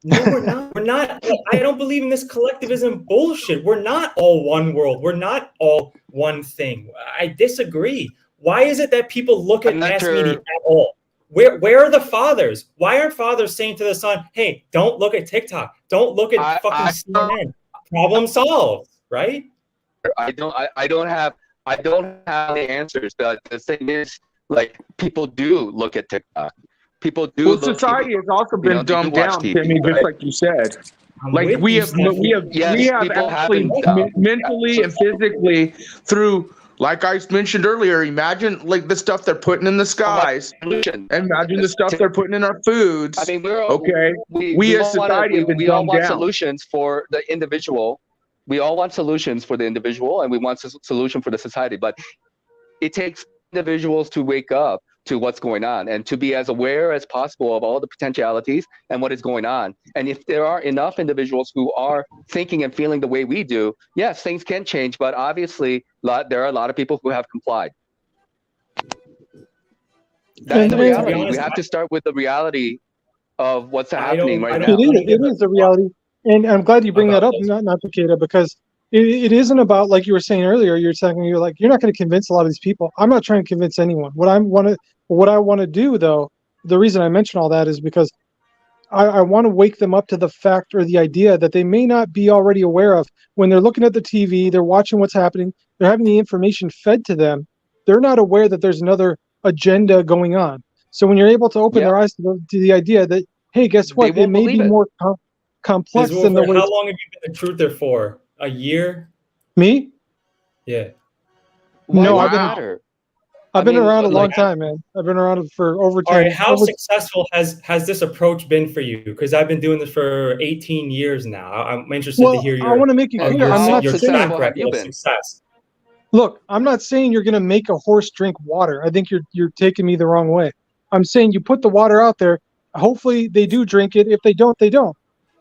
No, we're not. We're not. I don't believe in this collectivism bullshit. We're not all one world. We're not all one thing. I disagree. Why is it that people look at mass media at all? Where are the fathers? Why aren't fathers saying to the son, "Hey, don't look at TikTok. Don't look at fucking CNN. Problem solved." Right? I don't have the answers. The thing is, like, people do look at TikTok. People do. Well, society has also been dumbed down, Timmy, just like you said. Like we have actually mentally and physically through, like I mentioned earlier. Imagine like the stuff they're putting in the skies. Imagine the stuff they're putting in our foods. I mean, we as society have been we all dumbed want down. solutions for the individual. We all want solutions for the individual, and we want a solution for the society. But it takes individuals to wake up to what's going on and to be as aware as possible of all the potentialities and what is going on. And if there are enough individuals who are thinking and feeling the way we do, yes, things can change. But obviously, there are a lot of people who have complied. That's the reality. We have to start with the reality of what's happening right now. It is the reality. And I'm glad you bring that up, not Takeda, because it isn't about, like you were saying earlier, you're not going to convince a lot of these people. I'm not trying to convince anyone. What I want to do, though, the reason I mention all that is because I want to wake them up to the fact or the idea that they may not be already aware of. When they're looking at the TV, they're watching what's happening, they're having the information fed to them, they're not aware that there's another agenda going on. So when you're able to open their eyes to the idea that, hey, guess what? It may be more complex than the way. How long have you been a truther for? A year? Me? Yeah. No, I've been around a long like, time, man. I've been around for over 10. All right, how over, successful has this approach been for you? Because I've been doing this for 18 years now. I'm interested to well, hear I want to make it Yeah, clear. your, I'm how not your saying. track successful have record you of been? success. Look, I'm not saying you're going to make a horse drink water. I think you're taking me the wrong way. I'm saying you put the water out there. Hopefully they do drink it. If they don't, they don't.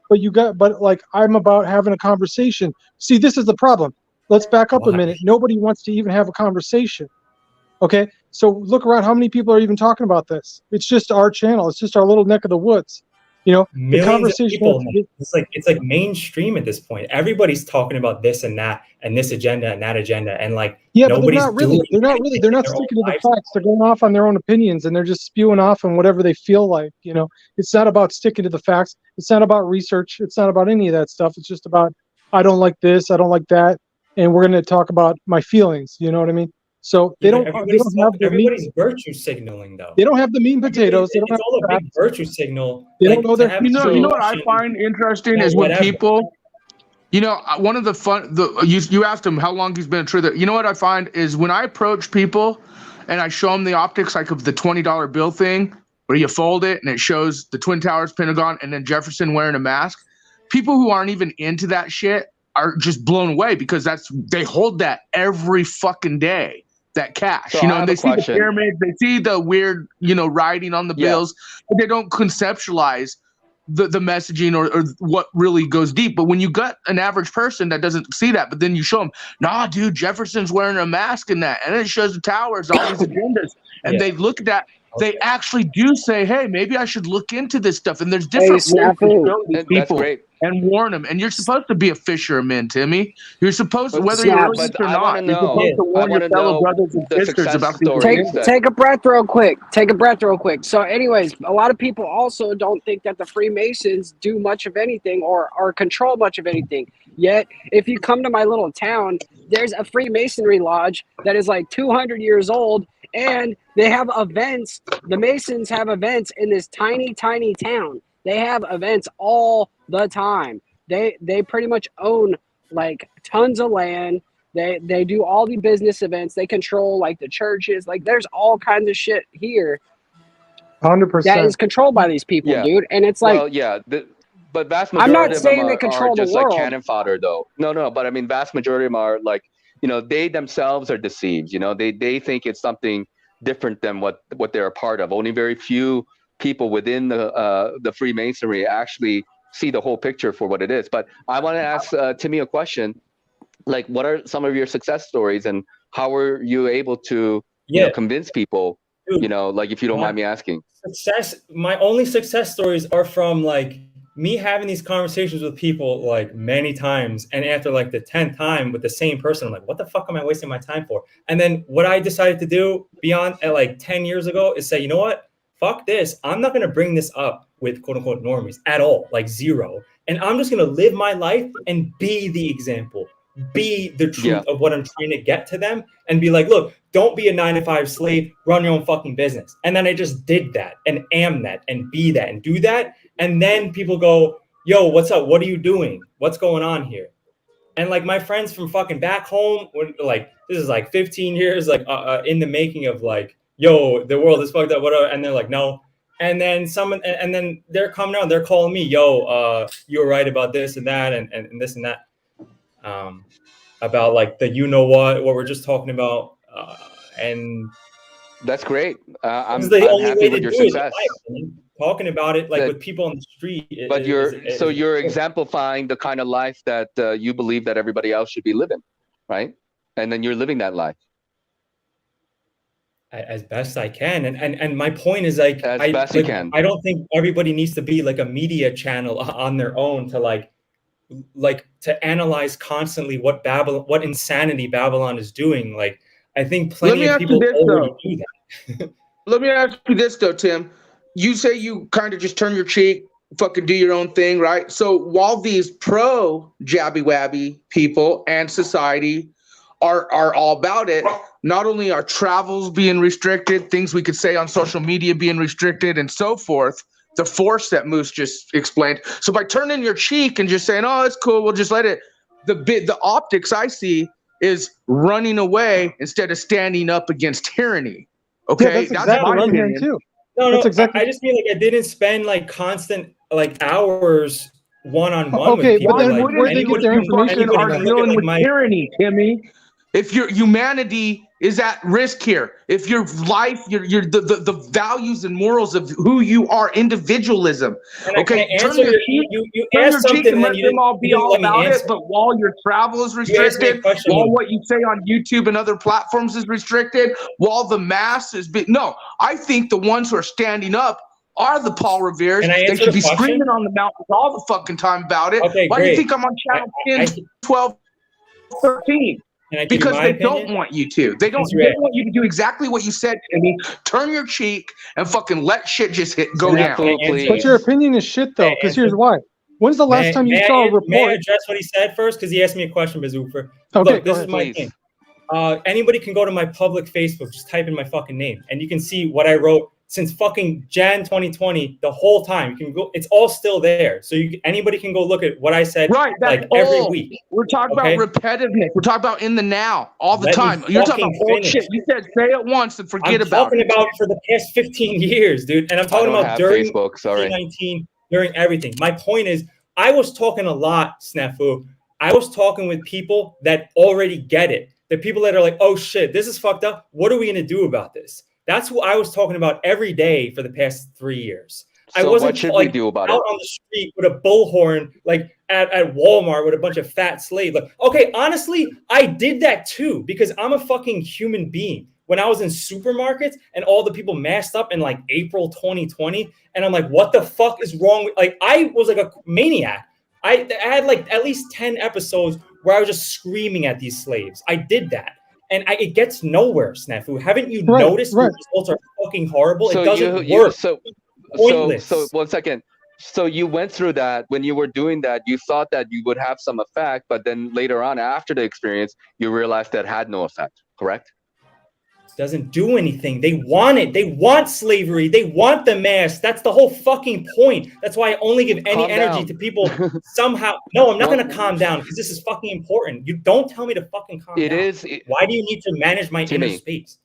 But like I'm about having a conversation. See, this is the problem. Let's back up a Why? minute. Nobody wants to even have a conversation. Okay, so look around. How many people are even talking about this? It's just our channel. It's just our little neck of the woods. You know, the Millions of conversation. people, man. It's like mainstream at this point. Everybody's talking about this and that and this agenda and that agenda, and like Yeah, but they're nobody's not really. doing They're not really. anything They're in not their own sticking to the lives. facts. They're going off on their own opinions, and they're just spewing off on whatever they feel like. You know, it's not about sticking to the facts. It's not about research. It's not about any of that stuff. It's just about I don't like this. I don't like that, and we're going to talk about my feelings. You know what I mean? So they Yeah, but don't. They don't have the meat. everybody's virtue signaling though. They don't have the meat and potatoes. They don't have It's all the a big facts. virtue signal. They Like don't know to their have You know history. what I discussion find interesting about is when whatever. people, one of the fun, you asked him how long he's been a truther. You know what I find is when I approach people and I show them the optics like of the $20 bill thing where you fold it and it shows the Twin Towers, Pentagon, and then Jefferson wearing a mask, people who aren't even into that shit are just blown away because they hold that every fucking day. That cash, So you know, I and have they a see the question. pyramids, they see the weird, writing on the Yeah. bills, but they don't conceptualize the messaging or what really goes deep. But when you got an average person that doesn't see that, but then you show them, nah, dude, Jefferson's wearing a mask in that, and then it shows the towers, all these agendas, and they look at that. They actually do say, hey, maybe I should look into this stuff. And there's different ways to Snafu. show these That's people great. and warn them. And you're supposed to be a fisherman, Timmy. You're supposed to, But, whether you're Snaps. religious but or I want not, to you're know. supposed to I warn your want to fellow know brothers and the sisters success about these stories agendas. that. Take a breath real quick. Take a breath real quick. So, anyways, a lot of people also don't think that the Freemasons do much of anything or control much of anything. Yet, if you come to my little town, there's a Freemasonry lodge that is like 200 years old, and they have events. The Masons have events in this tiny, tiny town. They have events all the time. They pretty much own like tons of land. They do all the business events. They control like the churches. Like there's all kinds of shit here that 100%. is controlled by these people, Yeah. dude. And it's like Well, yeah. But vast I'm not majority of them saying they are control the just like world. cannon fodder, though. No. But I mean, vast majority of them are like, they themselves are deceived. They think it's something different than what they're a part of. Only very few people within the Freemasonry actually see the whole picture for what it is. But I want to ask Timmy a question. Like, what are some of your success stories, and how were you able to, convince people? Dude, Like, if you don't mind me asking. My only success stories are from like me having these conversations with people like many times, and after like the 10th time with the same person, I'm like, what the fuck am I wasting my time for? And then what I decided to do beyond like 10 years ago is say, you know what? Fuck this. I'm not going to bring this up with quote unquote normies at all, like zero. And I'm just going to live my life and be the example, be the truth of what I'm trying to get to them, and be like, look, don't be a 9-to-5 slave, run your own fucking business. And then I just did that and am that and be that and do that. And then people go, yo, what's up? What are you doing? What's going on here? And like my friends from fucking back home, when like this is like 15 years, like in the making of like, yo, the world is fucked up, whatever. And they're like, no. And then and then they're coming out, they're calling me, yo, you were right about this and that and this and that. About like the what we're just talking about, and that's great. I'm only happy way with to your do it, success. talking about it like with people on the street. But you're exemplifying the kind of life that you believe that everybody else should be living, right? And then you're living that life as best I can. And my point is like, you can. I don't think everybody needs to be like a media channel on their own to like to analyze constantly what insanity Babylon is doing. Like, I think plenty of people already do that. Let me ask you this though, Tim. You say you kind of just turn your cheek, fucking do your own thing, right? So while these pro jabby wabby people and society are all about it, not only are travels being restricted, things we could say on social media being restricted and so forth, the force that Moose just explained. So by turning your cheek and just saying, oh, it's cool, we'll just let it, the optics I see is running away instead of standing up against tyranny. Okay, that's exactly my what I'm hearing opinion. too. No, That's exactly. I just mean like I didn't spend like constant like hours one-on-one Okay, with people. but then like, where do they get their information anybody are can look at, dealing like, with my tyranny, Timmy. If your humanity is at risk here, if your life, the values and morals of who you are, individualism. Can I Okay, answer turn your cheek, you turn asked your cheek something and and then let them all be didn't all let me about answer. it. But while your travel is You asked me a restricted, question. while what you say on YouTube and other platforms is restricted, while the mass is no, I think the ones who are standing up are the Paul Reveres. Can I They answer should the be question? screaming on the mountains all the fucking time about it. Okay, Why do you great. think I'm on channel 10, 12, 13? Can I give you Because my they opinion? don't want you to. They don't. Since you They asked. want you to do exactly what you said, Timmy. Turn your cheek and fucking let shit just go Can I down. answer But this? your opinion is shit though, because here's answer? why. When's the last time you saw a May I report? address what he said first? Because he asked me a question, Bazoofer. Okay, Look, go this ahead. is my thing. Anybody can go to my public Facebook, just type in my fucking name, and you can see what I wrote since fucking Jan 2020, the whole time. You can go; it's all still there. So anybody can go look at what I said, Right, that's like every old. week. We're talking Okay? about repetitiveness. We're talking about in the now, all the Let me time. You're talking about fucking old finish. shit. You said say it once and forget I'm about talking it. about for the past 15 years, dude, and I'm I talking don't about have during Facebook. Sorry. 2019, during everything. My point is, I was talking a lot, Snafu. I was talking with people that already get it. The people that are like, oh shit, this is fucked up. What are we gonna do about this? That's what I was talking about every day for the past 3 years. I So wasn't what should like we do about out it? on the street with a bullhorn, like at Walmart with a bunch of fat slaves. Like, okay, honestly, I did that too because I'm a fucking human being. When I was in supermarkets and all the people masked up in like April 2020, and I'm like, what the fuck is wrong with, like, I was like a maniac. I had like at least 10 episodes where I was just screaming at these slaves. I did that. And it gets nowhere, Snafu. Haven't you noticed the results are fucking horrible? So it doesn't you work. so Pointless. 1 second. So you went through that. When you were doing that, you thought that you would have some effect, but then later on, after the experience, you realized that had no effect. Correct? Doesn't do anything. They want it. They want slavery. They want the mask. That's the whole fucking point. That's why I only give any Calm energy down. to people somehow. No, I'm not One- going to calm down because this is fucking important. You don't tell me to fucking calm It down. is. Why do you need to manage my inner Timmy, space?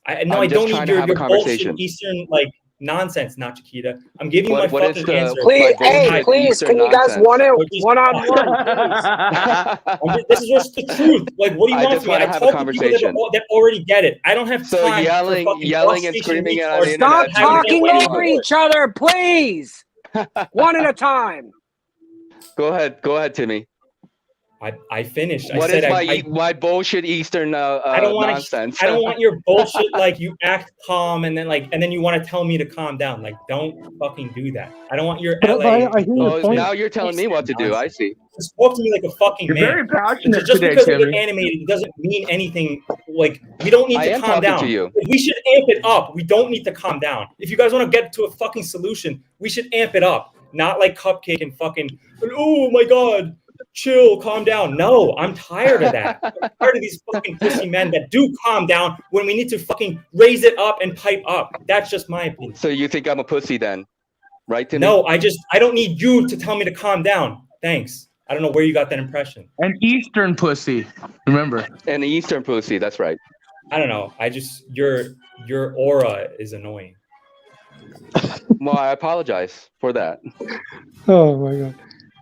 I I'm don't just need trying to your have a bullshit conversation. Eastern like nonsense, not Chiquita. I'm giving you my What is fucking the answer. Please, my hey, bullshit please, Eastern can you guys nonsense? one-on-one, please? This is just the truth. Like, what do you I want just from me? want I to have a talk to people conversation. that already get it. I don't have So time for yelling fucking and station screaming on retards the Stop internet. having talking no over idea. each other, please. One at a time. Go ahead, Timmy. I finished. What I said is my bullshit Eastern I don't want nonsense? I don't want your bullshit. Like, you act calm and then you want to tell me to calm down. Like, don't fucking do that. I don't want your But LA. I hear your point. Now you're telling me what to do. I see. Just talk to me like a fucking You're man. very passionate Just today, because I get Timmy. animated, it doesn't mean anything. Like, we don't need I to am calm talking down. to you. We should amp it up. We don't need to calm down. If you guys want to get to a fucking solution, we should amp it up. Not like Cupcake and fucking, oh my God, chill, calm down. No, I'm tired of that. I'm tired of these fucking pussy men that do calm down when we need to fucking raise it up and pipe up. That's just my opinion. So you think I'm a pussy then, right, Timmy? No, I don't need you to tell me to calm down. Thanks. I don't know where you got that impression. An Eastern pussy, remember? An Eastern pussy. That's right. I don't know. Your aura is annoying. Well, I apologize for that. Oh my god.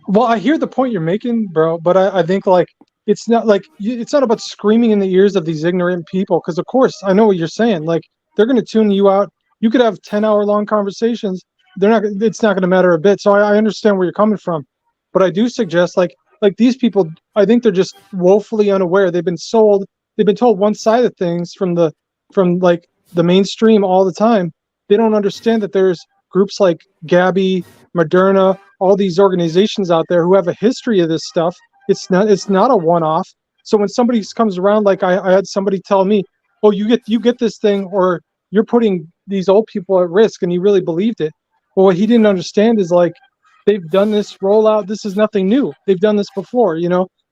Well, I hear the point you're making, bro, but I think like it's not about screaming in the ears of these ignorant people, because of course I know what you're saying. Like, they're going to tune you out. You could have 10-hour long conversations. It's not going to matter a bit. So I understand where you're coming from, but I do suggest like these people. I think they're just woefully unaware. They've been told one side of things from the mainstream all the time. They don't understand that there's groups like Gabi, Moderna, all these organizations out there who have a history of this stuff. It's not a one-off. So when somebody comes around, like I had somebody tell me, "Oh, you get this thing, or you're putting these old people at risk," and he really believed it. Well, what he didn't understand is like they've done this rollout. This is nothing new. They've done this before.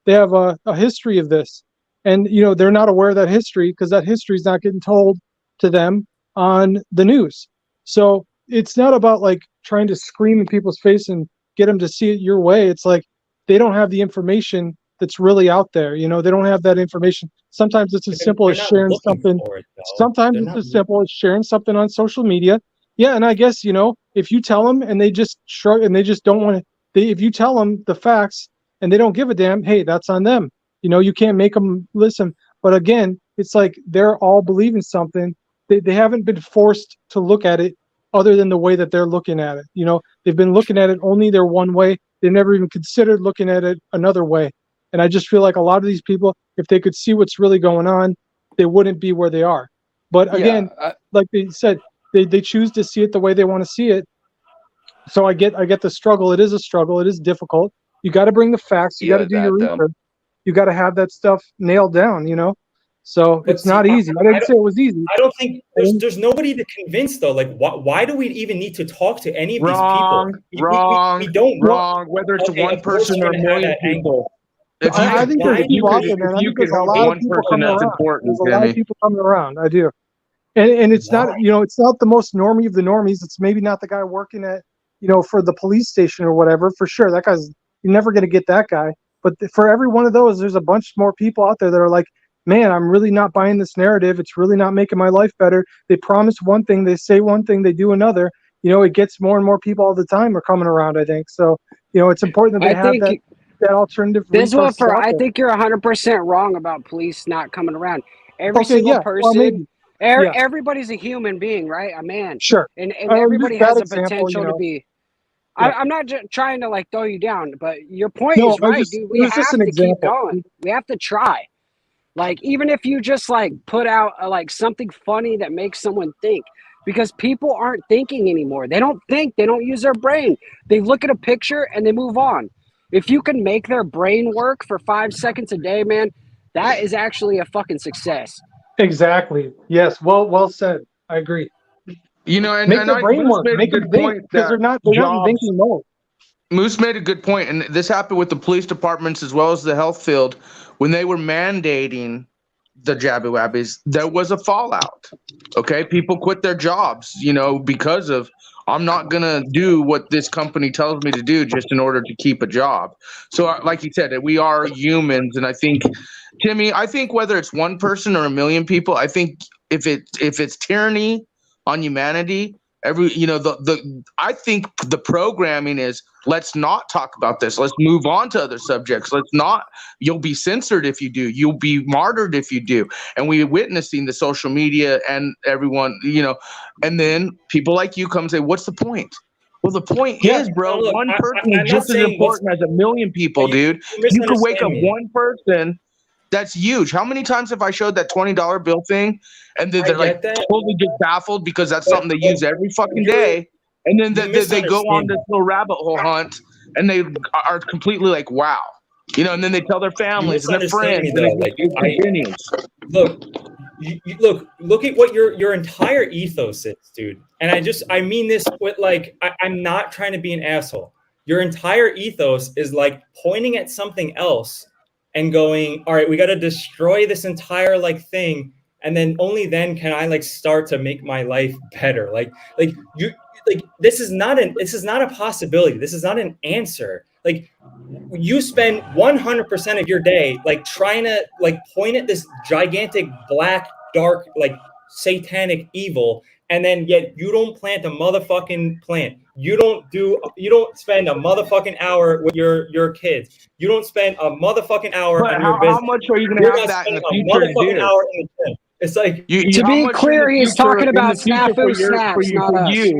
They have a history of this, and they're not aware of that history because that history is not getting told to them on the news. So it's not about like trying to scream in people's face and get them to see it your way. It's like they don't have the information that's really out there. You know, they don't have that information. Sometimes it's as simple as They're not sharing looking something. for it, though. Sometimes They're it's not as simple as sharing something on social media. Yeah, and I guess, you know, if you tell them and they just shrug and they just don't want to, if you tell them the facts and they don't give a damn, hey, that's on them. You know, you can't make them listen. But again, it's like they're all believing something. They haven't been forced to look at it other than the way that they're looking at it. You know, they've been looking at it only their one way. They've never even considered looking at it another way. And I just feel like a lot of these people, if they could see what's really going on, they wouldn't be where they are. But again, like they said, they choose to see it the way they want to see it. So I get the struggle. It is a struggle. It is difficult. You got to bring the facts. You got to do your research. You got to have that stuff nailed down, you know? So But it's not easy. I didn't say it was easy. I don't think there's nobody to convince, though. Like, why do we even need to talk to any of these people? We don't. Wrong. Whether it's one person or a million people. I think there's people out there, man. I think there's a lot of people coming around. There's a lot of people coming around. I do. And it's not, you know, it's not the most normie of the normies. It's maybe not the guy working at, you know, for the police station or whatever. For sure, that guy's, you're never going to get that guy. But for every one of those, there's a bunch more people out there that are like, man, I'm really not buying this narrative. It's really not making my life better. They promise one thing, they say one thing, they do another. You know, it gets more and more people all the time are coming around, I think. So, you know, it's important that they have that alternative. This one I think you're 100% wrong about police not coming around. Every single person, everybody's a human being, right? A man. Sure. And everybody has the potential to be. I'm not trying to like throw you down, but your point is right, dude. We have to keep going. We have to try. Like, even if you just like put out like something funny that makes someone think, because people aren't thinking anymore. They don't think. They don't use their brain. They look at a picture and they move on. If you can make their brain work for 5 seconds a day, man, that is actually a fucking success. Exactly. Yes. Well said. I agree. You know, and make their brain work. Make them think, because they're not in thinking mode. Moose made a good point, and this happened with the police departments as well as the health field. When they were mandating the jabby wabbies, there was a fallout. Okay, people quit their jobs, you know, because of, I'm not gonna do what this company tells me to do just in order to keep a job. So, like you said, we are humans, and I think, Timmy, I think whether it's one person or a million people, I think if it's tyranny on humanity, I think the programming is, let's not talk about this. Let's move on to other subjects. You'll be censored if you do. You'll be martyred if you do. And we're witnessing the social media and everyone, you know, and then people like you come and say, what's the point? Well, the point is, bro, look, one person is just as important as a million people, dude. You could wake up one person. That's huge. How many times have I showed that $20 bill thing, and then they're like totally just baffled because that's something they use every fucking day, and then they go on this little rabbit hole hunt, and they are completely like, wow, you know, and then they tell their families and their friends, and it continues. Look at what your entire ethos is, dude. And I mean this with like, I'm not trying to be an asshole. Your entire ethos is like pointing at something else and going, all right, we got to destroy this entire like thing, and then only then can I like start to make my life better. Like this is not a possibility. This is not an answer. Like, you spend 100% of your day like trying to like point at this gigantic black dark like satanic evil, and then yet you don't plant a motherfucking plant. You don't spend a motherfucking hour with your kids. You don't spend a motherfucking hour on your business. How much are you going to have that in the future? Hour in the gym. It's like, to be clear, he's talking about snafu snacks, not us.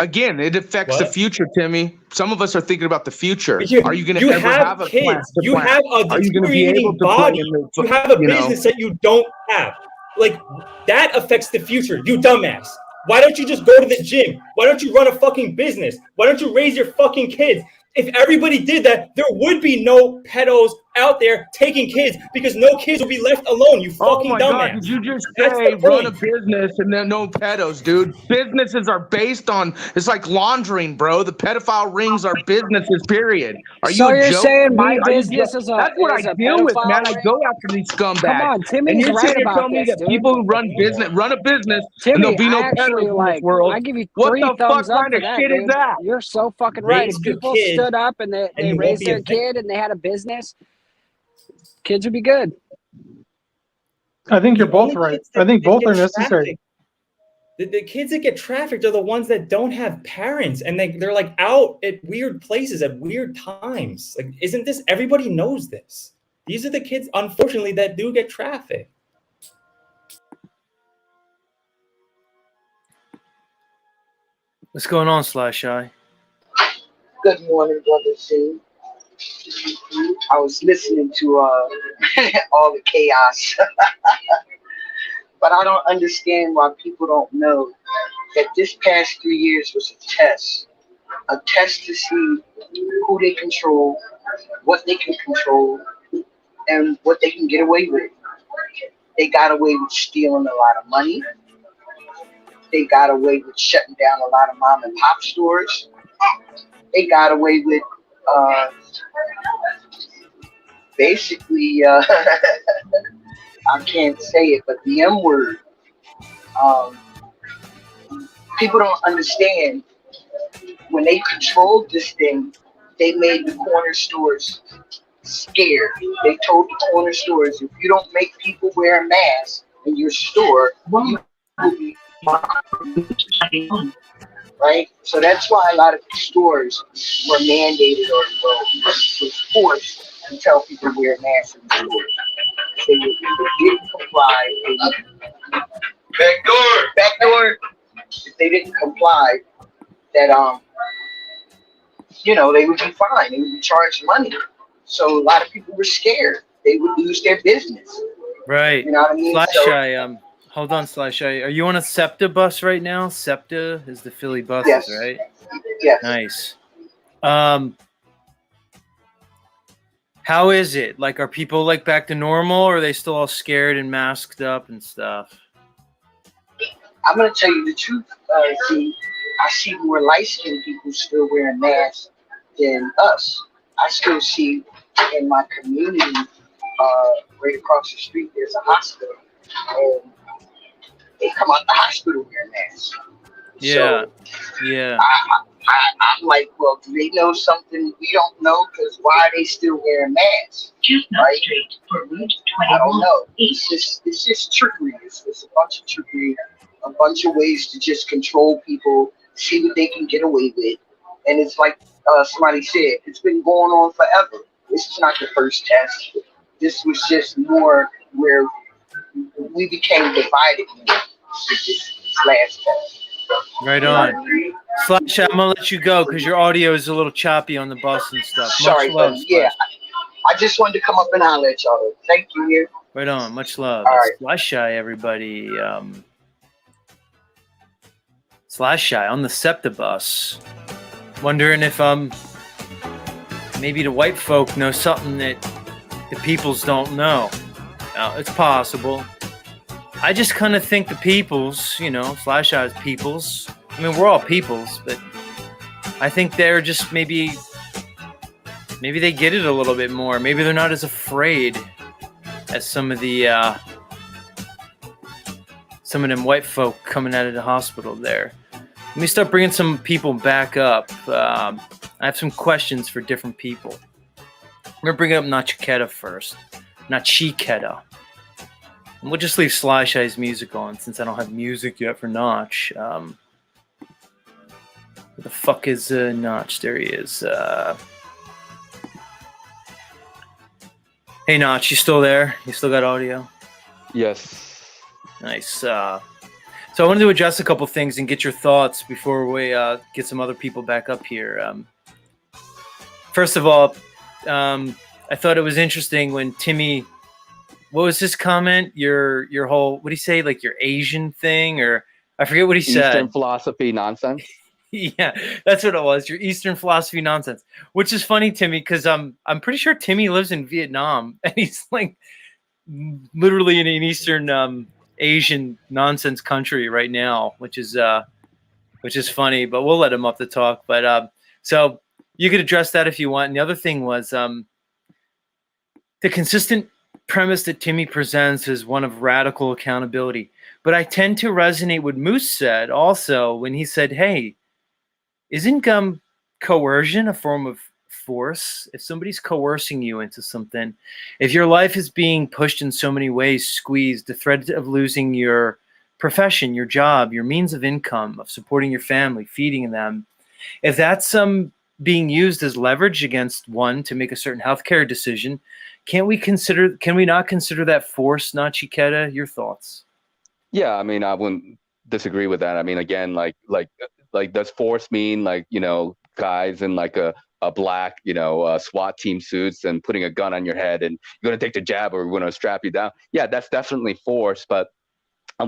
Again, it affects the future, Timmy. Some of us are thinking about the future. Are you going to ever have a kids? plant? You have a deteriorating body. You have a business that you don't have. Like, that affects the future, you dumbass. Why don't you just go to the gym? Why don't you run a fucking business? Why don't you raise your fucking kids? If everybody did that, there would be no pedos out there taking kids because no kids will be left alone. You Oh fucking my dumbass. God! Did you just That's say the run a point. business and then no pedos, dude? Businesses are based on. It's like laundering, bro. The pedophile rings are businesses. Period. Are you So a you're joke saying to my me? Are you? business That's what I is a deal with, man. pedophile I ring? go after these Come scumbags. on, And Timmy's you're right sitting here about telling me this, that dude. people who run a business, and Timmy, there'll be no I actually pedos in this world. I give you What 3 the fuck thumbs up kind for of that, shit is dude. that? You're so fucking right. If Raise your people kid stood up and and they you won't raised be a their victim. kid and they had a business, kids would be good. I think you're The both only right. kids that- I think that both get are necessary. trafficked- The kids that get trafficked are the ones that don't have parents, and they're like out at weird places at weird times. Like, isn't this? Everybody knows this. These are the kids, unfortunately, that do get trafficked. What's going on, Slash Eye? Good morning, brother C. I was listening to all the chaos, but I don't understand why people don't know that this past 3 years was a test to see who they control, what they can control, and what they can get away with. They got away with stealing a lot of money. They got away with shutting down a lot of mom and pop stores. They got away with basically, I can't say it, but the M word. People don't understand when they controlled this thing, they made the corner stores scared. They told the corner stores, if you don't make people wear a mask in your store, you will be right? So that's why a lot of stores were mandated or was forced to tell people to wear masks in the stores. They didn't comply. Backdoor. If they didn't comply, that they would be fined. They would be charged money. So a lot of people were scared. They would lose their business. Right. You know what I mean? Slash Eye, hold on, Slash Eye. Are you on a SEPTA bus right now? SEPTA is the Philly buses, Yes. right? Yes. Nice. How is it? Like, are people like back to normal, or are they still all scared and masked up and stuff? I'm gonna tell you the truth. See, I see more light-skinned people still wearing masks than us. I still see in my community, right across the street, there's a hospital, and they come out the hospital wearing masks. Yeah. So Yeah. I'm like, well, do they know something we don't know? Because why are they still wearing masks? Right? I don't know. It's just trickery. It's a bunch of trickery, a bunch of ways to just control people, see what they can get away with. And it's like somebody said, it's been going on forever. This is not the first test. This was just more where we became divided with this last test. Right on. Slash, I'm gonna let you go because your audio is a little choppy on the bus and stuff. Sorry, Much love, but yeah, Slash. I just wanted to come up and holler at y'all. Thank you here. Right on. Much love. All It's right. Slash Eye, everybody. Slash Eye on the SEPTA bus. Wondering if maybe the white folk know something that the peoples don't know. Now, it's possible. I just kind of think the peoples, Slash Eye's peoples. I mean, we're all peoples, but I think they're just maybe they get it a little bit more. Maybe they're not as afraid as some of them white folk coming out of the hospital there. Let me start bringing some people back up. I have some questions for different people. I'm going to bring up Nachiketa first. Nachiketa. And we'll just leave Slash Eye's music on since I don't have music yet for Notch. Where the fuck is Notch? There he is. Hey, Notch, you still there? You still got audio? Yes. Nice. So I wanted to address a couple things and get your thoughts before we get some other people back up here. First of all, I thought it was interesting when Timmy, what was his comment? Your whole, what did he say? Like your Asian thing, or I forget what he said. Eastern philosophy nonsense. Yeah, that's what it was. Your Eastern philosophy nonsense, which is funny, Timmy, because I'm pretty sure Timmy lives in Vietnam, and he's like literally in an Eastern Asian nonsense country right now, which is funny. But we'll let him up to talk. But so you could address that if you want. And the other thing was the consistent premise that Timmy presents is one of radical accountability. But I tend to resonate with Moose said also when he said, "Hey, isn't coercion a form of force? If somebody's coercing you into something, if your life is being pushed in so many ways, squeezed, the threat of losing your profession, your job, your means of income, of supporting your family, feeding them, if that's being used as leverage against one to make a certain healthcare decision, can we not consider that force, Nachiketa? Your thoughts?" Yeah, I mean, I wouldn't disagree with that. I mean, again, like does force mean like, guys in like a black, SWAT team suits and putting a gun on your head and you're gonna take the jab or we're gonna strap you down? Yeah, that's definitely force, but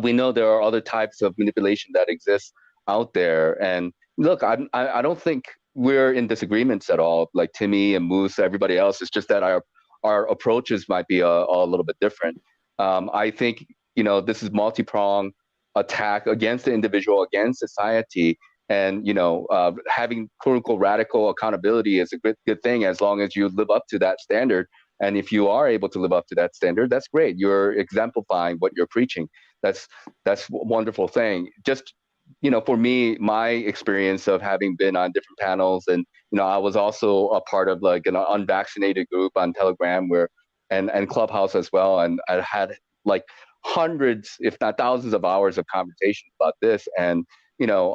we know there are other types of manipulation that exist out there. And look, I don't think we're in disagreements at all. Like Timmy and Moose, everybody else. It's just that our approaches might be a little bit different. I think this is multi-pronged attack against the individual, against society, and having quote unquote radical accountability is a good thing as long as you live up to that standard. And if you are able to live up to that standard, that's great. You're exemplifying what you're preaching. That's a wonderful thing. Just for me, my experience of having been on different panels, and I was also a part of like an unvaccinated group on Telegram and Clubhouse as well, and I had like hundreds, if not thousands, of hours of conversation about this. And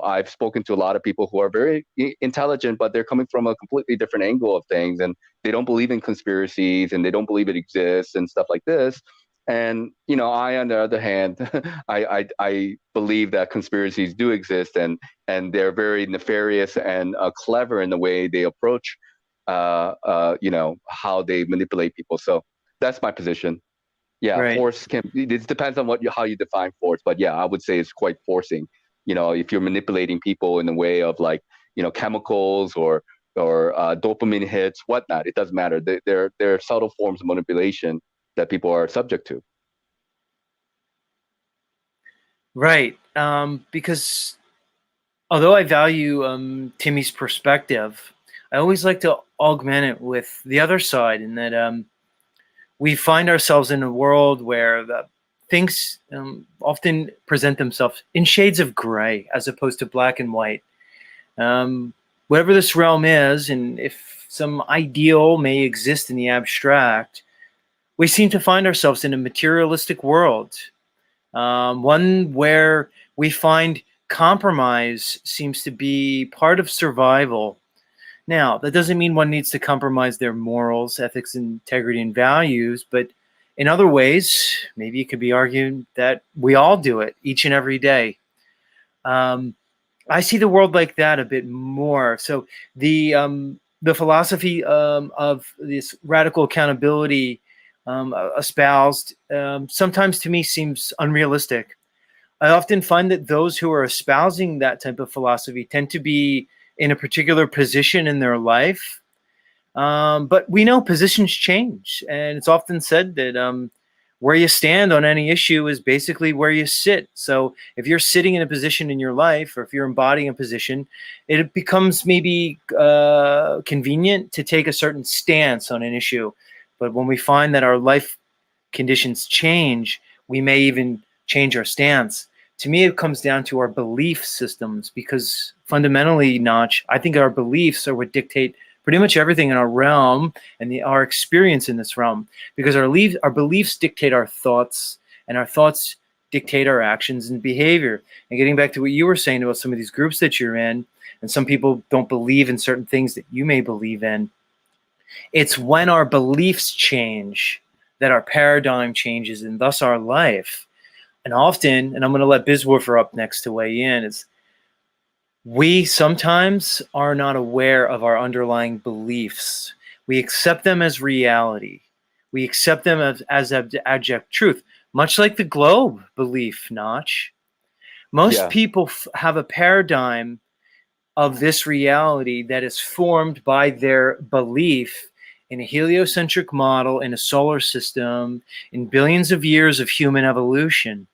I've spoken to a lot of people who are very intelligent, but they're coming from a completely different angle of things, and they don't believe in conspiracies and they don't believe it exists and stuff like this. And I, on the other hand, I believe that conspiracies do exist, and they're very nefarious and clever in the way they approach, how they manipulate people. So that's my position. Yeah, Right. force can. It depends on how you define force, but yeah, I would say it's quite forcing. If you're manipulating people in the way of like chemicals or dopamine hits, whatnot, it doesn't matter. There are subtle forms of manipulation that people are subject to. Right. Because although I value Timmy's perspective, I always like to augment it with the other side, in that we find ourselves in a world where the things often present themselves in shades of gray as opposed to black and white. Whatever this realm is, and if some ideal may exist in the abstract, we seem to find ourselves in a materialistic world, one where we find compromise seems to be part of survival. Now, that doesn't mean one needs to compromise their morals, ethics, integrity, and values, but in other ways, maybe it could be argued that we all do it each and every day. I see the world like that a bit more. So the philosophy of this radical accountability espoused sometimes to me seems unrealistic. I often find that those who are espousing that type of philosophy tend to be in a particular position in their life. But we know positions change, and it's often said that where you stand on any issue is basically where you sit. So if you're sitting in a position in your life, or if you're embodying a position, it becomes maybe convenient to take a certain stance on an issue. But when we find that our life conditions change, we may even change our stance. To me, it comes down to our belief systems, because fundamentally, Notch, I think our beliefs are what dictate pretty much everything in our realm and our experience in this realm, because our beliefs dictate our thoughts, and our thoughts dictate our actions and behavior. And getting back to what you were saying about some of these groups that you're in, and some people don't believe in certain things that you may believe in, it's when our beliefs change that our paradigm changes, and thus our life. And often, and I'm going to let Bizwoofer up next to weigh in, is we sometimes are not aware of our underlying beliefs. We accept them as reality. We accept them as abject truth, much like the globe belief, Notch. Most people have a paradigm of this reality that is formed by their belief in a heliocentric model in a solar system in billions of years of human evolution.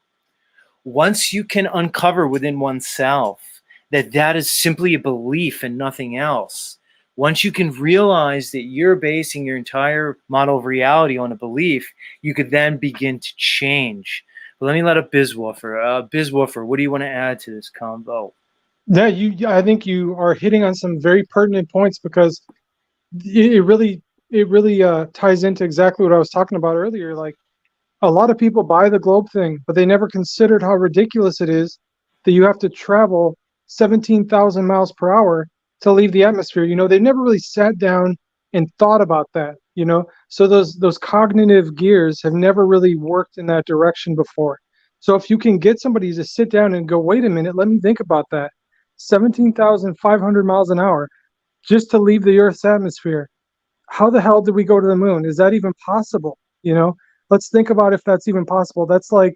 Once you can uncover within oneself that that is simply a belief and nothing else, once you can realize that you're basing your entire model of reality on a belief, you could then begin to change. But let me let up Bizwoofer. Bizwoofer, what do you want to add to this combo? Yeah, I think you are hitting on some very pertinent points, because it really ties into exactly what I was talking about earlier. Like, a lot of people buy the globe thing, but they never considered how ridiculous it is that you have to travel 17,000 miles per hour to leave the atmosphere. They never really sat down and thought about that. So those cognitive gears have never really worked in that direction before. So if you can get somebody to sit down and go, wait a minute, let me think about that. 17,500 miles an hour just to leave the Earth's atmosphere. How the hell did we go to the moon? Is that even possible? Let's think about if that's even possible. That's like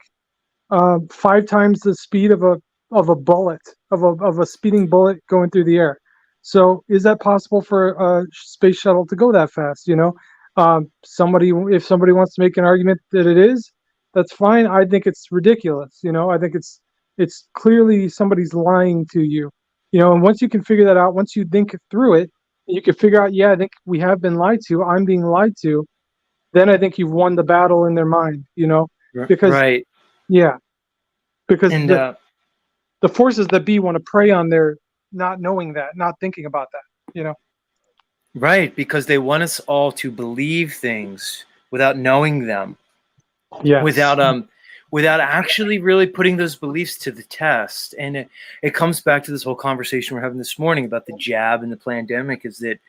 5 times the speed of a bullet, of a speeding bullet going through the air. So is that possible for a space shuttle to go that fast? If somebody wants to make an argument that it is, that's fine. I think it's ridiculous. I think it's clearly somebody's lying to you. And once you can figure that out, once you think through it, you can figure out, yeah, I think we have been lied to. I'm being lied to. Then I think you've won the battle in their mind. Because right. Yeah, because And the forces that be want to prey on their not knowing that, not thinking about that. right, because they want us all to believe things without knowing them. Yes. Without actually really putting those beliefs to the test. And it comes back to this whole conversation we're having this morning about the jab and the pandemic, is that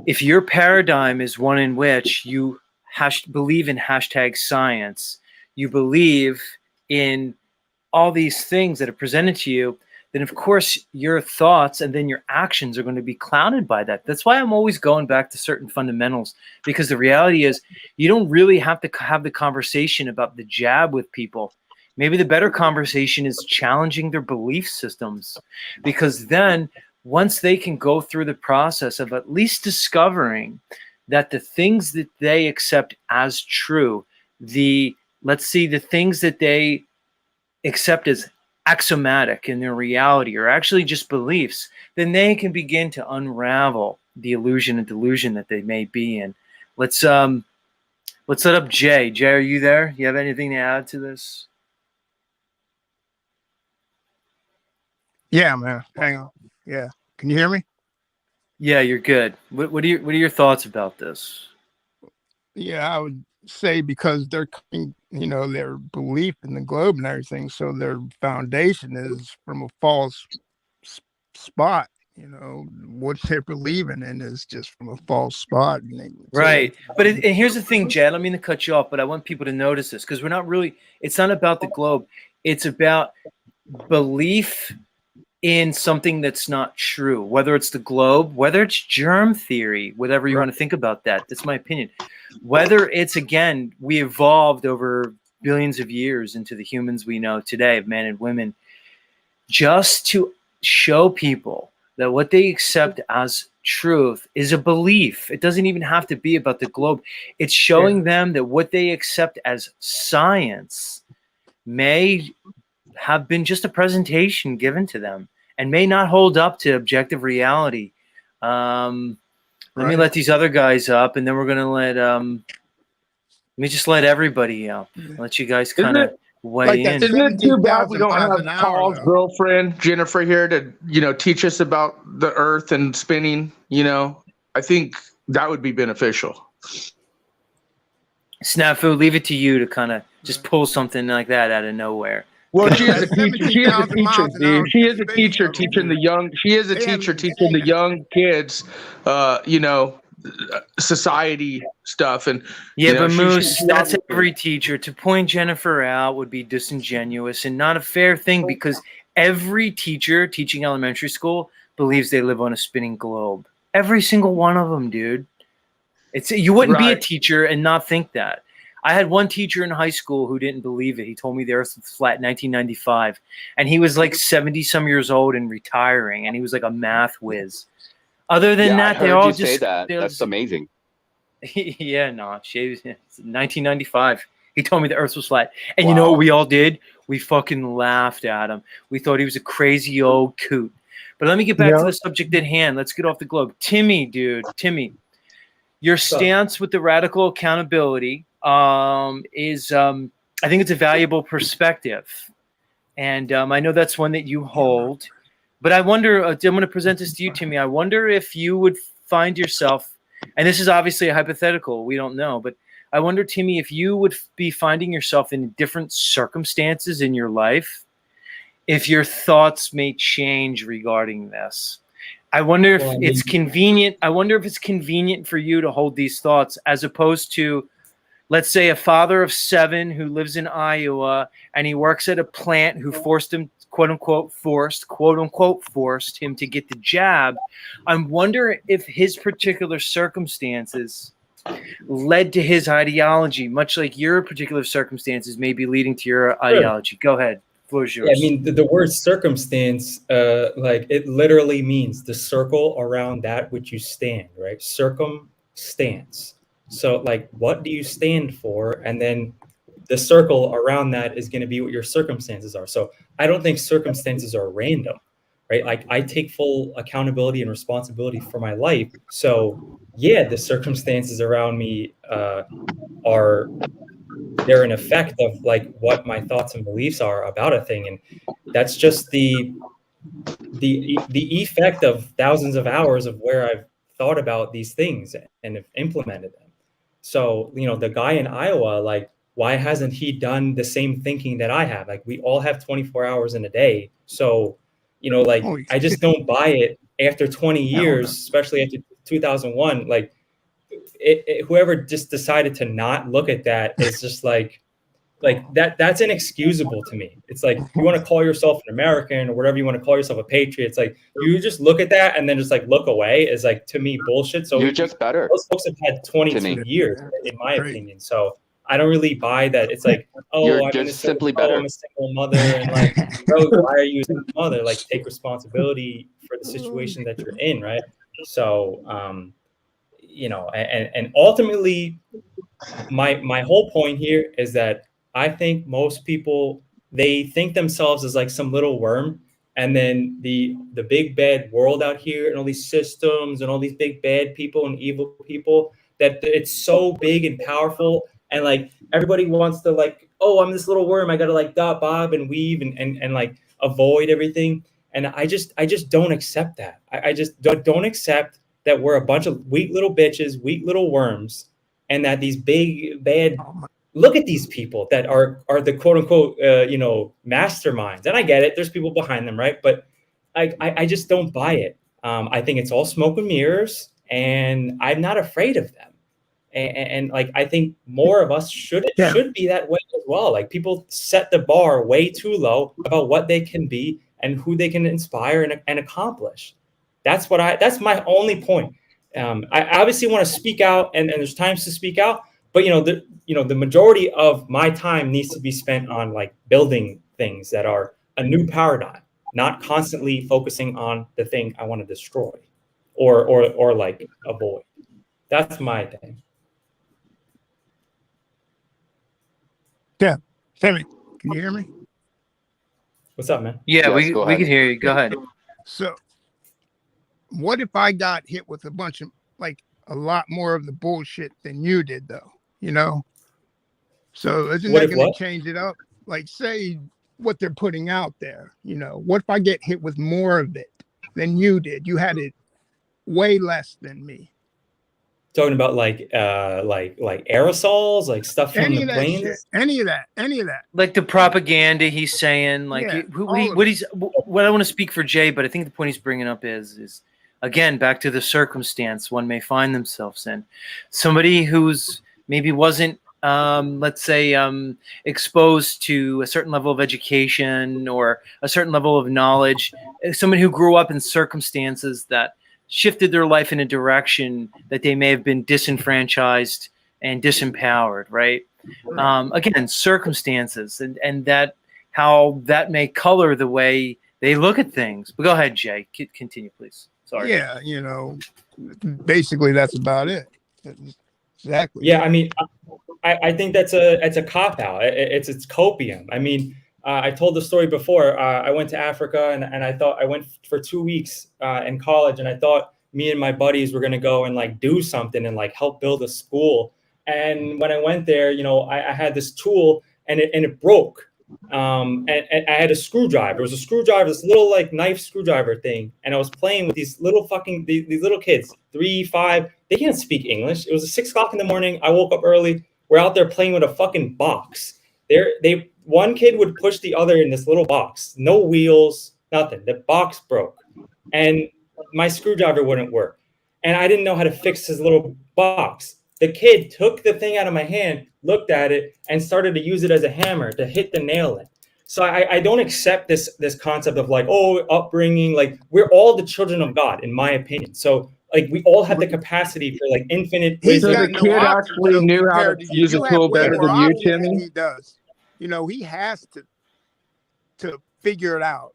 if your paradigm is one in which you believe in hashtag science, you believe in all these things that are presented to you, then of course your thoughts and then your actions are going to be clouded by that. That's why I'm always going back to certain fundamentals, because the reality is you don't really have to have the conversation about the jab with people. Maybe the better conversation is challenging their belief systems, because then once they can go through the process of at least discovering that the things that they accept as true, the things that they accept as axiomatic in their reality are actually just beliefs, then they can begin to unravel the illusion and delusion that they may be in. Let's set up Jay. Jay, are you there? You have anything to add to this? Yeah, man. Hang on. Yeah. Can you hear me? Yeah, you're good. What are your thoughts about this? Yeah, I would say because they're coming, their belief in the globe and everything, so their foundation is from a false spot. What they're believing in is just from a false spot. Right. But and here's the thing, Jay, I don't mean to cut you off, but I want people to notice this, because it's not about the globe. It's about belief in something that's not true, whether it's the globe, whether it's germ theory, whatever you want to think about that. That's my opinion. Whether it's, again, we evolved over billions of years into the humans we know today, of men and women, just to show people that what they accept as truth is a belief. It doesn't even have to be about the globe. It's showing them that what they accept as science may have been just a presentation given to them and may not hold up to objective reality. Let me let these other guys up, and then we're gonna let me just let everybody up. Let you guys kind of weigh in. Isn't it too bad we don't have Paul's girlfriend Jennifer here to teach us about the Earth and spinning? I think that would be beneficial. Snafu, leave it to you to kind of just pull something like that out of nowhere. Well, she is a teacher. She is a teacher, dude. She is a teacher teaching the young. She is a teacher teaching the young kids, society stuff. And yeah, but Moose, that's every teacher. To point Jennifer out would be disingenuous and not a fair thing, because every teacher teaching elementary school believes they live on a spinning globe. Every single one of them, dude. You wouldn't be a teacher and not think that. I had one teacher in high school who didn't believe it. He told me the earth was flat in 1995. And he was like 70 some years old and retiring. And he was like a math whiz. Other than Yeah, I that, they heard all you say just, that. they're That's just amazing. yeah, no, Shay, 1995. He told me the earth was flat. And you know Wow. what we all did? We fucking laughed at him. We thought he was a crazy old coot. But let me get back to Yeah. the subject at hand. Let's get off the globe. Timmy, dude, Timmy, your stance with the radical accountability is, I think it's a valuable perspective. And I know that's one that you hold. But I wonder, I'm going to present this to you, Timmy. I wonder if you would find yourself, and this is obviously a hypothetical, we don't know, but I wonder, Timmy, if you would be finding yourself in different circumstances in your life, if your thoughts may change regarding this. I wonder if it's convenient. I wonder if it's convenient for you to hold these thoughts as opposed to, let's say, a father of 7 who lives in Iowa and he works at a plant who forced him, quote unquote, forced him to get the jab. I wonder if his particular circumstances led to his ideology, much like your particular circumstances may be leading to your ideology. Go ahead. Floor is yours. Yeah, I mean, the word circumstance, like it literally means the circle around that which you stand, right? Circumstance. So, like, what do you stand for? And then the circle around that is going to be what your circumstances are. So, I don't think circumstances are random, right? Like, I take full accountability and responsibility for my life. So, yeah, the circumstances around me are. They're an effect of like what my thoughts and beliefs are about a thing, and that's just the effect of thousands of hours of where I've thought about these things and have implemented them. So, you know, the guy in Iowa, like, why hasn't he done the same thinking that I have? Like, we all have 24 hours in a day. So, you know, like, I just don't buy it after 20 years, especially after 2001. Like, whoever just decided to not look at that is just like that's inexcusable to me. It's like, you want to call yourself an American or whatever you want to call yourself, a patriot. It's like, you just look at that and then just like look away is like, to me, bullshit. So You're just better. those folks have had 22 years, in my opinion. So I don't really buy that. It's like, oh, You're I'm just simply better. I'm a single mother, and like, bro, why are you a single mother? Like, take responsibility for the situation that you're in, right? So, you know, and ultimately, my whole point here is that I think most people, they think themselves as like some little worm, and then the big bad world out here and all these systems and all these big bad people and evil people, that it's so big and powerful, and like everybody wants to like, oh, I'm this little worm, I gotta like dot bob and weave and like avoid everything. And I just don't accept that. I just don't accept that we're a bunch of weak little bitches, weak little worms, and that these big bad, look at these people that are the quote unquote you know, masterminds. And I get it, there's people behind them, right? But I just don't buy it. I think it's all smoke and mirrors, and I'm not afraid of them. And like, I think more of us should be that way as well. Like, people set the bar way too low about what they can be and who they can inspire and accomplish. That's my only point. I obviously want to speak out, and there's times to speak out, but the majority of my time needs to be spent on like building things that are a new paradigm, not constantly focusing on the thing I want to destroy or like avoid. That's my thing. Yeah, Sammy, can you hear me? What's up, man? Yeah, we can hear you. Go ahead. So, what if I got hit with a bunch of, like, a lot more of the bullshit than you did, though? You know? So, isn't that going to change it up? Like, say what they're putting out there, you know? What if I get hit with more of it than you did? You had it way less than me. Talking about like aerosols, like stuff from the planes. Any of that. Like the propaganda he's saying, like what I want to speak for Jay, but I think the point he's bringing up is again back to the circumstance one may find themselves in. Somebody who's maybe wasn't let's say exposed to a certain level of education or a certain level of knowledge, someone who grew up in circumstances that shifted their life in a direction that they may have been disenfranchised and disempowered, right? Again, circumstances and that how that may color the way they look at things. But go ahead, Jay. Continue, please. Sorry. Yeah, basically that's about it. Exactly. Yeah, I mean, I think that's a cop out. It's copium. I mean, I told the story before. I went to Africa and I thought I went for 2 weeks in college, and I thought me and my buddies were gonna go and like do something and like help build a school. And when I went there, I had this tool and it broke. And I had a screwdriver. It was a screwdriver, this little like knife screwdriver thing. And I was playing with these little these little kids, 3, 5. They can't speak English. It was 6 o'clock in the morning. I woke up early. We're out there playing with a fucking box. One kid would push the other in this little box, no wheels, nothing. The box broke, and my screwdriver wouldn't work, and I didn't know how to fix his little box. The kid took the thing out of my hand, looked at it, and started to use it as a hammer to hit the nail in. So I don't accept this concept of like, oh, upbringing. Like, we're all the children of God, in my opinion. So like, we all have the capacity for like infinite wisdom. So the kid actually knew how to use a tool better than you, Timmy? He does. He has to figure it out.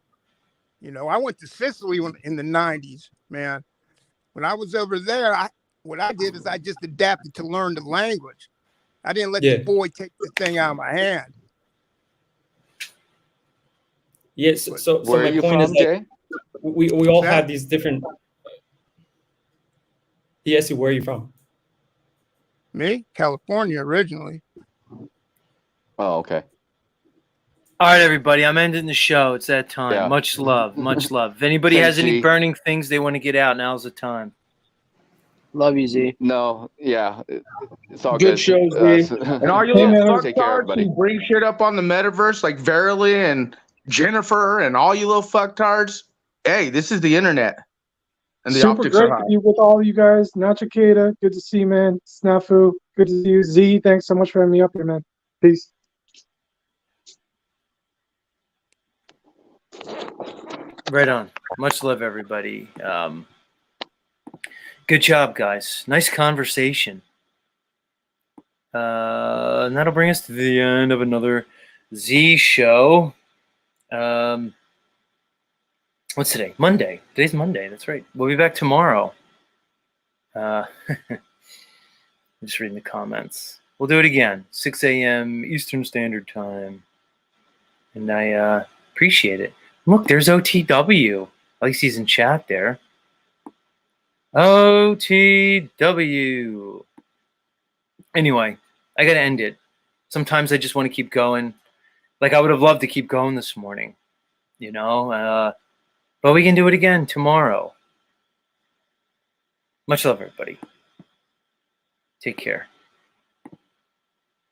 I went to Sicily in the 90s, man. When I was over there, what I did is I just adapted to learn the language. I didn't let the boy take the thing out of my hand. Yes. So my point is that we all have these different. Yes, where are you from? Me, California originally. Oh, okay. All right, everybody. I'm ending the show. It's that time. Yeah. Much love. Much love. If anybody Thanks, has any Z. burning things they want to get out, now's the time. Love you, Z. No, yeah, it's all Good good. show, Z. And all you Yeah, little take care, fucktards everybody. who bring shit up on the metaverse like Verily and Jennifer and all you little fucktards. Hey, this is the internet. And the Super optics great are to high. be with all you guys. Nachiketa, good to see you, man. Snafu, good to see you. Z, thanks so much for having me up here, man. Peace. Right on. Much love, everybody. Good job, guys. Nice conversation. And that'll bring us to the end of another Z show. What's today? Monday. Today's Monday. That's right. We'll be back tomorrow. I'm just reading the comments. We'll do it again. 6 a.m. Eastern Standard Time. And I appreciate it. Look, there's OTW. At least he's in chat there. OTW. Anyway, I got to end it. Sometimes I just want to keep going. Like, I would have loved to keep going this morning, but we can do it again tomorrow. Much love, everybody. Take care.